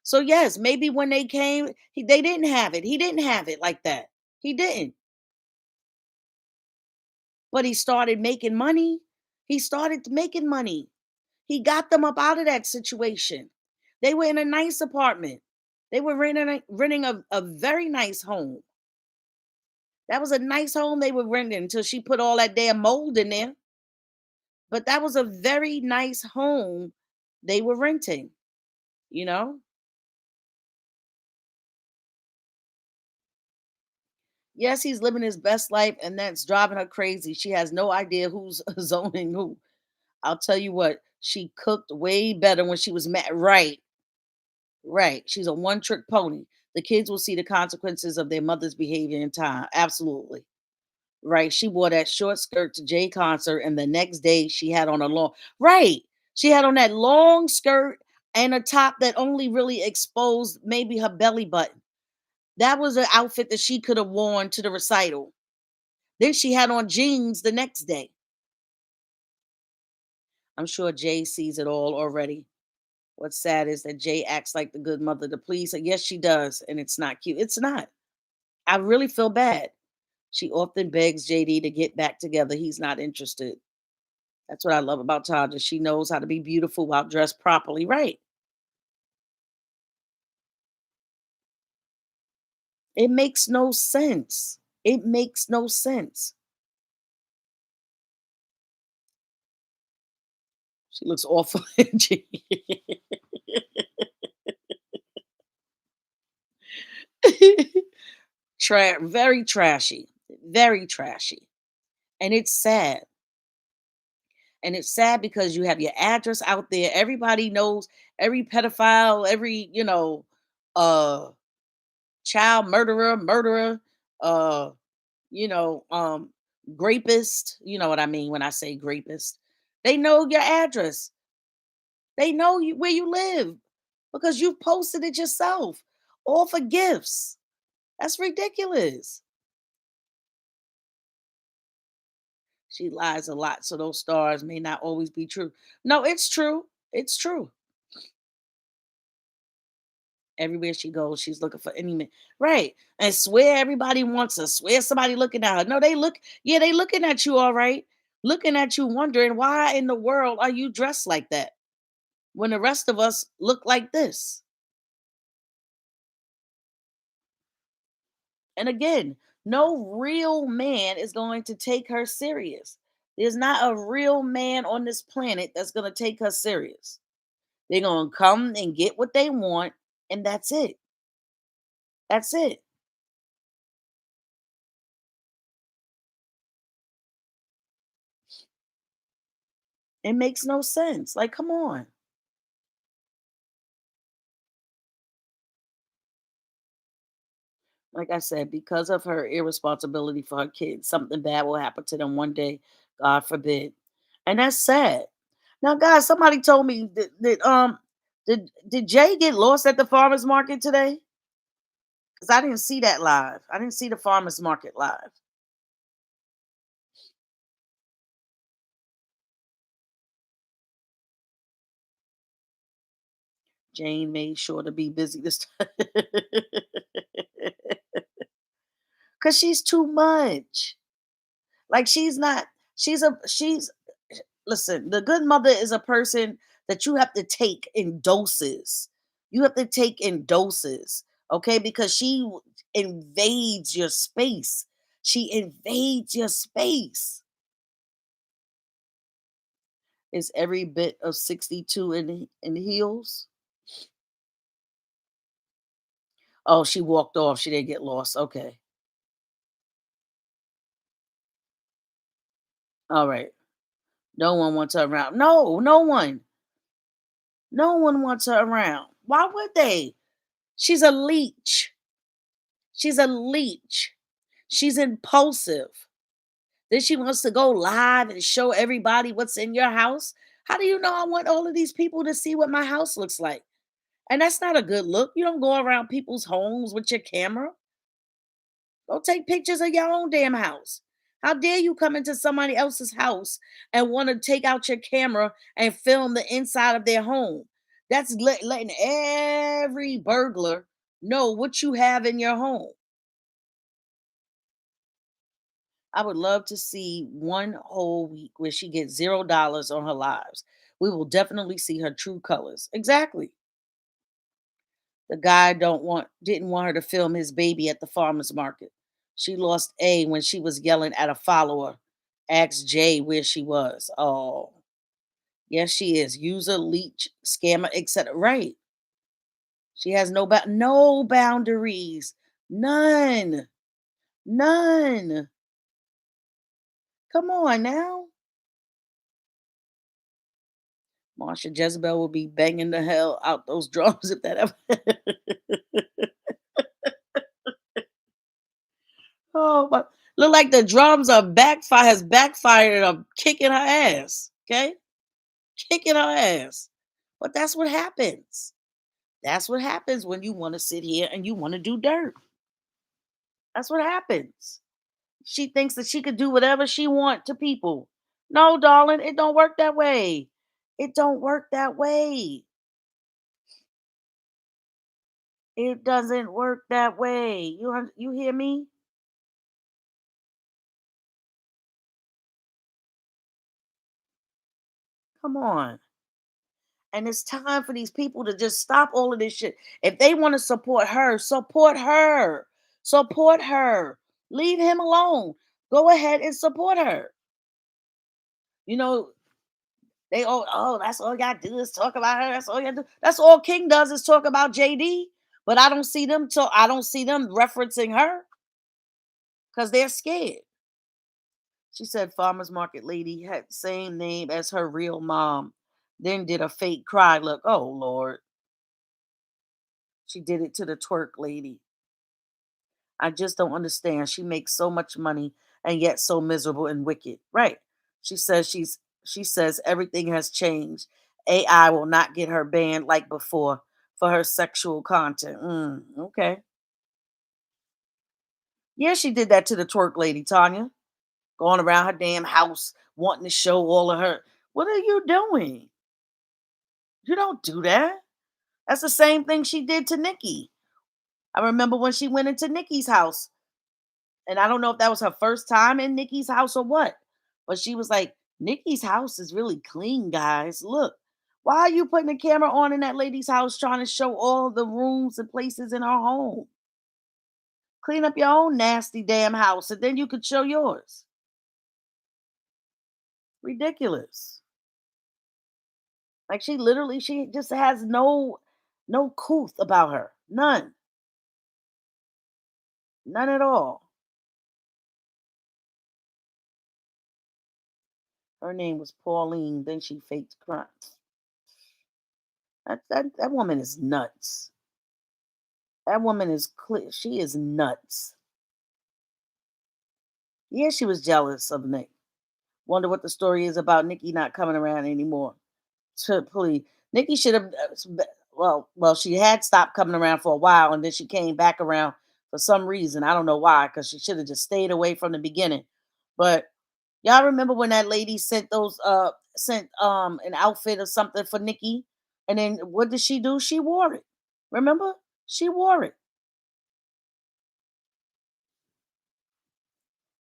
So yes, maybe when they came, they didn't have it. He didn't have it like that. He didn't. But he started making money. He started making money. He got them up out of that situation. They were in a nice apartment. They were renting a very nice home. That was a nice home they were renting until she put all that damn mold in there. But that was a very nice home they were renting, you know? Yes, he's living his best life, and that's driving her crazy. She has no idea who's zoning who. I'll tell you what, she cooked way better when she was mad. Right, right. She's a one trick pony. The kids will see the consequences of their mother's behavior in time. Absolutely. Right. She wore that short skirt to Jay concert, and the next day she had on a long, right. She had on that long skirt and a top that only really exposed maybe her belly button. That was an outfit that she could have worn to the recital. Then she had on jeans the next day. I'm sure Jay sees it all already. What's sad is that Jay acts like the good mother to please her. Yes, she does, and it's not cute. It's not. I really feel bad. She often begs JD to get back together. He's not interested. That's what I love about Tanja. She knows how to be beautiful while dressed properly. Right. It makes no sense. It makes no sense. She looks awful. Very trashy. Very trashy. And it's sad. And it's sad because you have your address out there. Everybody knows every pedophile, every, uh child murderer, uh, you know, um, Grapist, you know what I mean when I say grapist. They know your address. They know you, where you live because you posted it yourself, all for gifts. That's ridiculous. She lies a lot, so those stars may not always be true. No, it's true. It's true. Everywhere she goes, she's looking for any man. Right. And swear everybody wants her. Swear somebody looking at her. No, they look, yeah, they looking at you all right. Looking at you, wondering why in the world are you dressed like that when the rest of us look like this? And again, no real man is going to take her serious. There's not a real man on this planet that's going to take her serious. They're going to come and get what they want, and that's it. That's it. It makes no sense. Like, come on. Like I said, because of her irresponsibility for her kids, something bad will happen to them one day, God forbid. And that's sad. Now, guys, somebody told me did Jay get lost at the farmers market today? Because I didn't see that live. I didn't see the farmers market live. Jane made sure to be busy this time. Cause she's too much. Like she's listen, the good mother is a person that you have to take in doses. You have to take in doses, okay? Because invades your space. She invades your space. Is every bit of 62 in heels. Oh, she walked off. She didn't get lost. Okay. All right. No one wants her around. No, no one. No one wants her around. Why would they? She's a leech. She's a leech. She's impulsive. Then she wants to go live and show everybody what's in your house. How do you know I want all of these people to see what my house looks like? And that's not a good look. You don't go around people's homes with your camera. Go take pictures of your own damn house. How dare you come into somebody else's house and want to take out your camera and film the inside of their home? That's letting every burglar know what you have in your home. I would love to see one whole week where she gets $0 on her lives. We will definitely see her true colors. Exactly. The guy don't want didn't want her to film his baby at the farmer's market. She lost A when she was yelling at a follower. Asked Jay where she was. Oh, yes, she is. User leech, scammer, etc. Right. She has no boundaries. None. None. Come on now. Marsha Jezebel will be banging the hell out those drums if that ever. Oh, but look like the drums are has backfired and are kicking her ass. Okay, kicking her ass. But that's what happens. That's what happens when you want to sit here and you want to do dirt. That's what happens. She thinks that she could do whatever she want to people. No, darling, it don't work that way. It don't work that way. It doesn't work that way. You hear me? Come on. And it's time for these people to just stop all of this shit. If they want to support her, support her. Support her. Leave him alone. Go ahead and support her. You know, that's all y'all do is talk about her. That's all y'all do. That's all King does is talk about JD. But I don't see them referencing her because they're scared. She said farmers market lady had same name as her real mom. Then did a fake cry look. Oh Lord. She did it to the twerk lady. I just don't understand. She makes so much money and yet so miserable and wicked. Right. She says everything has changed. AI will not get her banned like before for her sexual content. Okay. Yeah, she did that to the twerk lady, Tanya. Going around her damn house wanting to show all of her. What are you doing? You don't do that. That's the same thing she did to Nikki. I remember when she went into Nikki's house, and I don't know if that was her first time in Nikki's house or what, but she was like, Nikki's house is really clean, guys. Look, why are you putting the camera on in that lady's house trying to show all the rooms and places in her home? Clean up your own nasty damn house and then you could show yours. Ridiculous. Like she just has no couth about her. None. None at all. Her name was Pauline, then she faked crimes. That woman is nuts. That woman is clear. She is nuts. Yeah, she was jealous of Nick. Wonder what the story is about Nikki not coming around anymore. Please, Nikki should have. Well, she had stopped coming around for a while, and then she came back around for some reason. I don't know why, because she should have just stayed away from the beginning. But y'all remember when that lady sent an outfit or something for Nikki, and then what did she do? She wore it. Remember? She wore it.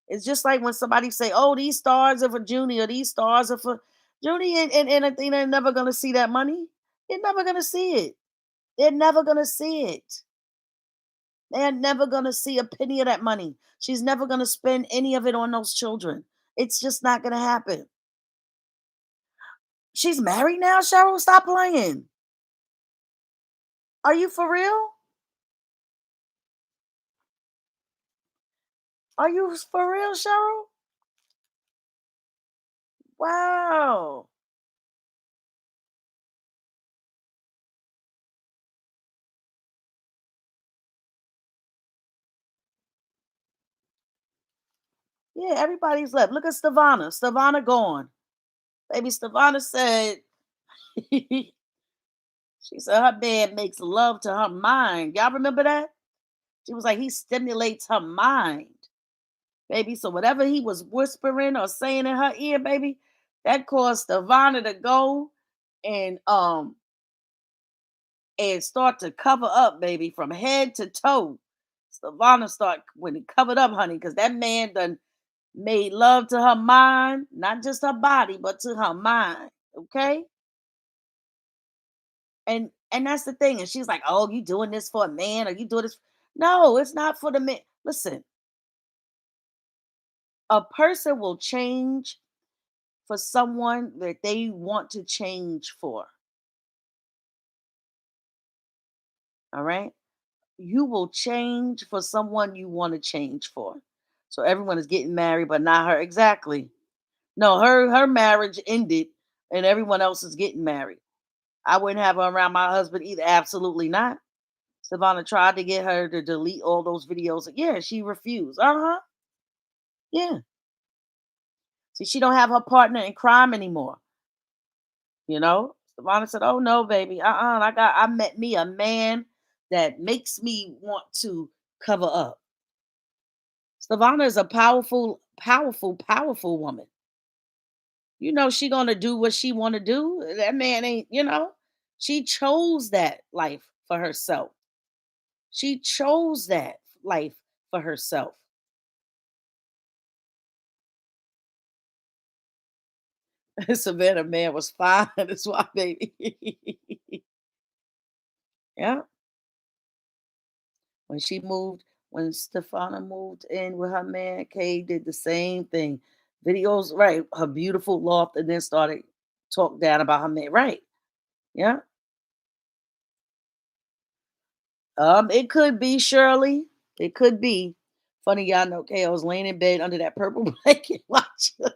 It's just like when somebody say, "Oh, these stars are for Junie, or these stars are for Junie," and Athena are never gonna see that money. They're never gonna see it. They're never gonna see it. They're never gonna see a penny of that money. She's never gonna spend any of it on those children. It's just not gonna happen. She's married now, Cheryl. Stop playing. Are you for real? Are you for real, Cheryl? Wow. Yeah, everybody's left. Look at Stevana. Stevana gone. Baby Stevana said she said her man makes love to her mind. Y'all remember that? She was like, he stimulates her mind, baby. So whatever he was whispering or saying in her ear, baby, that caused Stevana to go and um and start to cover up, baby, from head to toe. Stevana start when he covered up, honey, because that man done made love to her mind, not just her body, but to her mind. Okay. And that's the thing. And she's like, "Oh, you doing this for a man? Or you doing this?" No, it's not for the man. Listen, a person will change for someone that they want to change for. All right. You will change for someone you want to change for. So everyone is getting married, but not her. Exactly. No, her marriage ended and everyone else is getting married. I wouldn't have her around my husband either. Absolutely not. Savannah tried to get her to delete all those videos. Yeah, she refused. Uh-huh. Yeah. See, she don't have her partner in crime anymore. You know? Savannah said, "Oh no, baby. I met me a man that makes me want to cover up." Savannah is a powerful, powerful, powerful woman. You know she gonna do what she wanna do. That man ain't, she chose that life for herself. She chose that life for herself. Savannah man was fine. That's why, baby. Yeah. When she moved, when Stefana moved in with her man, Kay did the same thing. Videos, right? Her beautiful loft, and then started talk down about her man. Right? Yeah. It could be Shirley. It could be. Funny, y'all know Kay. I was laying in bed under that purple blanket watching.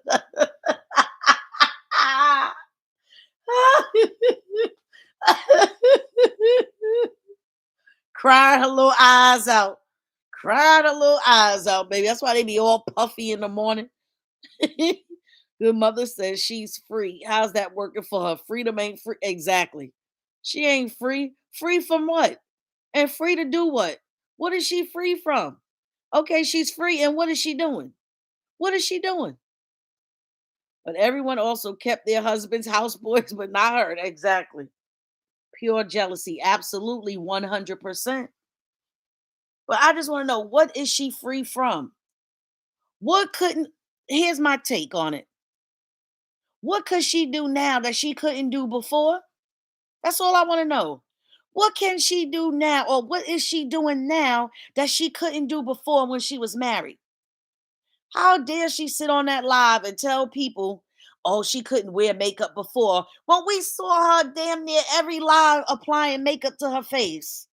Crying her little eyes out. Cried her little eyes out, baby. That's why they be all puffy in the morning. Good mother says she's free. How's that working for her? Freedom ain't free. Exactly. She ain't free. Free from what? And free to do what? What is she free from? Okay, she's free. And what is she doing? What is she doing? But everyone also kept their husbands, houseboys, but not her. Exactly. Pure jealousy. Absolutely 100%. But I just want to know, what is she free from? What couldn't, here's my take on it. What could she do now that she couldn't do before? That's all I want to know. What can she do now, or what is she doing now that she couldn't do before when she was married? How dare she sit on that live and tell people, oh, she couldn't wear makeup before, when we saw her damn near every live applying makeup to her face?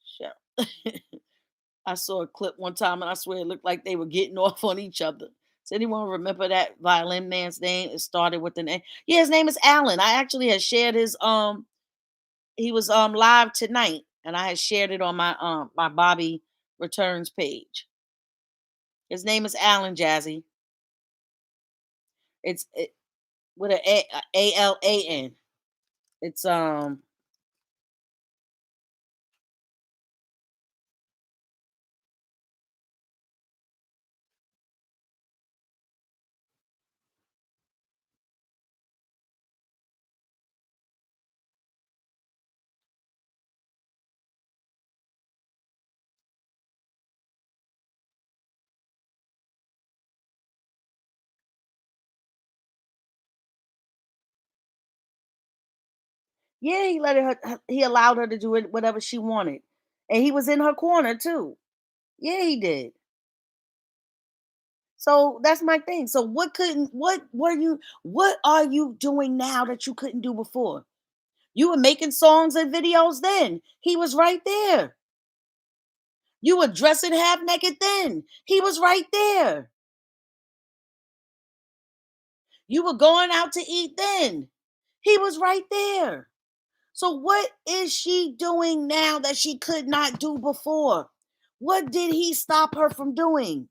Shut. I saw a clip one time and I swear it looked like they were getting off on each other. Does anyone remember that violin man's name? It started with an A. Yeah, his name is Alan. I actually had shared his he was live tonight and I had shared it on my Bobby Returns page. His name is Alan Jazzy. It's with A L A N. It's yeah, he let he allowed her to do it whatever she wanted. And he was in her corner too. Yeah, he did. So that's my thing. So what are you doing now that you couldn't do before? You were making songs and videos then. He was right there. You were dressing half naked then. He was right there. You were going out to eat then. He was right there. So what is she doing now that she could not do before? What did he stop her from doing?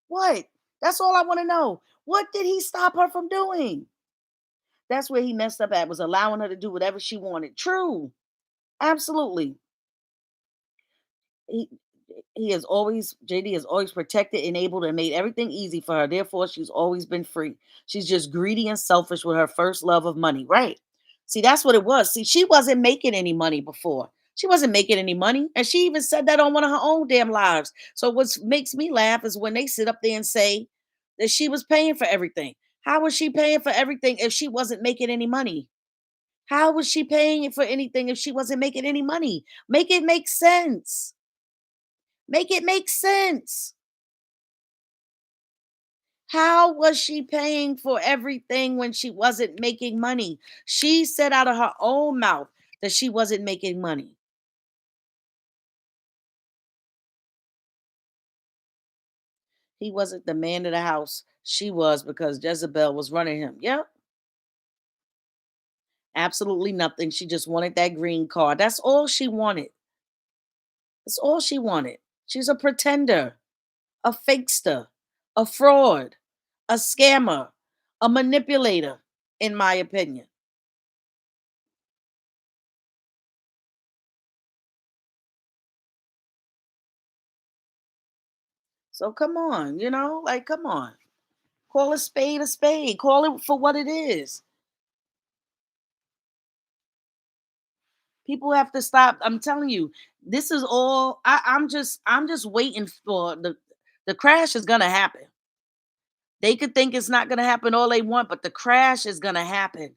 What? That's all I want to know. What did he stop her from doing? That's where he messed up at, was allowing her to do whatever she wanted. True. Absolutely. He he has always JD has always protected, enabled, and made everything easy for her. Therefore, she's always been free. She's just greedy and selfish with her first love of money. Right. See, that's what it was. See, she wasn't making any money before. She wasn't making any money. And she even said that on one of her own damn lives. So what makes me laugh is when they sit up there and say that she was paying for everything. How was she paying for everything if she wasn't making any money? How was she paying for anything if she wasn't making any money? Make it make sense. Make it make sense. How was she paying for everything when she wasn't making money? She said out of her own mouth that she wasn't making money. He wasn't the man of the house. She was, because Jezebel was running him. Yep. Absolutely nothing. She just wanted that green card. That's all she wanted. That's all she wanted. She's a pretender, a fakester, a fraud, a scammer, a manipulator, in my opinion. So come on, like come on. Call a spade a spade. Call it for what it is. People have to stop. I'm telling you, this is all I'm just waiting for the crash is gonna happen. They could think it's not gonna happen all they want, but the crash is gonna happen.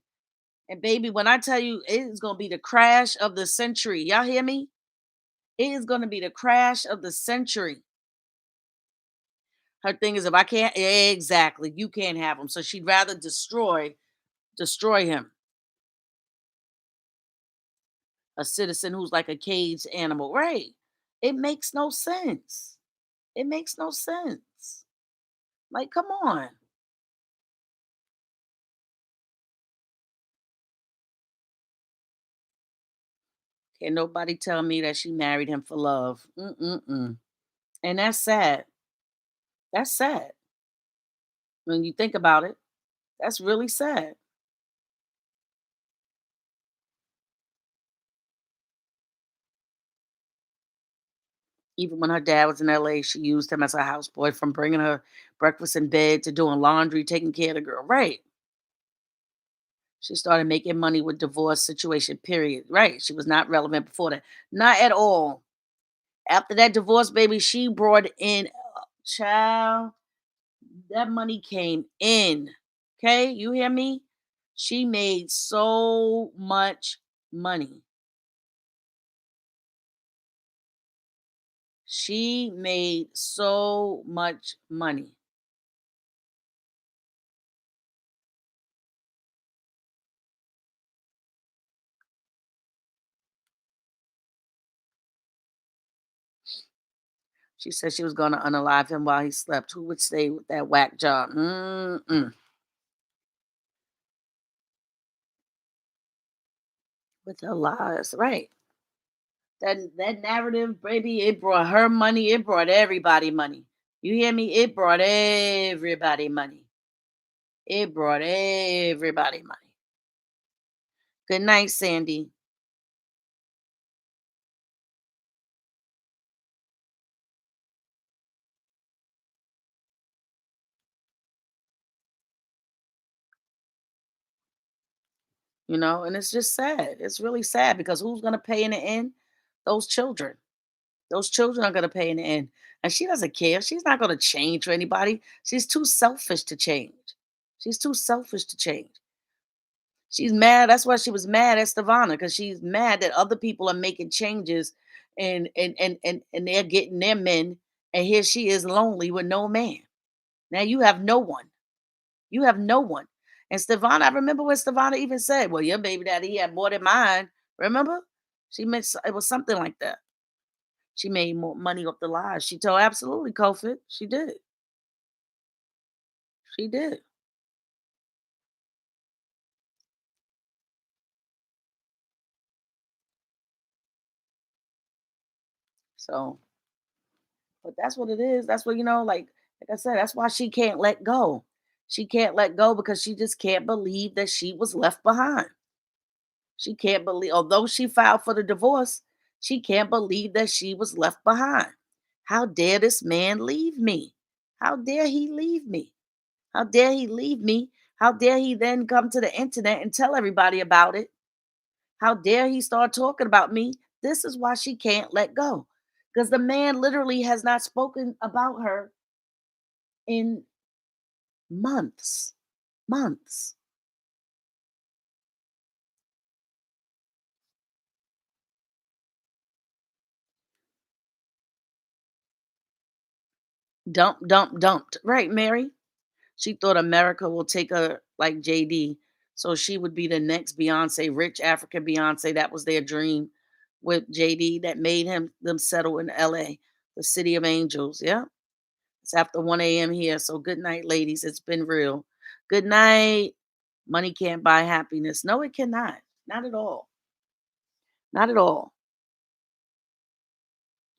And baby, when I tell you it is gonna be the crash of the century, y'all hear me? It is gonna be the crash of the century. Her thing is, if I can't, exactly, you can't have him. So she'd rather destroy him. A citizen who's like a caged animal. Right. It makes no sense. It makes no sense. Like, come on. Can nobody tell me that she married him for love. Mm-mm-mm. And that's sad. That's sad. When you think about it, that's really sad. Even when her dad was in LA, she used him as a houseboy from bringing her breakfast in bed to doing laundry, taking care of the girl. Right. She started making money with divorce situation, period. Right. She was not relevant before that. Not at all. After that divorce, baby, she brought in child. That money came in. Okay, you hear me? She made so much money. She made so much money. She said she was going to unalive him while he slept. Who would stay with that whack job? Mm-mm. With her lies, right? That narrative, baby, it brought her money. It brought everybody money. You hear me? It brought everybody money. It brought everybody money. Good night, Sandy. And it's just sad. It's really sad because who's going to pay in the end? Those children. Those children are going to pay in the end. And she doesn't care. She's not going to change for anybody. She's too selfish to change. She's too selfish to change. She's mad. That's why she was mad at Stevana because she's mad that other people are making changes and they're getting their men. And here she is lonely with no man. Now you have no one. You have no one. And Stefana, I remember what Stefana even said, "Well, your baby daddy, he had more than mine." Remember? She meant it was something like that. She made more money off the lies. She told absolutely COVID. She did. She did. So, but that's what it is. That's what like I said, that's why she can't let go. She can't let go because she just can't believe that she was left behind. She can't believe, although she filed for the divorce, she can't believe that she was left behind. How dare this man leave me? How dare he leave me? How dare he leave me? How dare he then come to the internet and tell everybody about it? How dare he start talking about me? This is why she can't let go. Because the man literally has not spoken about her in months. Months. Dumped. Right, Mary? She thought America will take her like JD, so she would be the next Beyonce, rich African Beyonce. That was their dream with JD that made them settle in LA, the city of angels. Yeah. It's after 1 a.m. here. So good night, ladies. It's been real. Good night. Money can't buy happiness. No, it cannot. Not at all. Not at all.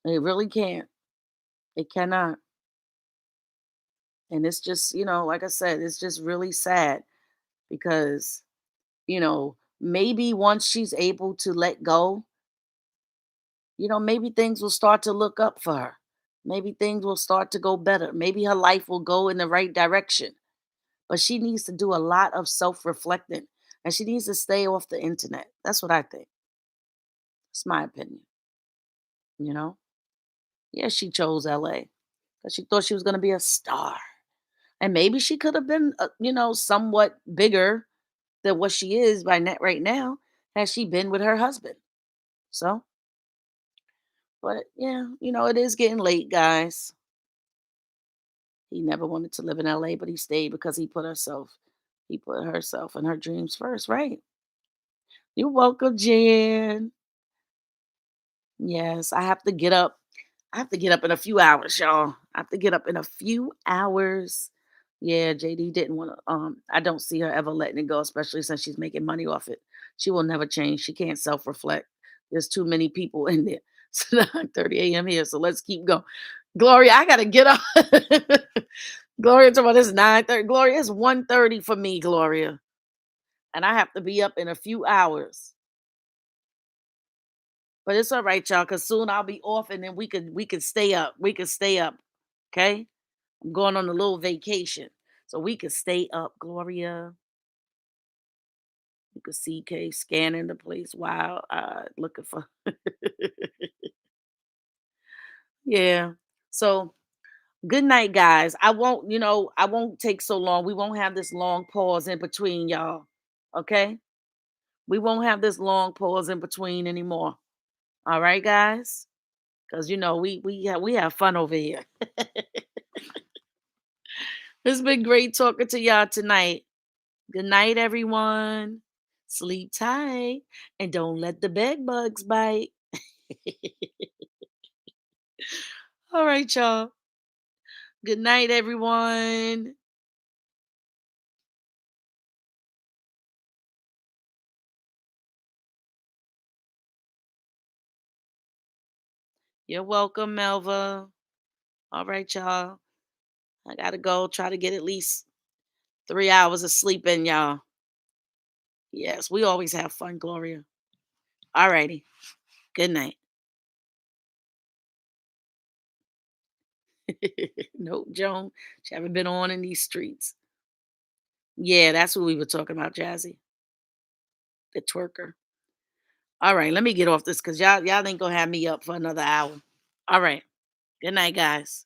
It really can't. It cannot. And it's just, like I said, it's just really sad because maybe once she's able to let go, maybe things will start to look up for her. Maybe things will start to go better. Maybe her life will go in the right direction. But she needs to do a lot of self reflecting and she needs to stay off the internet. That's what I think. It's my opinion. You know? Yeah, she chose LA because she thought she was going to be a star. And maybe she could have been, somewhat bigger than what she is by net right now had she been with her husband. So, but yeah, it is getting late, guys. He never wanted to live in LA, but he stayed because he put herself and her dreams first, right? You're welcome, Jen. Yes, I have to get up. I have to get up in a few hours, y'all. I have to get up in a few hours. Yeah, JD didn't want to. I don't see her ever letting it go, especially since she's making money off it. She will never change. She can't self reflect. There's too many people in there. It's 9:30 a.m. here, so let's keep going. Gloria, I gotta get up. Gloria, talking about this 9:30. Gloria, it's 1:30 for me, Gloria, and I have to be up in a few hours. But it's all right, y'all, because soon I'll be off, and then we could stay up. We could stay up. Okay, I'm going on a little vacation, so we could stay up, Gloria. You could see K scanning the place while looking for. Yeah. So good night, guys. I won't take so long. We won't have this long pause in between, y'all. Okay? We won't have this long pause in between anymore. All right, guys? Because we have fun over here. It's been great talking to y'all tonight. Good night, everyone. Sleep tight and don't let the bed bugs bite. All right, y'all. Good night, everyone. You're welcome, Melva. All right, y'all. I gotta go try to get at least 3 hours of sleep in, y'all. Yes, we always have fun, Gloria. All righty. Good night. Nope, Joan. She haven't been on in these streets. Yeah, that's what we were talking about, Jazzy. The twerker. All right, let me get off this because y'all ain't gonna have me up for another hour. All right. Good night, guys.